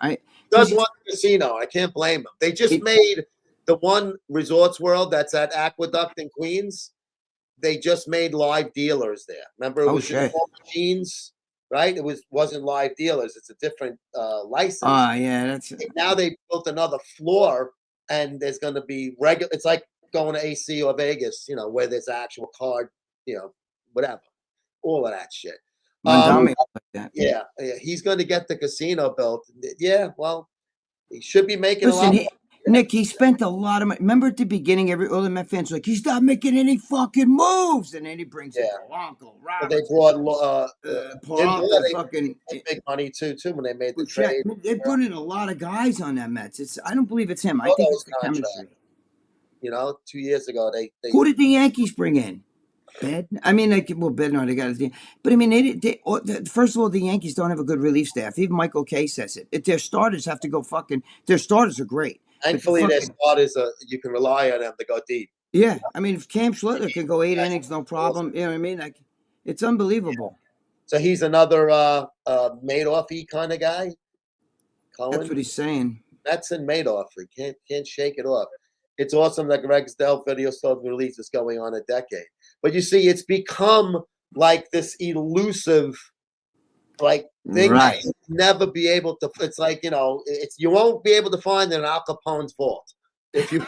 [SPEAKER 3] Does want the casino. I can't blame him. They just made the one Resorts World that's at Aqueduct in Queens. They just made live dealers there. Remember, it was machines, right? It wasn't live dealers. It's a different license.
[SPEAKER 4] Yeah, that's
[SPEAKER 3] now they built another floor. And there's going to be regular. It's like going to AC or Vegas, you know, where there's actual card, you know, whatever, all of that shit.
[SPEAKER 4] Like that.
[SPEAKER 3] Yeah, he's going to get the casino built. Yeah, well, he should be making a lot.
[SPEAKER 4] Nick, he spent a lot of money. Remember at the beginning, all the Met fans were like, he's not making any fucking poves, and then he brings in Polanco,
[SPEAKER 3] But they brought
[SPEAKER 4] fucking
[SPEAKER 3] big money too when they made the trade.
[SPEAKER 4] They put in a lot of guys on that Mets. I don't believe it's him. I think it's the chemistry.
[SPEAKER 3] You know, 2 years ago they
[SPEAKER 4] who did the Yankees bring in? Bad. I mean, like, well, bad. No, they got it. But I mean, first of all, the Yankees don't have a good relief staff. Even Michael Kay says it. If their starters have to go fucking. Their starters are great.
[SPEAKER 3] Thankfully, their starters you can rely on them to go deep.
[SPEAKER 4] Yeah, I mean, if Cam Schlittler can go 8 innings, no problem. You know what I mean? Like, it's unbelievable.
[SPEAKER 3] So he's another Madoff-y kind of guy. Cohen?
[SPEAKER 4] That's what he's saying.
[SPEAKER 3] That's in Madoff. He can't shake it off. It's awesome that Greg's Dell video started release is going on a decade. But you see, it's become like this elusive, like thing
[SPEAKER 4] Right.
[SPEAKER 3] that you'll never be able to. It's like, you know, it's you won't be able to find it in Al Capone's vault. If you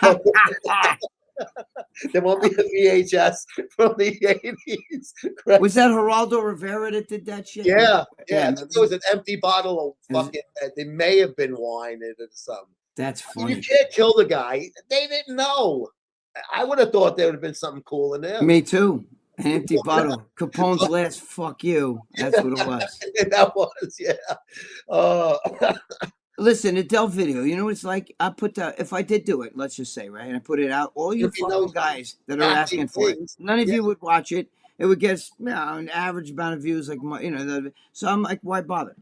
[SPEAKER 3] there won't be a VHS from the 80s.
[SPEAKER 4] Was that Geraldo Rivera that did that shit?
[SPEAKER 3] Yeah.
[SPEAKER 4] Yeah.
[SPEAKER 3] It was an empty bottle of fucking. They may have been wine in it or something.
[SPEAKER 4] That's
[SPEAKER 3] I mean,
[SPEAKER 4] funny.
[SPEAKER 3] you can't kill the guy. They didn't know. I would have thought there would have been something cool in there.
[SPEAKER 4] Me too. An empty bottle. Capone's last fuck you. That's what it was.
[SPEAKER 3] That was, yeah.
[SPEAKER 4] Listen, the Dell video, you know what it's like? I put that, if I did do it, let's just say, right? And I put it out, all you
[SPEAKER 3] If you
[SPEAKER 4] fucking
[SPEAKER 3] know
[SPEAKER 4] guys that are asking for it,
[SPEAKER 3] things,
[SPEAKER 4] none of you would watch it. It would get, you know, an average amount of views, like, you know, so I'm like, why bother?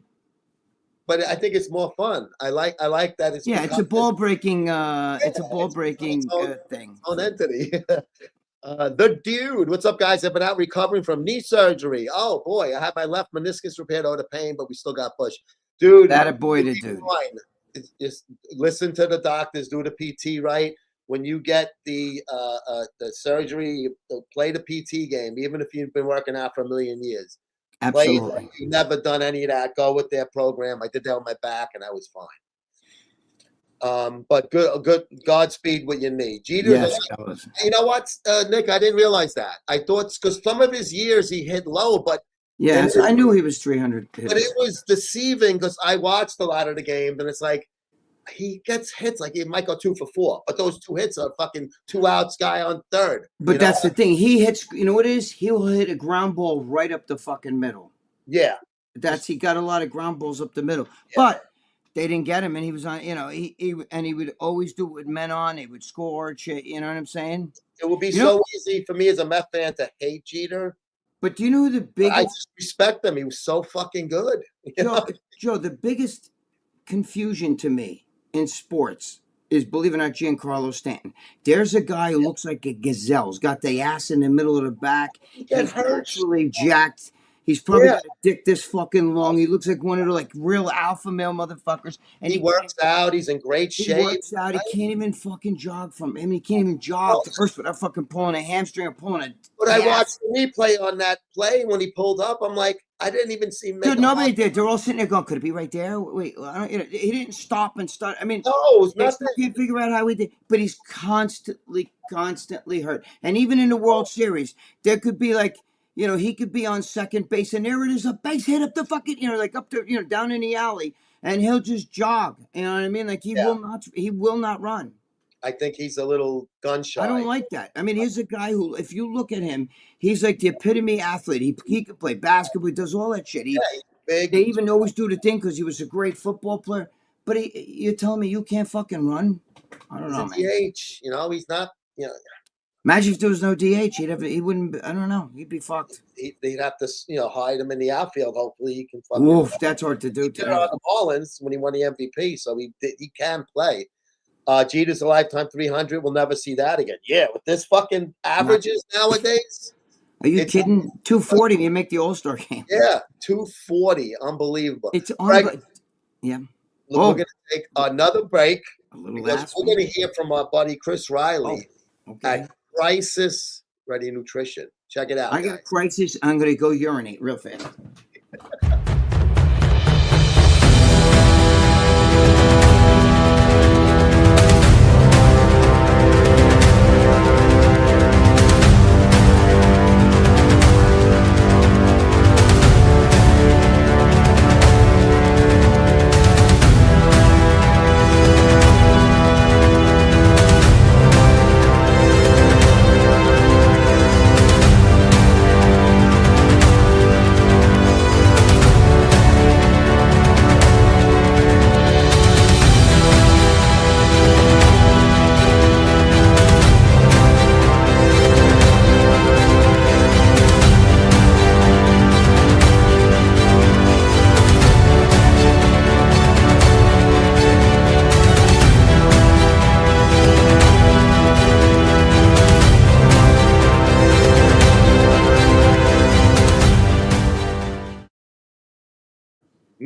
[SPEAKER 3] But I think it's more fun. I like that. It's
[SPEAKER 4] Yeah, it's a ball breaking, thing.
[SPEAKER 3] own entity. The dude, what's up, guys? I've been out recovering from knee surgery. Oh boy, I had my left meniscus repaired. Oh, the pain, but we still got pushed, dude.
[SPEAKER 4] That a boy to do.
[SPEAKER 3] Just listen to the doctors. Do the PT right. When you get the surgery, you play the PT game, even if you've been working out for a million years.
[SPEAKER 4] Absolutely.
[SPEAKER 3] You've never done any of that. Go with their program. I did that on my back, and I was fine. But good Godspeed with your knee. Jeter,
[SPEAKER 4] Yes,
[SPEAKER 3] you know what, Nick? I didn't realize that. I thought because some of his years he hit low, but
[SPEAKER 4] yeah, I knew he was 300.
[SPEAKER 3] but it was deceiving because I watched a lot of the games, and it's like he gets hits like he might go 2 for 4, but those 2 hits are fucking 2 outs, guy on third.
[SPEAKER 4] But that's the thing. He hits. You know what it is? He'll hit a ground ball right up the fucking middle.
[SPEAKER 3] Yeah,
[SPEAKER 4] He got a lot of ground balls up the middle,
[SPEAKER 3] Yeah.
[SPEAKER 4] but they didn't get him, and he was on. You know, he would always do it with men on. He would score shit. You know what I'm saying?
[SPEAKER 3] it would be
[SPEAKER 4] You
[SPEAKER 3] so
[SPEAKER 4] know-
[SPEAKER 3] easy for me as a Met fan to hate Jeter.
[SPEAKER 4] But do you know who the
[SPEAKER 3] But
[SPEAKER 4] biggest?
[SPEAKER 3] I just respect him. He was so fucking good. You know?
[SPEAKER 4] Joe, the biggest confusion to me in sports is, believe it or not, Giancarlo Stanton. There's a guy who looks like a gazelle. He's got the ass in the middle of the back.
[SPEAKER 3] get
[SPEAKER 4] He's
[SPEAKER 3] hurt.
[SPEAKER 4] actually jacked. He's probably
[SPEAKER 3] Yeah.
[SPEAKER 4] got a dick this fucking long. He looks like one of the like real alpha male motherfuckers. And
[SPEAKER 3] He works out. He's in great
[SPEAKER 4] He
[SPEAKER 3] shape.
[SPEAKER 4] works out. He can't even fucking jog from. I mean, he can't even jog first without fucking pulling a hamstring or pulling a.
[SPEAKER 3] But I
[SPEAKER 4] calf.
[SPEAKER 3] watched the replay on that play when he pulled up. I'm like, I didn't even see him make
[SPEAKER 4] Dude,
[SPEAKER 3] a
[SPEAKER 4] nobody
[SPEAKER 3] hop.
[SPEAKER 4] did. They're all sitting there going, "Could it be right there?" Wait, I don't, you know, he didn't stop and start. I mean,
[SPEAKER 3] No, it was
[SPEAKER 4] they
[SPEAKER 3] nothing.
[SPEAKER 4] still can't figure out how he did. But he's constantly hurt. And even in the World Series, there could be like, you know, he could be on second base, and there it is, a base hit up the fucking, you know, like up to, you know, down in the alley, and he'll just jog. You know what I mean? Like he will not run.
[SPEAKER 3] I think he's a little gun shy.
[SPEAKER 4] I don't like that. I mean, he's a guy who, if you look at him, he's like the epitome athlete. He could play basketball. He does all that shit.
[SPEAKER 3] He's big.
[SPEAKER 4] They even always do the thing because he was a great football player. But you're telling me you can't fucking run? I don't know,
[SPEAKER 3] He's
[SPEAKER 4] man.
[SPEAKER 3] a DH. You know, he's not. You know,
[SPEAKER 4] Imagine if there was no DH. He wouldn't. I don't know. He'd be fucked.
[SPEAKER 3] they'd have to, you know, hide him in the outfield. Hopefully, he can fucking.
[SPEAKER 4] Oof, that's hard to do.
[SPEAKER 3] He did it on the Marlins when he won the MVP, so he can play. Jeter's a lifetime 300. We'll never see that again. Yeah, with this fucking averages nowadays.
[SPEAKER 4] Are you
[SPEAKER 3] it's-
[SPEAKER 4] kidding? 240, you make the All-Star game.
[SPEAKER 3] Yeah, 240, unbelievable.
[SPEAKER 4] It's
[SPEAKER 3] Greg,
[SPEAKER 4] on. Yeah,
[SPEAKER 3] Look,
[SPEAKER 4] Oh.
[SPEAKER 3] we're going to take another break
[SPEAKER 4] a little
[SPEAKER 3] because
[SPEAKER 4] last
[SPEAKER 3] we're
[SPEAKER 4] one.
[SPEAKER 3] going to hear from our buddy Chris Riley
[SPEAKER 4] Okay.
[SPEAKER 3] at Crisis Ready Nutrition. Check it out.
[SPEAKER 4] I got a
[SPEAKER 3] guys.
[SPEAKER 4] crisis. I'm going to go urinate real fast.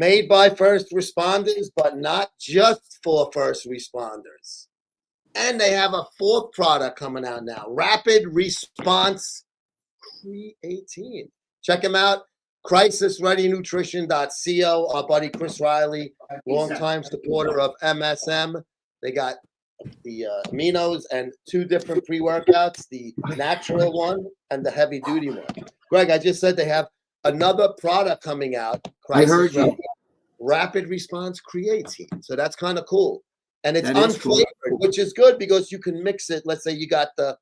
[SPEAKER 3] made by first responders, but not just for first responders. And they have a fourth product coming out now, Rapid Response Creatine. Check them out, crisisreadynutrition.co. Our buddy Chris Riley, longtime supporter of MSM. They got the aminos and 2 different pre-workouts, the natural one and the heavy-duty one. Greg, I just said they have another product coming out.
[SPEAKER 4] I heard you.
[SPEAKER 3] Rapid Response Creatine. So that's kind of cool. And it's
[SPEAKER 4] That is
[SPEAKER 3] unflavored,
[SPEAKER 4] cool.
[SPEAKER 3] which is good because you can mix it. Let's say you got the,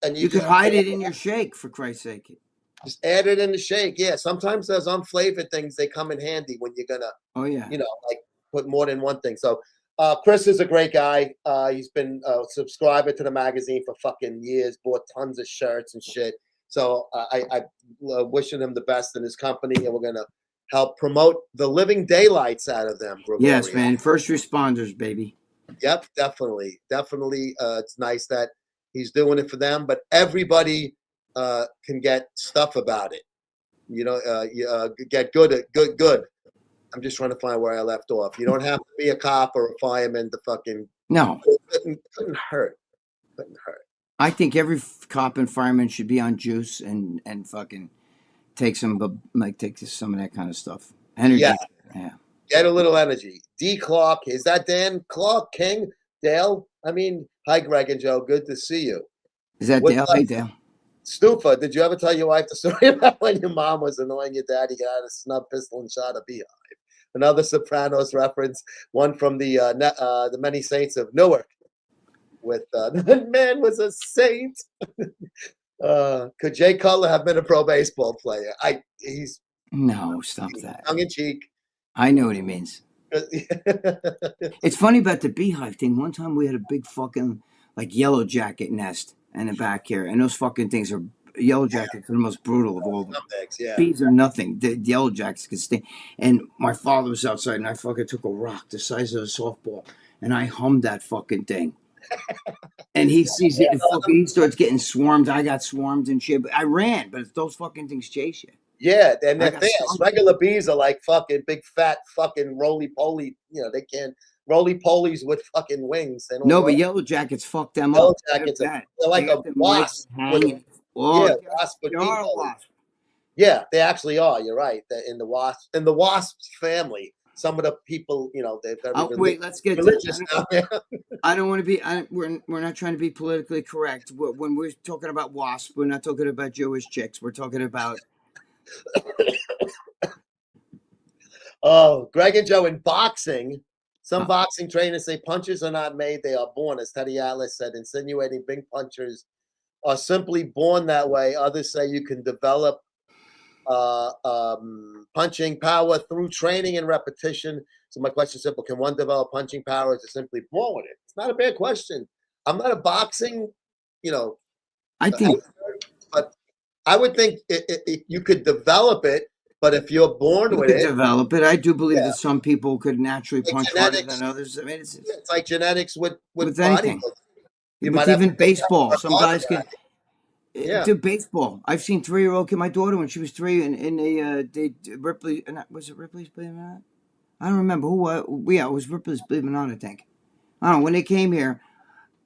[SPEAKER 3] and
[SPEAKER 4] You could hide it in your shake, for Christ's sake.
[SPEAKER 3] just add it in the shake. Yeah, sometimes those unflavored things, they come in handy when you're going to,
[SPEAKER 4] Oh, yeah.
[SPEAKER 3] like put more than one thing. So Chris is a great guy. He's been a subscriber to the magazine for fucking years, bought tons of shirts and shit. So I wishing him the best in his company, and we're going to help promote the living daylights out of them. Gregorio.
[SPEAKER 4] Yes, man. First responders, baby.
[SPEAKER 3] Yep, definitely. It's nice that he's doing it for them, but everybody can get stuff about it. Get good. I'm just trying to find where I left off. You don't have to be a cop or a fireman to fucking.
[SPEAKER 4] No.
[SPEAKER 3] Couldn't hurt.
[SPEAKER 4] I think every cop and fireman should be on juice and fucking take some of that kind of stuff. Energy. Yeah.
[SPEAKER 3] Get a little energy. D. Clark, is that Dan Clark? King? Dale? I mean, hi, Greg and Joe. Good to see you.
[SPEAKER 4] Is that
[SPEAKER 3] What's
[SPEAKER 4] Dale?
[SPEAKER 3] up?
[SPEAKER 4] Hey, Dale.
[SPEAKER 3] Stufa, did you ever tell your wife the story about when your mom was annoying your dad? He got out a snub pistol and shot a beehive. Another Sopranos reference, one from the Many Saints of Newark, with the man was a saint. Could Jay Cutler have been a pro baseball player? He's
[SPEAKER 4] No, stop that.
[SPEAKER 3] tongue in cheek.
[SPEAKER 4] I know what he means. It's funny about the beehive thing. One time we had a big fucking yellow jacket nest in the back here, and those fucking things are yellow jackets are the most brutal of all of them.
[SPEAKER 3] Yeah.
[SPEAKER 4] Bees are nothing. The yellow jackets can sting. And my father was outside, and I fucking took a rock the size of a softball, and I hummed that fucking thing. And he sees it, and fucking he starts getting swarmed. I got swarmed and shit. But I ran, but those fucking things chase you.
[SPEAKER 3] Yeah, and
[SPEAKER 4] I
[SPEAKER 3] they're
[SPEAKER 4] got
[SPEAKER 3] fast.
[SPEAKER 4] stung.
[SPEAKER 3] Regular bees are like fucking big fat fucking roly-poly. They can't roly-polies with fucking wings. They don't
[SPEAKER 4] No,
[SPEAKER 3] work.
[SPEAKER 4] but yellow jackets fuck them
[SPEAKER 3] Yellow
[SPEAKER 4] up.
[SPEAKER 3] jackets
[SPEAKER 4] They're
[SPEAKER 3] are
[SPEAKER 4] bad.
[SPEAKER 3] they're like
[SPEAKER 4] They
[SPEAKER 3] a
[SPEAKER 4] got them
[SPEAKER 3] wasp.
[SPEAKER 4] legs
[SPEAKER 3] With a,
[SPEAKER 4] hanging. Oh,
[SPEAKER 3] yeah, wasp with
[SPEAKER 4] they are a
[SPEAKER 3] beak.
[SPEAKER 4] wasp.
[SPEAKER 3] Yeah, they actually are. You're right. They're in the wasp family. Some of the people, they've got
[SPEAKER 4] Wait, let's get
[SPEAKER 3] religious
[SPEAKER 4] to
[SPEAKER 3] now.
[SPEAKER 4] I don't want to be. We're not trying to be politically correct. When we're talking about wasp, we're not talking about Jewish chicks. We're talking about.
[SPEAKER 3] Oh, Greg and Joe in boxing. Some boxing trainers say punches are not made; they are born. As Teddy Atlas said, insinuating big punchers are simply born that way. Others say you can develop punching power through training and repetition. So my question is simple: can one develop punching power? Is it simply born with it? It's not a bad question. I'm not a boxing,
[SPEAKER 4] I think.
[SPEAKER 3] but I would think you could develop it. But if you're born
[SPEAKER 4] You
[SPEAKER 3] with
[SPEAKER 4] could
[SPEAKER 3] it,
[SPEAKER 4] develop it. I do believe
[SPEAKER 3] Yeah.
[SPEAKER 4] that some people could naturally
[SPEAKER 3] Like
[SPEAKER 4] punch harder
[SPEAKER 3] genetics.
[SPEAKER 4] than others. I mean, it's
[SPEAKER 3] like genetics with
[SPEAKER 4] anything.
[SPEAKER 3] bodybuilding. You
[SPEAKER 4] With
[SPEAKER 3] might have
[SPEAKER 4] even
[SPEAKER 3] to
[SPEAKER 4] baseball,
[SPEAKER 3] work
[SPEAKER 4] some
[SPEAKER 3] harder
[SPEAKER 4] guys can
[SPEAKER 3] at it. Yeah.
[SPEAKER 4] do baseball. I've seen 3-year-old kid. My daughter, when she was 3, in they Ripley. Was it Ripley's? Believe it or not, I don't remember who. Yeah, it was Ripley's. Believe it or not, I think. I don't know when they came here.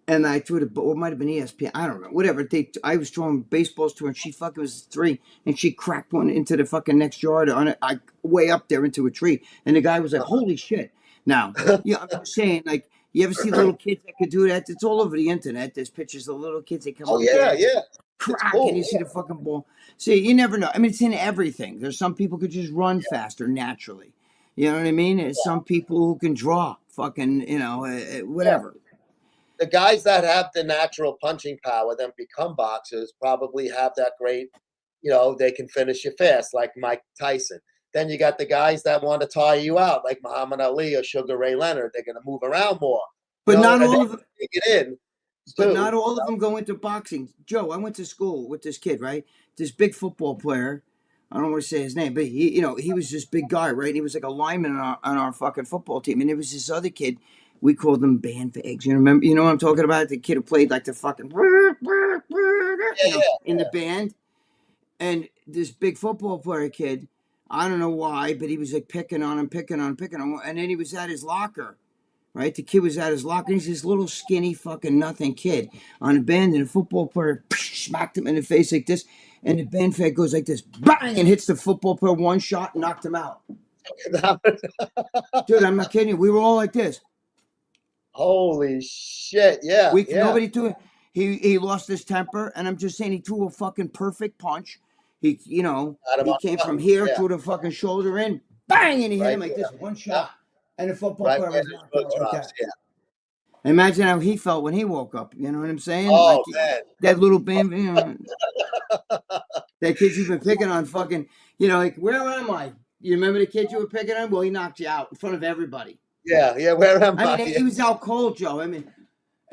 [SPEAKER 4] And I threw the, or it might have been ESPN. I don't know. Whatever. I was throwing baseballs to her, and she fucking was 3, and she cracked one into the fucking next yard on it, way up there into a tree. And the guy was like, "Holy shit!" Now, yeah, I'm just saying, you ever see little kids that could do that? It's all over the internet. There's pictures of little kids. They come
[SPEAKER 3] Oh
[SPEAKER 4] up
[SPEAKER 3] yeah,
[SPEAKER 4] there,
[SPEAKER 3] yeah.
[SPEAKER 4] crack,
[SPEAKER 3] cool,
[SPEAKER 4] and you see the fucking ball. See, you never know. I mean, it's in everything. There's some people who could just run faster naturally. You know what I mean? There's some people who can draw, fucking, whatever.
[SPEAKER 3] The guys that have the natural punching power then become boxers probably have that great, they can finish you fast, like Mike Tyson. Then you got the guys that want to tire you out, like Muhammad Ali or Sugar Ray Leonard. They're going to move around more.
[SPEAKER 4] But not
[SPEAKER 3] and
[SPEAKER 4] all
[SPEAKER 3] they
[SPEAKER 4] of them.
[SPEAKER 3] take it in.
[SPEAKER 4] But
[SPEAKER 3] too.
[SPEAKER 4] not all of them go into boxing. Joe, I went to school with this kid, right? This big football player. I don't want to say his name, but he was this big guy, right? He was like a lineman on our fucking football team. And there was this other kid. We called him Band for Eggs. You remember? You know what I'm talking about? The kid who played like the fucking in the band. And this big football player kid I don't know why, but he was like picking on him, and then he was at his locker. Right, the kid was at his locker. He's this little skinny fucking nothing kid on a band, and a football player smacked him in the face like this, and the band fan goes like this, bang, and hits the football player one shot and knocked him out. Dude, I'm not kidding you. We were all like this.
[SPEAKER 3] Holy shit! Yeah,
[SPEAKER 4] Nobody threw it. He lost his temper, and I'm just saying he threw a fucking perfect punch. He came from here, threw the fucking shoulder in, bang, and he hit him like this, one shot. And the football player was knocked out like that.
[SPEAKER 3] Yeah.
[SPEAKER 4] Imagine how he felt when he woke up. You know what I'm saying?
[SPEAKER 3] Oh, man.
[SPEAKER 4] That little band, that kid you've been picking on, fucking, like, where am I? You remember the kid you were picking on? Well, he knocked you out in front of everybody.
[SPEAKER 3] Yeah, where am I?
[SPEAKER 4] I mean, he was out cold, Joe. I mean,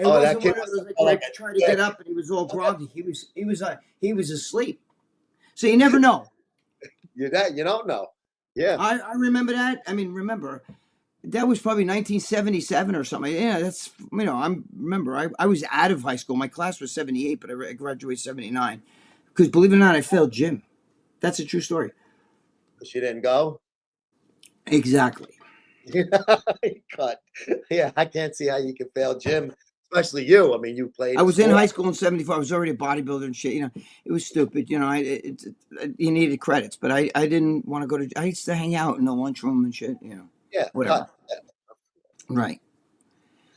[SPEAKER 4] it
[SPEAKER 3] that
[SPEAKER 4] wasn't
[SPEAKER 3] kid
[SPEAKER 4] one of those
[SPEAKER 3] was
[SPEAKER 4] like trying to get up and he was all groggy. He was asleep. So you never know.
[SPEAKER 3] You don't know. Yeah.
[SPEAKER 4] I remember that. I mean, that was probably 1977 or something. Yeah, that's, I was out of high school. My class was 78, but I graduated 79. Because believe it or not, I failed gym. That's a true story.
[SPEAKER 3] She didn't go?
[SPEAKER 4] Exactly.
[SPEAKER 3] Cut. Yeah, I can't see how you can fail gym, especially you. I mean, you played.
[SPEAKER 4] I was in high school in 74. I was already a bodybuilder and shit. It was stupid. You needed credits, but I didn't want to go to. I used to hang out in the lunchroom and shit.
[SPEAKER 3] Yeah.
[SPEAKER 4] Whatever. Right.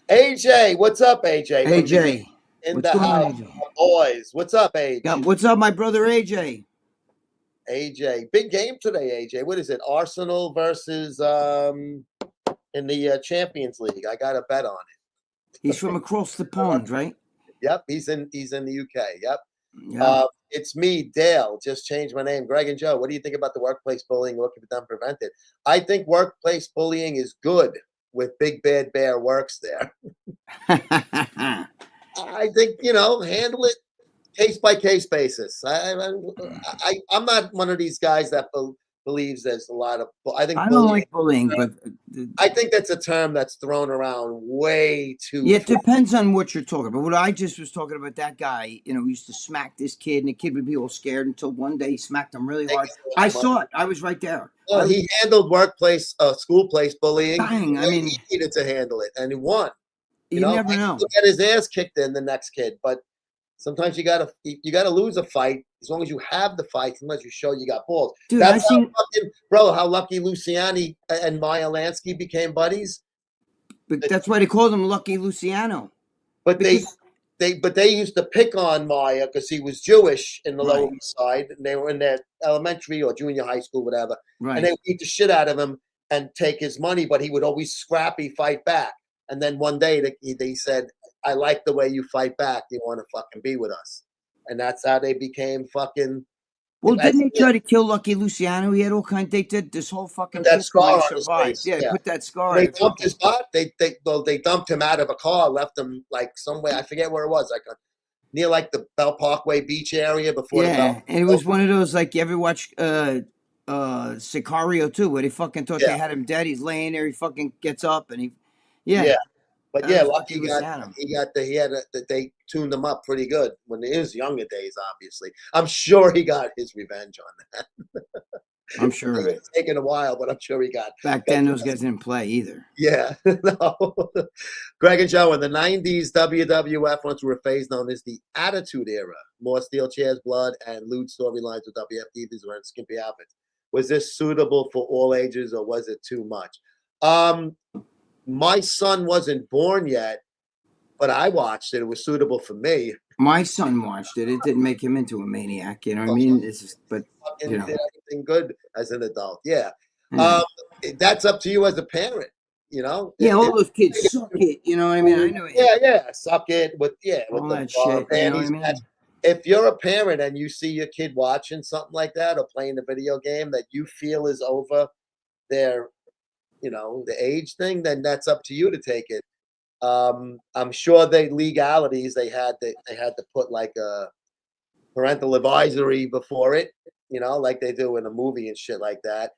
[SPEAKER 3] AJ, what's up, AJ?
[SPEAKER 4] AJ.
[SPEAKER 3] In the house, boys. What's up, AJ?
[SPEAKER 4] Yeah, what's up, my brother AJ?
[SPEAKER 3] AJ, big game today, AJ. What is it? Arsenal versus in the Champions League. I got a bet on it.
[SPEAKER 4] He's from across the pond, right?
[SPEAKER 3] Yep, he's in the UK. Yep.
[SPEAKER 4] Yeah.
[SPEAKER 3] It's me, Dale. Just changed my name. Greg and Joe, what do you think about the workplace bullying? What can be done to prevent it? I think workplace bullying is good with Big Bad Bear works there. I think, handle it case by case basis. I'm not one of these guys that believes there's a lot of. I
[SPEAKER 4] don't like bullying, but
[SPEAKER 3] I think that's a term that's thrown around way too.
[SPEAKER 4] Yeah, it depends on what you're talking about. What I just was talking about, that guy, used to smack this kid, and the kid would be all scared until one day he smacked him really hard. I saw it. I was right there.
[SPEAKER 3] Well, he handled school place bullying.
[SPEAKER 4] Bang, I mean,
[SPEAKER 3] he needed to handle it, and he won.
[SPEAKER 4] You never know.
[SPEAKER 3] He'll get his ass kicked in the next kid, but sometimes you gotta lose a fight as long as you have the fight. Sometimes you show you got balls.
[SPEAKER 4] Dude,
[SPEAKER 3] That's how lucky Luciani and Maya Lansky became buddies.
[SPEAKER 4] But that's why they called him Lucky Luciano.
[SPEAKER 3] But they used to pick on Maya because he was Jewish in the Lower East Side, and they were in their elementary or junior high school, whatever.
[SPEAKER 4] Right.
[SPEAKER 3] And they would beat the shit out of him and take his money, but he would always scrappy fight back. And then one day they said, I like the way you fight back. Do you want to fucking be with us? And that's how they became fucking.
[SPEAKER 4] Well, didn't they try to kill Lucky Luciano? He had all kinds. They did this whole fucking.
[SPEAKER 3] That scar on his
[SPEAKER 4] face.
[SPEAKER 3] face.
[SPEAKER 4] Yeah, put that scar.
[SPEAKER 3] They dumped his body. They dumped him out of a car, left him like somewhere. I forget where it was, like near like the Bell Parkway Beach area before.
[SPEAKER 4] Yeah, and it was one of those, like, you ever watch Sicario too, where they fucking thought they had him dead. He's laying there. He fucking gets up and he. Yeah.
[SPEAKER 3] But Lucky they tuned him up pretty good when in his younger days, obviously. I'm sure he got his revenge on that.
[SPEAKER 4] I'm sure.
[SPEAKER 3] It's taken a while, but I'm sure he got.
[SPEAKER 4] Back then, those guys didn't play either.
[SPEAKER 3] Yeah. No. Greg and Joe, in the 90s, WWF went through a phase known as the Attitude Era. More steel chairs, blood, and lewd storylines with WF divas wearing skimpy outfits. Was this suitable for all ages, or was it too much? My son wasn't born yet, but I watched it. It was suitable for me.
[SPEAKER 4] My son watched it. It didn't make him into a maniac. You know what I mean? It's just, but
[SPEAKER 3] did everything good as an adult. Yeah. That's up to you as a parent.
[SPEAKER 4] Yeah, all those kids suck it. You know what I mean? I know.
[SPEAKER 3] Yeah, suck it with
[SPEAKER 4] all that shit. You know what I mean?
[SPEAKER 3] If you're a parent and you see your kid watching something like that or playing a video game that you feel is over their the age thing, then that's up to you to take it. I'm sure the legalities they had to put like a parental advisory before it, like they do in a movie and shit like that.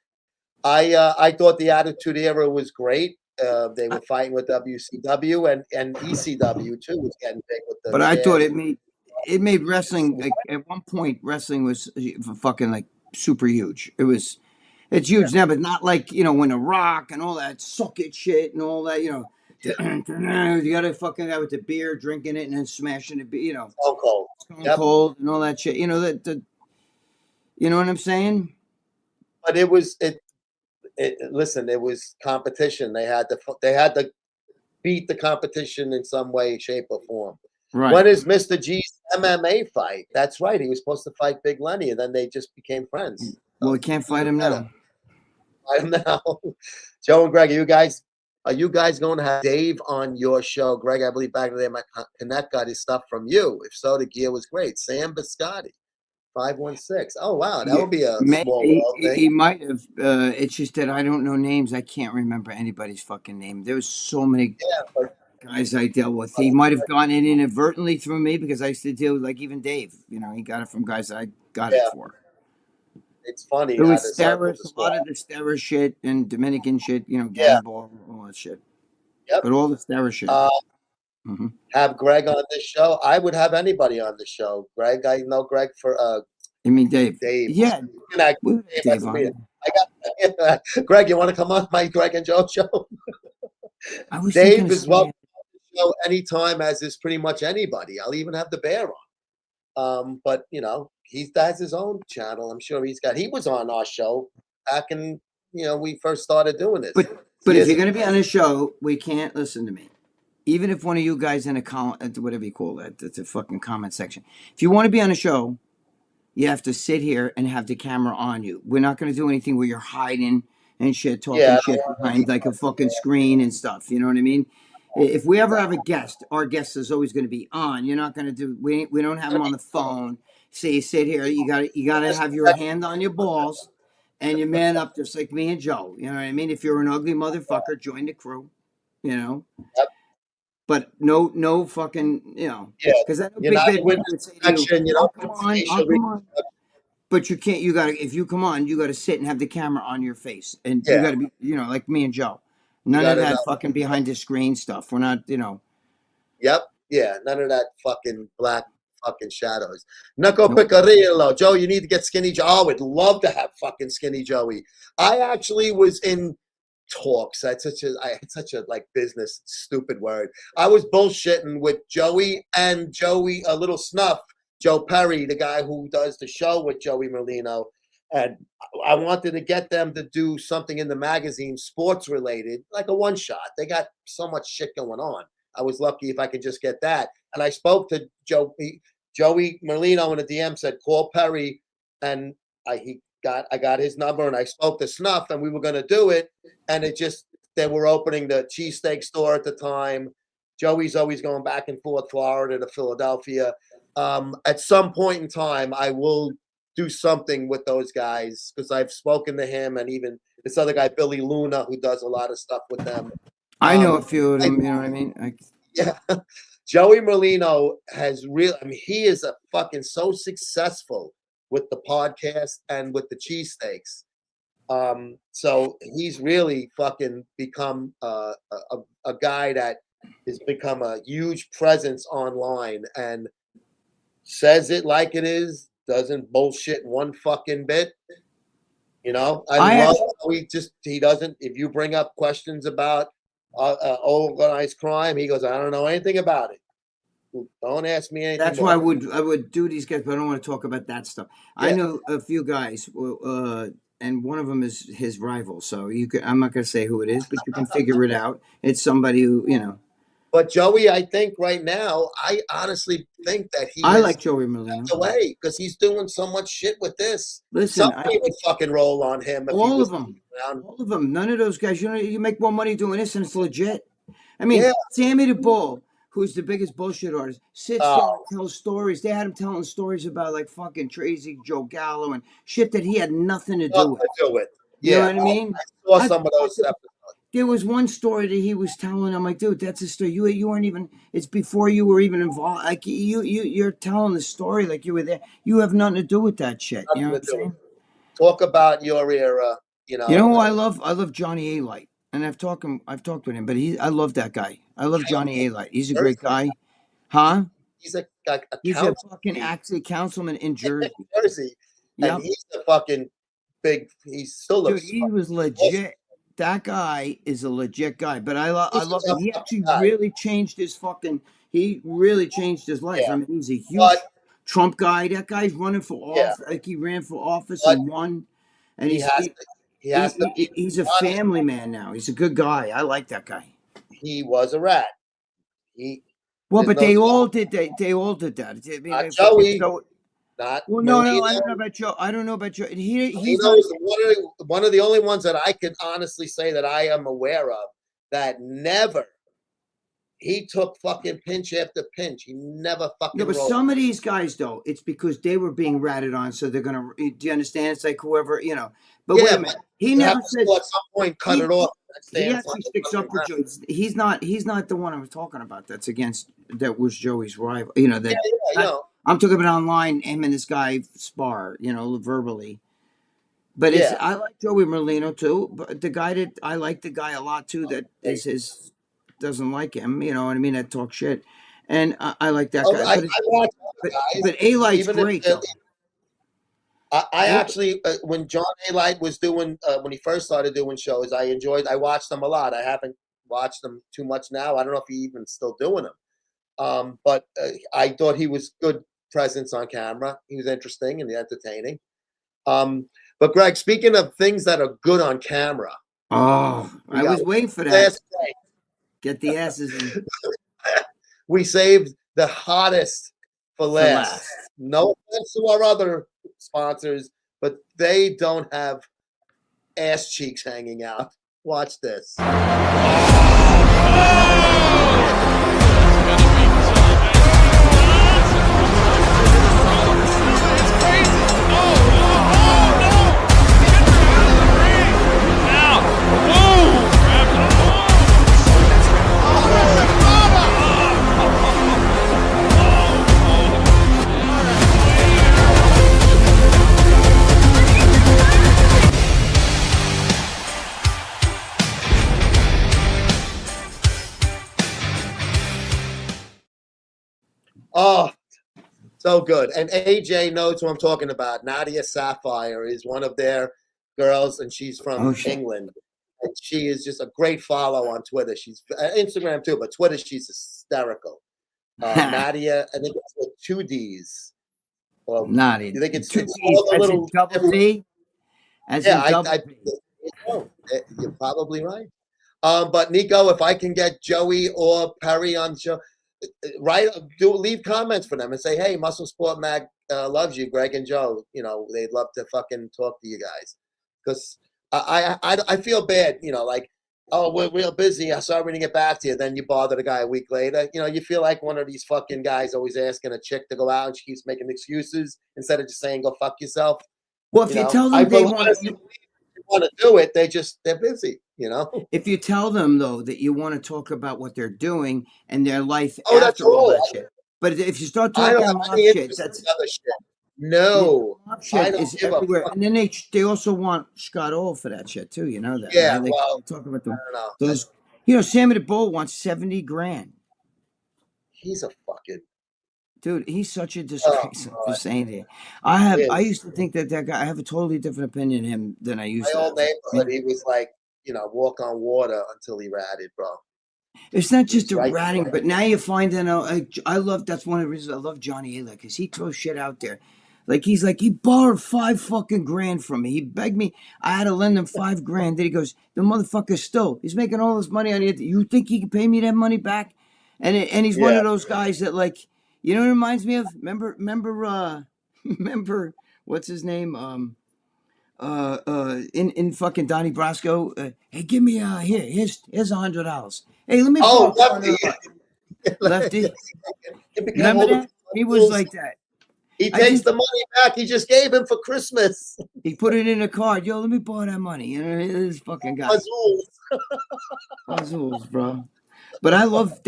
[SPEAKER 3] I thought the Attitude Era was great. They were fighting with WCW and ECW too was getting big with the.
[SPEAKER 4] But I thought it made wrestling, like, at one point wrestling was fucking like super huge. It was. It's huge now, but not like, when The Rock and all that suck it shit and all that, you got a fucking guy with the beer drinking it and then smashing it,
[SPEAKER 3] So cold.
[SPEAKER 4] Stone
[SPEAKER 3] Yep.
[SPEAKER 4] Cold and all that shit. You know what I'm saying?
[SPEAKER 3] But listen, it was competition. They had to beat the competition in some way, shape, or form.
[SPEAKER 4] Right.
[SPEAKER 3] When is Mr. G's MMA fight? That's right. He was supposed to fight Big Lenny, and then they just became friends.
[SPEAKER 4] Well, we can't fight him now.
[SPEAKER 3] Fight him now. Joe and Greg, are you guys going to have Dave on your show? Greg, I believe back in the day, my connect got his stuff from you. If so, the gear was great. Sam Biscotti, 516. Oh, wow. That would be a small world thing.
[SPEAKER 4] He might have. It's just that I don't know names. I can't remember anybody's fucking name. There was so many guys I dealt with. He might have gotten it inadvertently through me because I used to deal with, like, even Dave. He got it from guys that I got it for.
[SPEAKER 3] It's funny.
[SPEAKER 4] It was Steris, a lot of the Steris shit and Dominican shit, gang ball, all that shit.
[SPEAKER 3] Yep.
[SPEAKER 4] But all the Steris shit.
[SPEAKER 3] Have Greg on this show. I would have anybody on the show. Greg, I know Greg for
[SPEAKER 4] You mean Dave?
[SPEAKER 3] Dave.
[SPEAKER 4] Yeah.
[SPEAKER 3] Dave on. Greg, you want to come on my Greg and Joe show? Dave is welcome on the show anytime, as is pretty much anybody. I'll even have the bear on. But he has his own channel. I'm sure he was on our show back in we first started doing this.
[SPEAKER 4] But if you're gonna be on a show, we can't listen to me. Even if one of you guys in a comment, whatever you call that, it's a fucking comment section. If you want to be on a show, you have to sit here and have the camera on you. We're not going to do anything where you're hiding and shit, talking shit behind like a fucking screen and stuff. You know what I mean? If we ever have a guest, our guest is always going to be on. You're not going to do. We don't have them on the phone. So you sit here. You got to have your hand on your balls, and you man up just like me and Joe. You know what I mean? If you're an ugly motherfucker, join the crew.
[SPEAKER 3] Yep.
[SPEAKER 4] But no fucking, because I know Big Bad would say to you, I'll come on. But you can't, if you come on, you got to sit and have the camera on your face. And you got to be, like me and Joe. None of that fucking behind the screen stuff. We're not,
[SPEAKER 3] Yep. Yeah. None of that fucking black fucking shadows. Knuckle Picarillo. Joe, you need to get Skinny Joe. I would love to have fucking Skinny Joey. I actually was in talks. It's such a like business stupid word. I was bullshitting with Joey, a little snuff, Joe Perry, the guy who does the show with Joey Merlino, and I wanted to get them to do something in the magazine, sports related, like a one shot. They got so much shit going on. I was lucky if I could just get that. And I spoke to Joey Merlino in a DM, said call Perry, and I got his number, and I spoke to Snuff, and we were going to do it. And they were opening the cheesesteak store at the time. Joey's always going back and forth, Florida to Philadelphia. At some point in time, I will do something with those guys because I've spoken to him, and even this other guy, Billy Luna, who does a lot of stuff with them.
[SPEAKER 4] I know a few of them, you know what I mean?
[SPEAKER 3] Yeah. Joey Merlino he is a fucking so successful with the podcast and with the cheesesteaks. So he's really fucking become a guy that has become a huge presence online and says it like it is, doesn't bullshit one fucking bit. I love how he doesn't, if you bring up questions about organized crime, he goes, I don't know anything about it. Don't ask me anything.
[SPEAKER 4] That's why I would do these guys, but I don't want to talk about that stuff. Yeah. I know a few guys, and one of them is his rival. So I'm not going to say who it is, but you can figure it out. It's somebody who,
[SPEAKER 3] But Joey, I think right now, I honestly think that
[SPEAKER 4] I like Joey Merlino
[SPEAKER 3] away because he's doing so much shit with this.
[SPEAKER 4] Listen,
[SPEAKER 3] somebody would fucking roll on him.
[SPEAKER 4] All of them. None of those guys. You make more money doing this, and it's legit. I mean, Sammy the Bull, who's the biggest bullshit artist, sits there and tells stories. They had him telling stories about like fucking Tracy Joe Gallo and shit that he had nothing to do with.
[SPEAKER 3] Yeah,
[SPEAKER 4] you know what I mean?
[SPEAKER 3] I saw some of those episodes.
[SPEAKER 4] There was one story that he was telling. I'm like, dude, that's a story. You weren't even. It's before you were even involved. Like you're telling the story like you were there. You have nothing to do with that shit. You know what I'm saying?
[SPEAKER 3] Talk about your era.
[SPEAKER 4] You know who I love? I love Johnny A. Light, and I've talked with him, but I love that guy. I love Johnny A. Light. He's a great guy, huh?
[SPEAKER 3] He's a
[SPEAKER 4] fucking councilman in Jersey.
[SPEAKER 3] And he's a fucking big. He still
[SPEAKER 4] Dude,
[SPEAKER 3] looks.
[SPEAKER 4] he was legit. That guy is a legit guy. But I
[SPEAKER 3] He's
[SPEAKER 4] love
[SPEAKER 3] a
[SPEAKER 4] him. He
[SPEAKER 3] tough
[SPEAKER 4] actually
[SPEAKER 3] guy.
[SPEAKER 4] really changed his fucking. He really changed his life.
[SPEAKER 3] Yeah,
[SPEAKER 4] I mean, he's a huge
[SPEAKER 3] but
[SPEAKER 4] Trump guy. That guy's running for
[SPEAKER 3] yeah,
[SPEAKER 4] office. Like he ran for office
[SPEAKER 3] but
[SPEAKER 4] and won. And
[SPEAKER 3] he has to. He has to be
[SPEAKER 4] he's a
[SPEAKER 3] honest.
[SPEAKER 4] family man now. He's a good guy. I like that guy.
[SPEAKER 3] He was a rat. He.
[SPEAKER 4] Well,
[SPEAKER 3] There's
[SPEAKER 4] but
[SPEAKER 3] no
[SPEAKER 4] they
[SPEAKER 3] doubt.
[SPEAKER 4] all did. They all did that. I mean,
[SPEAKER 3] Not
[SPEAKER 4] they fucking
[SPEAKER 3] Joey.
[SPEAKER 4] so.
[SPEAKER 3] Not
[SPEAKER 4] Well, no, I
[SPEAKER 3] Melina.
[SPEAKER 4] don't know about Joe. I don't know about Joe. He's
[SPEAKER 3] Melina
[SPEAKER 4] not.
[SPEAKER 3] was one of the only ones that I can honestly say that I am aware of that never. He took fucking pinch after pinch. He never fucking
[SPEAKER 4] No, but
[SPEAKER 3] rolled.
[SPEAKER 4] some of these guys though, it's because they were being ratted on, so they're gonna. Do you understand? It's like whoever you know. But wait
[SPEAKER 3] Yeah,
[SPEAKER 4] a minute.
[SPEAKER 3] but
[SPEAKER 4] He
[SPEAKER 3] you have
[SPEAKER 4] never
[SPEAKER 3] to
[SPEAKER 4] said
[SPEAKER 3] still at some point cut it off. That
[SPEAKER 4] he
[SPEAKER 3] stands
[SPEAKER 4] actually
[SPEAKER 3] like
[SPEAKER 4] sticks
[SPEAKER 3] fucking
[SPEAKER 4] up for
[SPEAKER 3] rat.
[SPEAKER 4] Joe. He's not the one I was talking about. That's against that was Joey's rival. You know
[SPEAKER 3] Yeah,
[SPEAKER 4] that.
[SPEAKER 3] yeah, you know.
[SPEAKER 4] I'm talking about online. Him and this guy spar. You know, verbally. But it's
[SPEAKER 3] Yeah.
[SPEAKER 4] I like Joey Merlino too. But the guy that I like the guy a lot too. That is his doesn't like him. You know what I mean? That talk shit. And I like that
[SPEAKER 3] Oh,
[SPEAKER 4] guy.
[SPEAKER 3] I watch all the guys,
[SPEAKER 4] But A-Light's
[SPEAKER 3] even if
[SPEAKER 4] great though.
[SPEAKER 3] I actually when John A. Light was doing when he first started doing shows, I watched them a lot. I haven't watched them too much now. I don't know if he even still doing them. But I thought he was good presence on camera. He was interesting and entertaining. But Greg, speaking of things that are good on camera,
[SPEAKER 4] Oh,
[SPEAKER 3] we
[SPEAKER 4] I
[SPEAKER 3] got
[SPEAKER 4] was waiting for that.
[SPEAKER 3] last night,
[SPEAKER 4] Get the asses in
[SPEAKER 3] we saved the hottest for
[SPEAKER 4] for
[SPEAKER 3] last.
[SPEAKER 4] last.
[SPEAKER 3] No offense to our other sponsors, but they don't have ass cheeks hanging out. Watch this. Oh, so good. And AJ knows who I'm talking about. Nadia Sapphire is one of their girls, and she's from England. And she is just a great follow on Twitter. She's Instagram too, but Twitter, she's hysterical. Nadia, I think it's with 2 Ds. Well,
[SPEAKER 4] Nadia.
[SPEAKER 3] you think it's
[SPEAKER 4] 2
[SPEAKER 3] all
[SPEAKER 4] D's.
[SPEAKER 3] the
[SPEAKER 4] As
[SPEAKER 3] little
[SPEAKER 4] in double D? As
[SPEAKER 3] yeah,
[SPEAKER 4] in double D.
[SPEAKER 3] you're probably right. But Nico, if I can get Joey or Perry on the show, leave comments for them and say, hey, Muscle Sport Mag loves you, Greg and Joe. You know, they'd love to fucking talk to you guys. Because I feel bad, you know, like, oh, we're real busy. I'm sorry we didn't get back to you. Then you bother the guy a week later. You know, you feel like one of these fucking guys always asking a chick to go out and she keeps making excuses instead of just saying, go fuck yourself.
[SPEAKER 4] Well, if you tell them they want
[SPEAKER 3] to do it, they're busy, you know.
[SPEAKER 4] If you tell them though that you want to talk about what they're doing and their life
[SPEAKER 3] that's
[SPEAKER 4] after all that
[SPEAKER 3] all.
[SPEAKER 4] shit, but if you start
[SPEAKER 3] I
[SPEAKER 4] talking
[SPEAKER 3] don't have
[SPEAKER 4] mob
[SPEAKER 3] any
[SPEAKER 4] shit,
[SPEAKER 3] interest
[SPEAKER 4] that's
[SPEAKER 3] in other shit. No,
[SPEAKER 4] mob
[SPEAKER 3] I
[SPEAKER 4] shit
[SPEAKER 3] don't
[SPEAKER 4] is
[SPEAKER 3] give a
[SPEAKER 4] everywhere.
[SPEAKER 3] fuck.
[SPEAKER 4] And then they also want Scott Owl for that shit too. You know that?
[SPEAKER 3] Yeah,
[SPEAKER 4] right? They
[SPEAKER 3] well,
[SPEAKER 4] talk about
[SPEAKER 3] I don't know.
[SPEAKER 4] those. You know, Sammy the Bull wants 70 grand.
[SPEAKER 3] He's a fucking
[SPEAKER 4] Dude, he's such a disgrace. I'm just saying to you. I used to think that guy. I have a totally different opinion of him than I used
[SPEAKER 3] my
[SPEAKER 4] to.
[SPEAKER 3] old neighborhood. He was like, you know, walk on water until he ratted, bro.
[SPEAKER 4] It's not just a
[SPEAKER 3] right
[SPEAKER 4] ratting,
[SPEAKER 3] there.
[SPEAKER 4] but now you find that I love. That's one of the reasons I love Johnny Ayla because he throws shit out there. Like he borrowed 5 fucking grand from me. He begged me. I had to lend him 5 grand. Then he goes, the motherfucker still. He's making all this money on it. You think he can pay me that money back? And he's one of those guys that like, you know what it reminds me of? Remember what's his name? In fucking Donnie Brasco. Hey, give me here's $100. Hey, let me borrow
[SPEAKER 3] Lefty.
[SPEAKER 4] Lefty.
[SPEAKER 3] Remember
[SPEAKER 4] that? He was like that.
[SPEAKER 3] He takes the money back he just gave him for Christmas.
[SPEAKER 4] He put it in a card. Yo, let me borrow that money. You know, this fucking guy. Azul, bro. But I love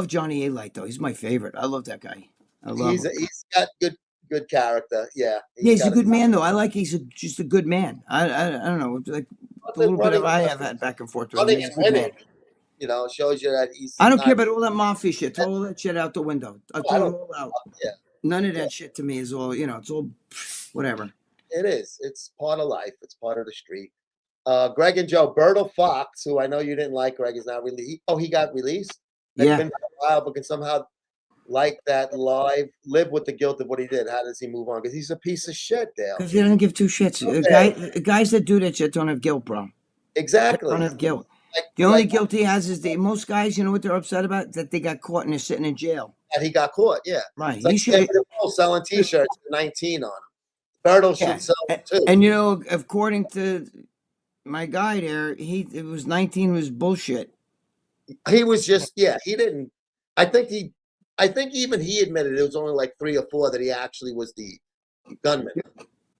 [SPEAKER 4] Johnny A. though. He's my favorite. I love that guy. I love him.
[SPEAKER 3] He's got good character. Yeah.
[SPEAKER 4] He's a good man though. I like he's just a good man. I don't know, like the little bit of I have had back and forth with him. He's a good man.
[SPEAKER 3] You know, shows you that he's.
[SPEAKER 4] I don't care about all that mafia shit. Throw all that shit out the window. I throw it all out.
[SPEAKER 3] Yeah.
[SPEAKER 4] None of that shit to me is all, you know, it's all whatever.
[SPEAKER 3] It is. It's part of life. It's part of the street. Greg and Joe, Berto Fox, who I know you didn't like, Greg, is now released. Oh, he got released? It's
[SPEAKER 4] Yeah.
[SPEAKER 3] been a while, but can somehow like that live with the guilt of what he did. How does he move on? Because he's a piece of shit, Dale.
[SPEAKER 4] Because he doesn't give two shits. Guys that do that shit don't have guilt, bro.
[SPEAKER 3] Exactly.
[SPEAKER 4] Don't have guilt.
[SPEAKER 3] Like,
[SPEAKER 4] The only guilt he has is most guys, you know what they're upset about? That they got caught and they're sitting in jail.
[SPEAKER 3] that he got caught, yeah.
[SPEAKER 4] Right.
[SPEAKER 3] It's like
[SPEAKER 4] He should.
[SPEAKER 3] David Cole selling T-shirts with 19 on them. Berto should sell them too.
[SPEAKER 4] And you know, according to my guy there, it was 19 was bullshit.
[SPEAKER 3] He was just, yeah, he didn't. I think even he admitted it was only like 3 or 4 that he actually was the gunman.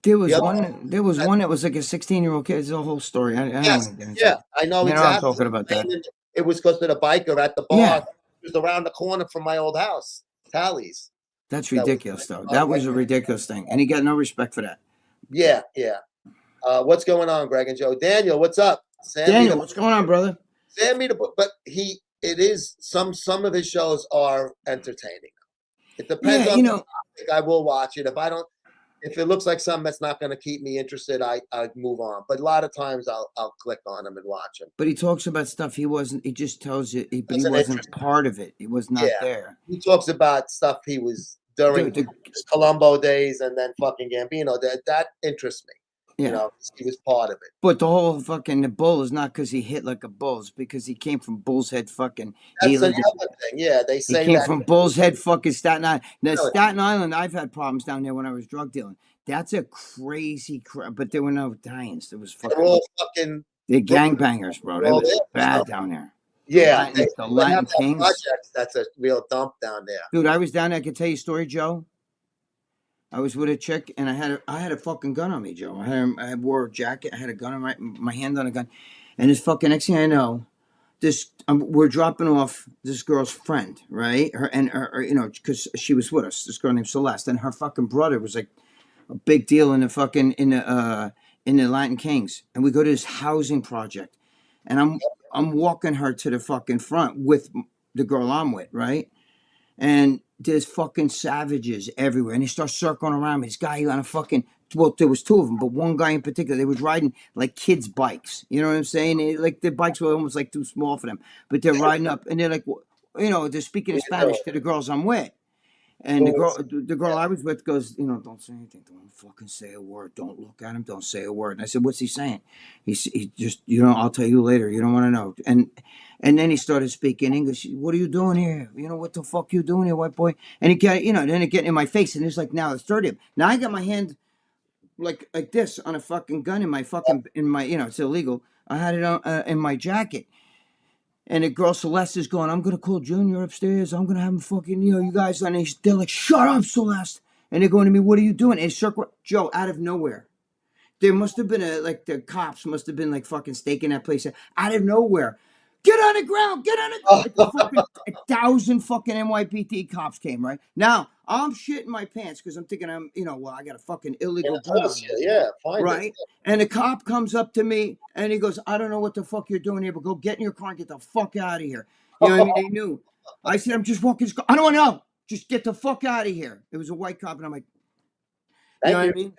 [SPEAKER 4] There was
[SPEAKER 3] Yep.
[SPEAKER 4] one. There was one that was like a 16-year-old kid. It's a whole story. I
[SPEAKER 3] Yes,
[SPEAKER 4] don't want to
[SPEAKER 3] yeah, I know
[SPEAKER 4] You know
[SPEAKER 3] exactly.
[SPEAKER 4] I'm talking about that.
[SPEAKER 3] It was because of the biker at the bar.
[SPEAKER 4] Yeah.
[SPEAKER 3] It was around the corner from my old house, Tally's.
[SPEAKER 4] That's
[SPEAKER 3] That was-
[SPEAKER 4] ridiculous, though. That was a ridiculous thing, and he got no respect for that.
[SPEAKER 3] Yeah, yeah. What's going on, Greg and Joe? Daniel, what's up?
[SPEAKER 4] Daniel, what's going on, brother?
[SPEAKER 3] Send me the book, but it is some of his shows are entertaining. It depends
[SPEAKER 4] Yeah,
[SPEAKER 3] on
[SPEAKER 4] you
[SPEAKER 3] the
[SPEAKER 4] know.
[SPEAKER 3] topic. I will watch it. If it looks like something that's not going to keep me interested, I move on. But a lot of times I'll click on him and watch him.
[SPEAKER 4] But he talks about stuff he wasn't. He just tells you, but he
[SPEAKER 3] Doesn't
[SPEAKER 4] wasn't
[SPEAKER 3] interest
[SPEAKER 4] part of it. He was not
[SPEAKER 3] Yeah.
[SPEAKER 4] there.
[SPEAKER 3] He talks about stuff he was during
[SPEAKER 4] Dude,
[SPEAKER 3] his Columbo days and then fucking Gambino. That interests me.
[SPEAKER 4] Yeah.
[SPEAKER 3] You know, he was part of it.
[SPEAKER 4] But the whole fucking the bull is not because he hit like a bull. It's because he came from Bull's Head fucking.
[SPEAKER 3] That's
[SPEAKER 4] He
[SPEAKER 3] another thing. Yeah, they
[SPEAKER 4] He
[SPEAKER 3] say
[SPEAKER 4] came
[SPEAKER 3] that.
[SPEAKER 4] from Bull's Head, fucking Staten Island. Now,
[SPEAKER 3] Really?
[SPEAKER 4] Staten Island, I've had problems down there when I was drug dealing. That's a crazy, but there were no Italians. There was
[SPEAKER 3] They're
[SPEAKER 4] fucking.
[SPEAKER 3] all fucking.
[SPEAKER 4] They're gangbangers, bro. They
[SPEAKER 3] Well,
[SPEAKER 4] was
[SPEAKER 3] yeah,
[SPEAKER 4] bad
[SPEAKER 3] so-
[SPEAKER 4] down there.
[SPEAKER 3] Yeah,
[SPEAKER 4] The
[SPEAKER 3] when
[SPEAKER 4] Latin
[SPEAKER 3] have that
[SPEAKER 4] Kings.
[SPEAKER 3] projects, that's a real dump down there.
[SPEAKER 4] Dude, I was down there. I can tell you a story, Joe. I was with a chick, and I had a fucking gun on me, Joe. I wore a jacket. I had a gun on my hand on a gun, and this fucking next thing I know, we're dropping off this girl's friend, right? Her, you know, because she was with us. This girl named Celeste, and her fucking brother was like a big deal in the Latin Kings. And we go to this housing project, and I'm walking her to the fucking front with the girl I'm with, right? And there's fucking savages everywhere, and they start circling around me. This guy on a fucking, well, there was 2 of them, but one guy in particular, they was riding like kids' bikes. You know what I'm saying? Like the bikes were almost like too small for them, but they're riding up, and they're like, you know, they're speaking in Spanish to the girls I'm with. And the girl I was with goes, you know, don't say anything. Don't fucking say a word. Don't look at him. Don't say a word. And I said, what's he saying? He just, you know, I'll tell you later. You don't want to know. And then he started speaking English. What are you doing here? You know, what the fuck you doing here, white boy? And he got, you know, then it get in my face. And it's like, now it's 30. Now I got my hand like this on a fucking gun in my, you know, it's illegal. I had it on, in my jacket. And the girl Celeste is going, I'm going to call Junior upstairs. I'm going to have him fucking, you know, you guys. And they're like, shut up, Celeste. And they're going to me, what are you doing? And circle, Joe, out of nowhere. There must have been the cops must have been like fucking staking that place out of nowhere. Get on the ground, get on the ground. Like fucking 1,000 fucking NYPD cops came, right? Now, I'm shitting my pants because I'm thinking you know, well, I got a fucking illegal gun on me.
[SPEAKER 3] Yeah, fine.
[SPEAKER 4] Right? And the cop comes up to me and he goes, I don't know what the fuck you're doing here, but go get in your car and get the fuck out of here. You know what I mean? They knew. I said, I'm just walking. I don't want to know. Just get the fuck out of here. It was a white cop, and I'm like, you know what I mean?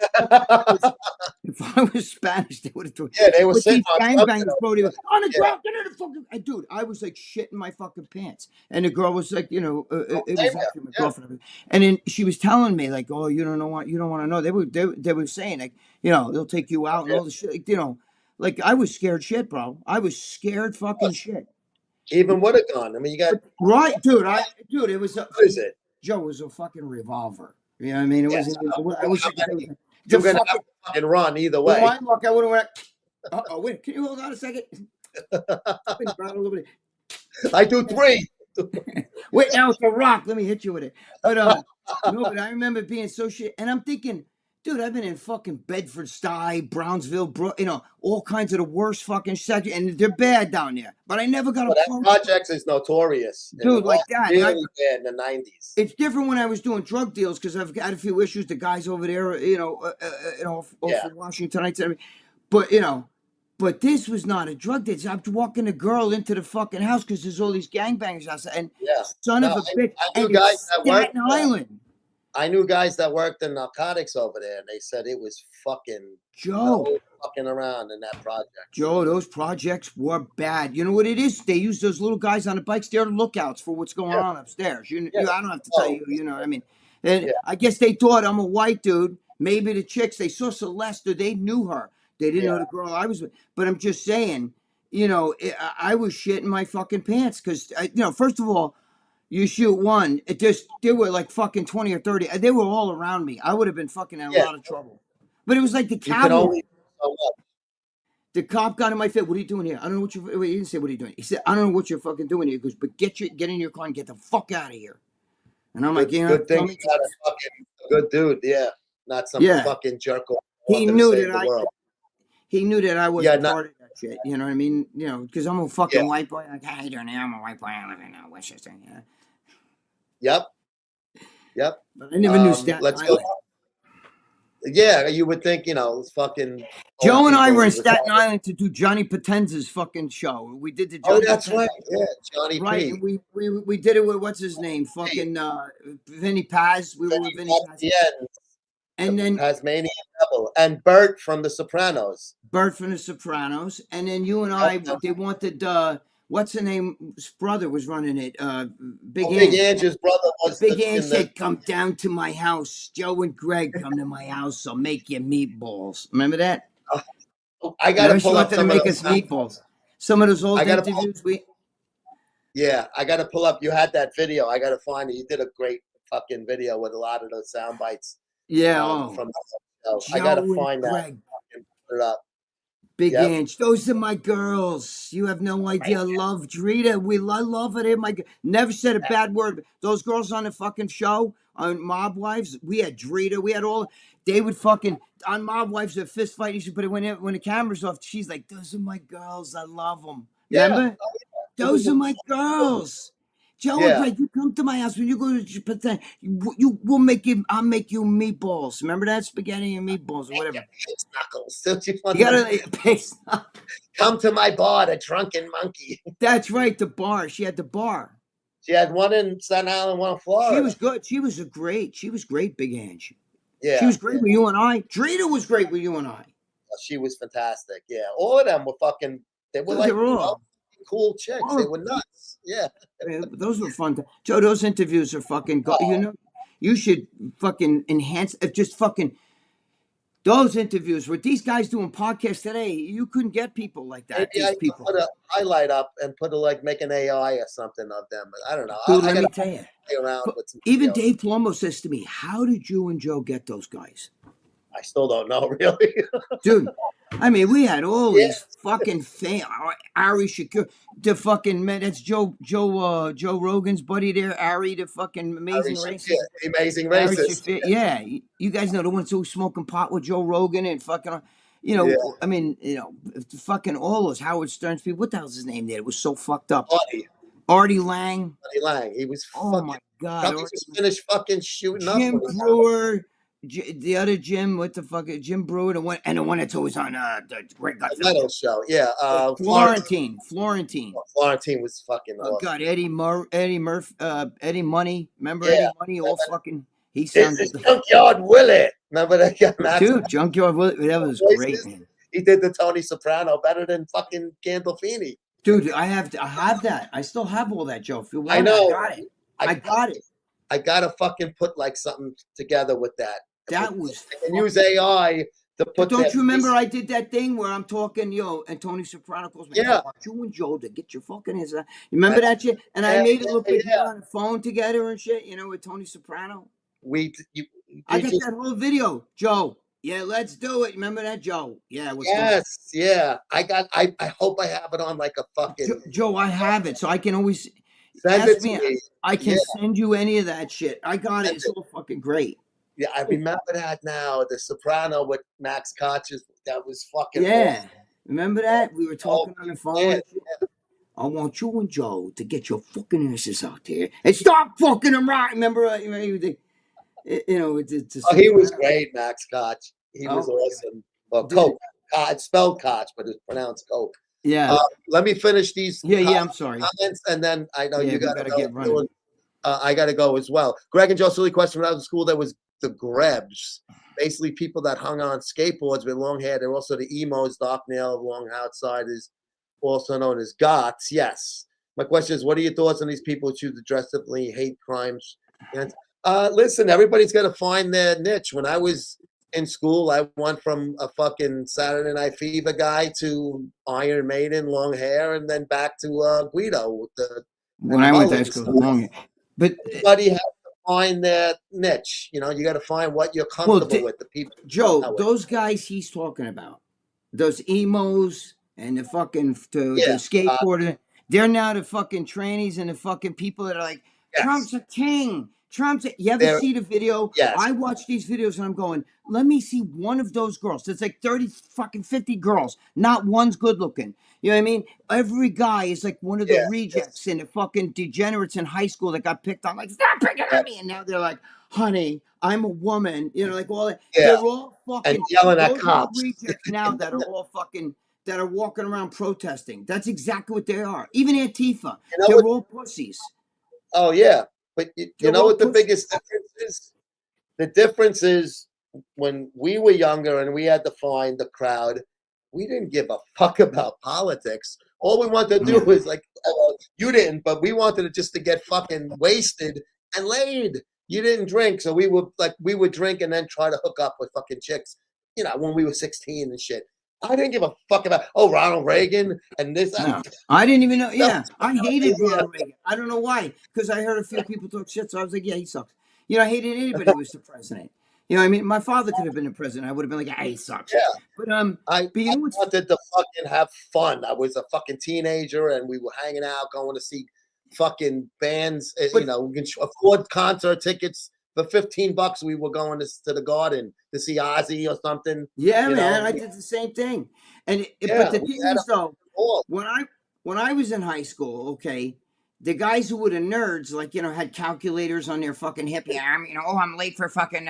[SPEAKER 4] If I was Spanish, they would have told me.
[SPEAKER 3] Yeah, they were
[SPEAKER 4] But
[SPEAKER 3] sitting
[SPEAKER 4] these
[SPEAKER 3] on
[SPEAKER 4] gangbangers,
[SPEAKER 3] something.
[SPEAKER 4] bro, they were on the ground, get in the fucking. Dude, I was like shitting my fucking pants. And the girl was like, you know, it was actually my girlfriend. And then she was telling me, like, oh, you don't know what, you don't want to know. They were saying, like, you know, they'll take you out and all this shit. Like, you know, like I was scared shit, bro. I was scared fucking shit.
[SPEAKER 3] Even with a gun. I mean, you got.
[SPEAKER 4] Right, dude. It was.
[SPEAKER 3] What is it?
[SPEAKER 4] Joe, it was a fucking revolver. You know what I mean? It wasn't. I wish I could.
[SPEAKER 3] You're going to have to fucking run either way.
[SPEAKER 4] Well, look, I would have went. Oh, wait. Can you hold on a second?
[SPEAKER 3] I do 3.
[SPEAKER 4] Wait, now it's a rock. Let me hit you with it. But no, but I remember being so shit, and I'm thinking, dude, I've been in fucking Bedford-Stuy, Brownsville, you know, all kinds of the worst fucking sections, and they're bad down there. But I never got
[SPEAKER 3] That projects is notorious.
[SPEAKER 4] Dude, like that.
[SPEAKER 3] Really bad in the 90s.
[SPEAKER 4] It's different when I was doing drug deals because I've got a few issues. The guys over there, you know, off from Washington Heights, but you know. But this was not a drug deal. I'm walking a girl into the fucking house because there's all these gangbangers outside. And son of a bitch.
[SPEAKER 3] I knew guys that worked.
[SPEAKER 4] Staten Island.
[SPEAKER 3] I knew guys that worked in narcotics over there, and they said it was fucking
[SPEAKER 4] Joe.
[SPEAKER 3] no fucking around in that project.
[SPEAKER 4] Joe, those projects were bad. You know what it is? They use those little guys on the bikes. They're lookouts for what's going on upstairs. I don't have to tell you. You know what I mean? And I guess they thought I'm a white dude. Maybe the chicks, they saw Celeste, or they knew her. They didn't know the girl I was with. But I'm just saying, I was shitting my fucking pants because, first of all, you shoot one, there were like fucking 20 or 30. They were all around me. I would have been fucking in a lot of trouble. But it was like the
[SPEAKER 3] You can
[SPEAKER 4] cavalry.
[SPEAKER 3] only do so much.
[SPEAKER 4] The cop got in my face. What are you doing here? I don't know what you. He didn't say what are you doing. He said, I don't know what you're fucking doing here. He goes, but get in your car and get the fuck out of here. And I'm like,
[SPEAKER 3] Good thing you got a fucking good dude, not some fucking jerk off.
[SPEAKER 4] He knew that he knew that I wasn't part of that shit. You know what I mean? Because I'm a fucking white boy. Like, how you doing? I'm a white boy. I live in Westchester.
[SPEAKER 3] Yep.
[SPEAKER 4] But I never knew Staten
[SPEAKER 3] Let's
[SPEAKER 4] Island.
[SPEAKER 3] go. Yeah, you would think, fucking.
[SPEAKER 4] Joe and I were in Staten Island to do Johnny Potenza's fucking show. We did the Johnny.
[SPEAKER 3] Oh, that's right. Yeah, Johnny
[SPEAKER 4] right.
[SPEAKER 3] P.
[SPEAKER 4] And we did it with what's his name? Fucking Vinny Paz. We were with Vinny Paz. And then
[SPEAKER 3] Tasmanian Devil and Bert from The Sopranos.
[SPEAKER 4] And then you and I, they wanted what's the name? His brother was running it. Big
[SPEAKER 3] Angie's brother was.
[SPEAKER 4] Big Ange said, "Come down to my house. Joe and Greg come to my house. I'll make you meatballs." Remember that?
[SPEAKER 3] I gotta pull up
[SPEAKER 4] to
[SPEAKER 3] some
[SPEAKER 4] make
[SPEAKER 3] of
[SPEAKER 4] us meatballs. Some of those old interviews
[SPEAKER 3] I gotta pull up. You had that video. I gotta find it. You did a great fucking video with a lot of those sound bites.
[SPEAKER 4] Yeah.
[SPEAKER 3] From the show. I gotta find that. And put it up.
[SPEAKER 4] Big Ange, those are my girls. You have no idea. I love Drita. I love it. My never said a bad word. Those girls on the fucking show on Mob Wives, we had Drita. We had all. They would fucking on Mob Wives a fist fight. You should put it when the camera's off. She's like, "Those are my girls. I love them." Remember? Those are my girls. Joe, Greg, you come to my house when you go to Japan. I'll make you meatballs. Remember that spaghetti and meatballs or whatever.
[SPEAKER 3] Pig's knuckles. Don't you
[SPEAKER 4] gotta pig's
[SPEAKER 3] come to my bar, the Drunken Monkey.
[SPEAKER 4] That's right, the bar. She had the bar.
[SPEAKER 3] She had one in Staten Island, one in Florida.
[SPEAKER 4] She was good. She was great, Big Ange.
[SPEAKER 3] Yeah,
[SPEAKER 4] she was great with you and I. Drita was great with you and I.
[SPEAKER 3] She was fantastic. Yeah, all of them were fucking. They were like cool chicks. They were nuts. Yeah.
[SPEAKER 4] Those were fun. Joe, those interviews are fucking. You should fucking enhance. Just fucking. Those interviews with these guys doing podcasts today, you couldn't get people like that.
[SPEAKER 3] Maybe I could put a highlight up and put make an AI or something of them. But I don't know.
[SPEAKER 4] Dude, let me tell you.
[SPEAKER 3] Even
[SPEAKER 4] Dave Palumbo says to me, "How did you and Joe get those guys?"
[SPEAKER 3] I still don't know, really.
[SPEAKER 4] Dude, I mean, we had all these fucking Ari Shakur, the fucking man. That's Joe Rogan's buddy there, Ari, the fucking amazing racist.
[SPEAKER 3] Yeah, amazing racist.
[SPEAKER 4] Yeah, you guys know the ones who smoking pot with Joe Rogan and fucking, I mean, fucking all those Howard Stern's people. What the hell's his name there? It was so fucked up. Artie Lang.
[SPEAKER 3] He was.
[SPEAKER 4] Oh my God!
[SPEAKER 3] He just finished fucking shooting up.
[SPEAKER 4] Jim Brewer. The other Jim, what the fuck? Jim Brewer, the one that's always on the Greg
[SPEAKER 3] Valentino show. Yeah,
[SPEAKER 4] Florentine.
[SPEAKER 3] Florentine was fucking awesome.
[SPEAKER 4] God, Eddie Money. Remember Eddie Money? All fucking. He sounded like
[SPEAKER 3] Junkyard Willie. Remember that guy?
[SPEAKER 4] Dude, Junkyard Willie. That was great, man.
[SPEAKER 3] He did the Tony Soprano better than fucking Gandolfini.
[SPEAKER 4] Dude, I have that. I still have all that, Joe.
[SPEAKER 3] I know.
[SPEAKER 4] I got it.
[SPEAKER 3] I gotta fucking put like something together with that.
[SPEAKER 4] That was.
[SPEAKER 3] And use AI to put.
[SPEAKER 4] But don't you remember I did that thing where I'm talking, and Tony Soprano calls me.
[SPEAKER 3] Yeah.
[SPEAKER 4] I want you and Joe to get your fucking hands. You remember that shit? And I made it look like we were on the phone together and shit. With Tony Soprano. I got that whole video, Joe. Yeah, let's do it. Remember that, Joe? Yeah.
[SPEAKER 3] Yeah. I hope I have it on like a fucking.
[SPEAKER 4] Joe, I have it, so I can always.
[SPEAKER 3] Send it to me.
[SPEAKER 4] I can send you any of that shit. I got it. It's all fucking great.
[SPEAKER 3] Yeah, I remember that now. The Soprano with Max Koch's. That was fucking.
[SPEAKER 4] Yeah. Awesome. Remember that? We were talking on the phone. Yeah. I want you and Joe to get your fucking asses out there and stop fucking around. Remember?
[SPEAKER 3] He was great, Max Koch. He was awesome. Well, Coke. It's spelled Koch, but it's pronounced Coke.
[SPEAKER 4] Yeah.
[SPEAKER 3] Let me finish these.
[SPEAKER 4] I'm sorry.
[SPEAKER 3] Comments, and then I know you got to
[SPEAKER 4] get running.
[SPEAKER 3] I got to go as well. Greg and Joe, silly question. When I was in school, there was the Grebs, basically people that hung on skateboards with long hair. They're also the emos, dark nail, long outside is also known as goths. Yes. My question is, what are your thoughts on these people who choose to dress differently, hate crimes? And listen, everybody's got to find their niche. When I was in school, I went from a fucking Saturday Night Fever guy to Iron Maiden, long hair, and then back to Guido with the.
[SPEAKER 4] When I went to high school, long hair. But
[SPEAKER 3] everybody has to find their niche. You know, you got to find what you're comfortable with. The people,
[SPEAKER 4] Joe, those guys he's talking about, those emos and the fucking the skateboarder, they're now the fucking trannies and the fucking people that are like, Trump's a king. You ever see the video?
[SPEAKER 3] Yes.
[SPEAKER 4] I watch these videos and I'm going, let me see one of those girls. There's like 30 fucking 50 girls. Not one's good looking. You know what I mean? Every guy is like one of the rejects and the fucking degenerates in high school that got picked on. Like, stop picking on me. And now they're like, honey, I'm a woman. You know, like all that. They're all fucking
[SPEAKER 3] and yelling at
[SPEAKER 4] those
[SPEAKER 3] cops.
[SPEAKER 4] Rejects now that are all fucking that are walking around protesting. That's exactly what they are. Even Antifa. They're all pussies.
[SPEAKER 3] Oh yeah. But you know what the biggest difference is? The difference is when we were younger and we had to find the crowd, we didn't give a fuck about politics. All we wanted to do was like, you didn't, but we wanted to just to get fucking wasted and laid. You didn't drink, so we would drink and then try to hook up with fucking chicks. You know, when we were 16 and shit. I didn't give a fuck about Ronald Reagan and this.
[SPEAKER 4] No, I didn't even know. Yeah, I hated Ronald Reagan. I don't know why, because I heard a few people talk shit, so I was like, yeah, he sucks. You know, I hated anybody who was the president. You know what I mean? My father could have been the president. I would have been like, yeah, he sucks.
[SPEAKER 3] Yeah.
[SPEAKER 4] But
[SPEAKER 3] I wanted to fucking have fun. I was a fucking teenager and we were hanging out, going to see fucking bands. You know, we can afford concert tickets. For $15, we were going to the Garden to see Ozzy or something.
[SPEAKER 4] Yeah, man, I did the same thing. And but the thing is, though, when I was in high school, okay, the guys who were the nerds, like, you know, had calculators on their fucking hip. Yeah, I'm late for fucking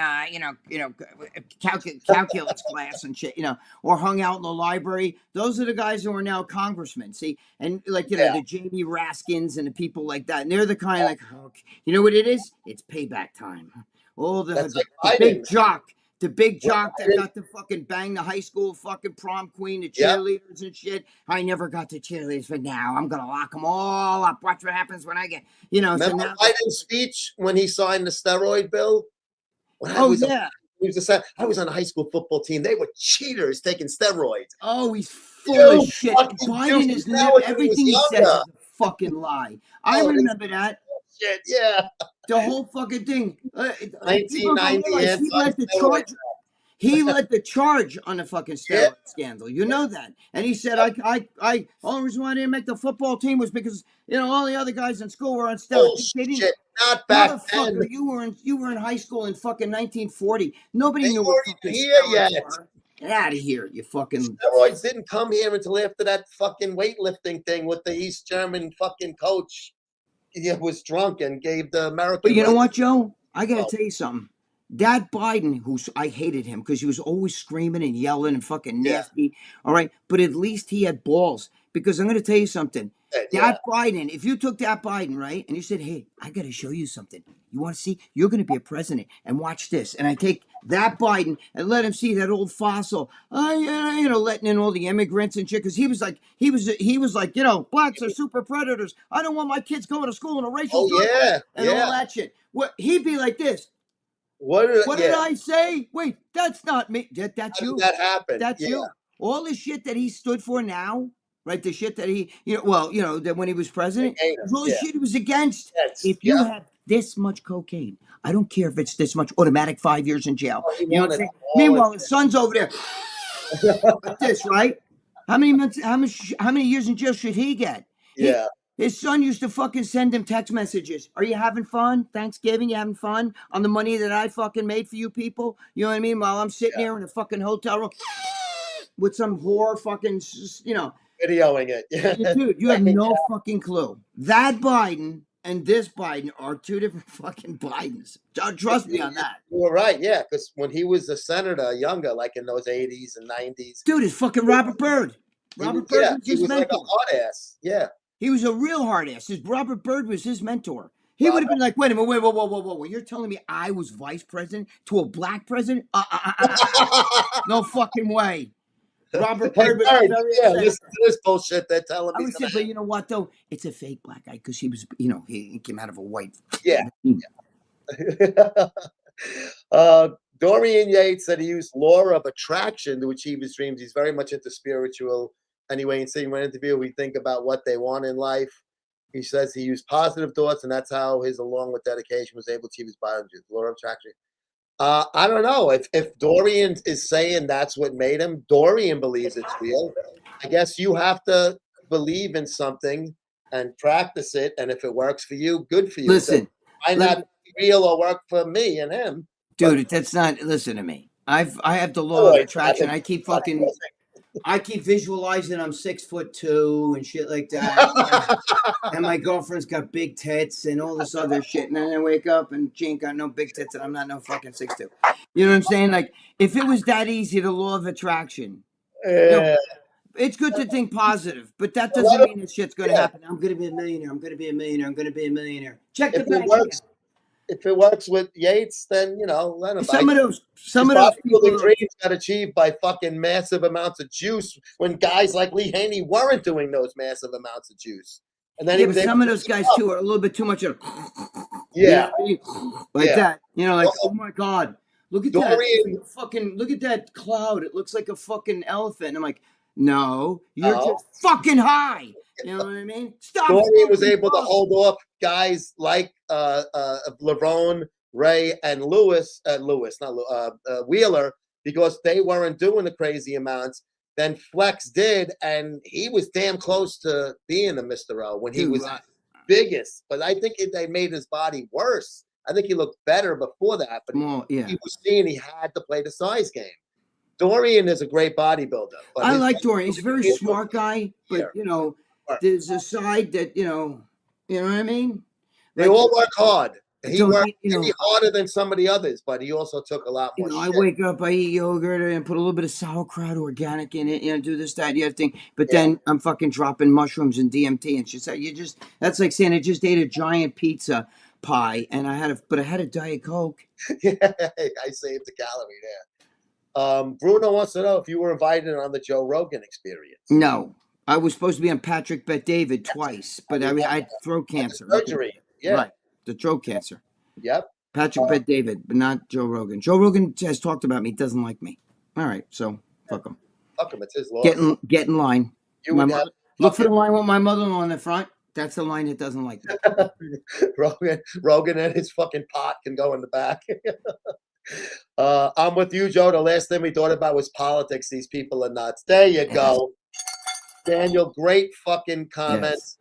[SPEAKER 4] calculus class and shit, you know, or hung out in the library. Those are the guys who are now congressmen. See, and like, you know, the Jamie Raskins and the people like that. And they're the kind of like, okay, you know what it is? It's payback time. Oh, the big jock. The big jock that got to fucking bang the high school fucking prom queen, the cheerleaders and shit. I never got to cheerleaders, but now I'm going to lock them all up. Watch what happens when I get, you know.
[SPEAKER 3] Remember
[SPEAKER 4] so now
[SPEAKER 3] Biden's speech when he signed the steroid bill? I was on a high school football team. They were cheaters taking steroids.
[SPEAKER 4] Oh, he's full of shit. Biden is never, everything he says is a fucking lie. I remember that.
[SPEAKER 3] Shit, yeah.
[SPEAKER 4] The whole fucking thing.
[SPEAKER 3] 1990.
[SPEAKER 4] He led the charge on the fucking steroid scandal. You know that. And he said, I only reason why I didn't make the football team was because, you know, all the other guys in school were on steroids.
[SPEAKER 3] Bullshit. Not back then.
[SPEAKER 4] You were in high school in fucking 1940. Nobody knew what fucking
[SPEAKER 3] here
[SPEAKER 4] steroids
[SPEAKER 3] yet.
[SPEAKER 4] were. Get out of here, you fucking.
[SPEAKER 3] Steroids didn't come here until after that fucking weightlifting thing with the East German fucking coach. He was drunk and gave the American.
[SPEAKER 4] But you know what, Joe? I got to tell you something. That Biden, I hated him because he was always screaming and yelling and fucking nasty. All right. But at least he had balls. Because I'm going to tell you something. That Biden, if you took that Biden, right, and you said, hey, I got to show you something. You want to see? You're going to be a president. And watch this. And I take that Biden and let him see that old fossil. You know, letting in all the immigrants and shit. Because he was like, you know, blacks are super predators. I don't want my kids going to school in a racial
[SPEAKER 3] all
[SPEAKER 4] that shit. What he'd be like this. What did I say? Wait, that's not me. That's you.
[SPEAKER 3] That happened.
[SPEAKER 4] That's you. All the shit that he stood for now, right? The shit that he, that when he was president, all the shit he was against. If you have this much cocaine, I don't care if it's this much, automatic 5 years in jail. You know what I'm saying? Meanwhile, his son's over there like this, right? How many years in jail should he get? His son used to fucking send him text messages. Are you having fun? Thanksgiving, you having fun? On the money that I fucking made for you people? You know what I mean? While I'm sitting here in a fucking hotel room with some whore fucking, you know.
[SPEAKER 3] Videoing it.
[SPEAKER 4] Dude, you have no fucking clue. That Biden and this Biden are two different fucking Bidens. Trust me on that.
[SPEAKER 3] You were right, yeah, because when he was a senator, younger, like in those 80s and 90s.
[SPEAKER 4] Dude, it's fucking Robert Byrd. Robert Byrd was his mentor.
[SPEAKER 3] Like a hot ass, yeah.
[SPEAKER 4] He was a real hard ass. Robert Byrd was his mentor. He would have been like, wait a minute, whoa. You're telling me I was vice president to a black president? No fucking way. Robert
[SPEAKER 3] Hey,
[SPEAKER 4] Byrd was
[SPEAKER 3] Bird,
[SPEAKER 4] very
[SPEAKER 3] yeah,
[SPEAKER 4] upset.
[SPEAKER 3] listen to this bullshit they're telling
[SPEAKER 4] I
[SPEAKER 3] me.
[SPEAKER 4] would say, but you know what though? It's a fake black guy because he was, you know, he came out of a white.
[SPEAKER 3] Yeah. Dorian Yates said he used law of attraction to achieve his dreams. He's very much into spiritual. Anyway, in one interview, we think about what they want in life. He says he used positive thoughts, and that's how his, along with dedication, was able to achieve his biology. Law of attraction. I don't know if Dorian is saying that's what made him. Dorian believes it's real. I guess you have to believe in something and practice it, and if it works for you, good for you.
[SPEAKER 4] Listen,
[SPEAKER 3] so why not be real or work for me and him?
[SPEAKER 4] Dude, that's not. Listen to me. I have the law of attraction. I keep visualizing I'm 6'2" and shit like that. And my girlfriend's got big tits and all this other shit. And then I wake up and she ain't got no big tits and I'm not no fucking 6'2". You know what I'm saying? Like, if it was that easy, the law of attraction. You know, it's good to think positive, but that doesn't mean that shit's going to happen. I'm going to be a millionaire. I'm going to be a millionaire. I'm going to be a millionaire. Check the bank account.
[SPEAKER 3] If it works with Yates, then, you know, let him.
[SPEAKER 4] Some of those people,
[SPEAKER 3] the dreams got achieved by fucking massive amounts of juice when guys like Lee Haney weren't doing those massive amounts of juice. And then
[SPEAKER 4] some of those guys too are a little bit too much of like that. You know, like, oh my God, look at that fucking, look at that cloud. It looks like a fucking elephant. And I'm like, no, you're just fucking high. You know what I mean? Stop.
[SPEAKER 3] Dorian was able to hold off guys like Laverne, Ray, and Wheeler, because they weren't doing the crazy amounts. Then Flex did, and he was damn close to being a Mr. O when he was biggest. But I think they made his body worse. I think he looked better before that, but he was seeing he had to play the size game. Dorian is a great bodybuilder. But
[SPEAKER 4] I like Dorian. He's a very smart guy, but you know, there's a side that you know what I mean.
[SPEAKER 3] They all work hard. He worked harder than some of the others, but he also took a lot more.
[SPEAKER 4] I wake up, I eat yogurt, and put a little bit of sauerkraut, organic in it. You know, do this, that, the other thing. But then I'm fucking dropping mushrooms and DMT, and she said, that's like saying I just ate a giant pizza pie, and I had a Diet Coke.
[SPEAKER 3] Yeah, I saved the calorie there. Bruno wants to know if you were invited on the Joe Rogan Experience.
[SPEAKER 4] No, I was supposed to be on Patrick Bet David twice, but I had throat cancer.
[SPEAKER 3] Surgery. Yeah.
[SPEAKER 4] Right. The throat cancer.
[SPEAKER 3] Yep.
[SPEAKER 4] Patrick Bet David, but not Joe Rogan. Joe Rogan has talked about me, doesn't like me. All right, so fuck him.
[SPEAKER 3] Fuck him, it's his law.
[SPEAKER 4] Get in line. Look for the line with my mother-in-law in the front. That's the line that doesn't like me.
[SPEAKER 3] Rogan and his fucking pot can go in the back. I'm with you, Joe. The last thing we thought about was politics. These people are nuts. There you go. Daniel, great fucking comments.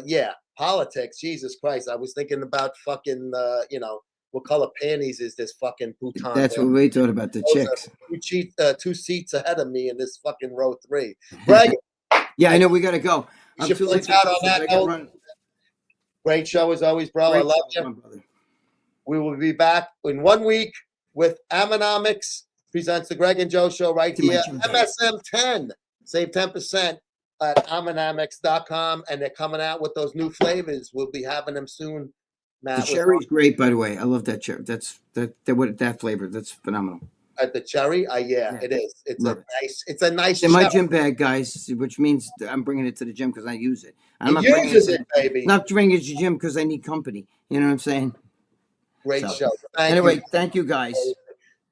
[SPEAKER 3] Yes. Politics, Jesus Christ. I was thinking about fucking, what color panties is this fucking Bhutan?
[SPEAKER 4] That's what we thought about, the chicks.
[SPEAKER 3] Two seats ahead of me in this fucking row 3. Greg?
[SPEAKER 4] Yeah, I know we got to go.
[SPEAKER 3] I'm too late out on that note. Great show as always, bro. I love you. We will be back in 1 week with Ammannomics presents the Greg and Joe show right here. MSM 10. Save 10% at Ammannomics.com, and they're coming out with those new flavors. We'll be having them soon. Matt,
[SPEAKER 4] the cherry's great, by the way. I love that cherry. That flavor. That's phenomenal.
[SPEAKER 3] The cherry, it is. It's a nice.
[SPEAKER 4] In my gym bag, guys, which means I'm bringing it to the gym because I use it. I'm not
[SPEAKER 3] bringing it,
[SPEAKER 4] not bringing it to the gym because I need company. You know what I'm saying?
[SPEAKER 3] Great show.
[SPEAKER 4] Thank you, guys.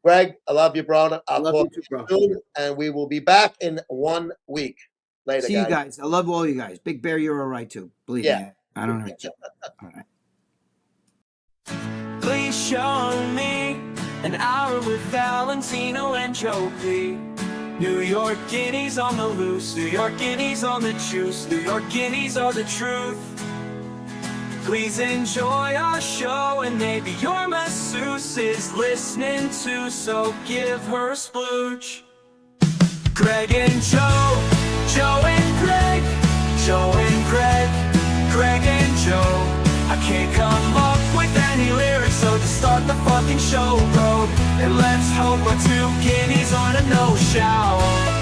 [SPEAKER 3] Greg, I love you, brother.
[SPEAKER 4] I love you too, bro.
[SPEAKER 3] Soon, and we will be back in 1 week. Later,
[SPEAKER 4] see you guys. I love all you guys. Big Bear, you're all right too. Believe me. I don't hurt you. All right.
[SPEAKER 2] Please show me an hour with Valentino and Joe P. New York guineas on the loose, New York guineas on the juice, New York guineas are the truth. Please enjoy our show, and maybe your masseuse is listening too, so give her a splooge. Greg and Joe, Joe and Greg, Joe and Greg, Greg and Joe. I can't come up with any lyrics, so just start the fucking show, bro. And let's hope our 2 guineas on a no-show.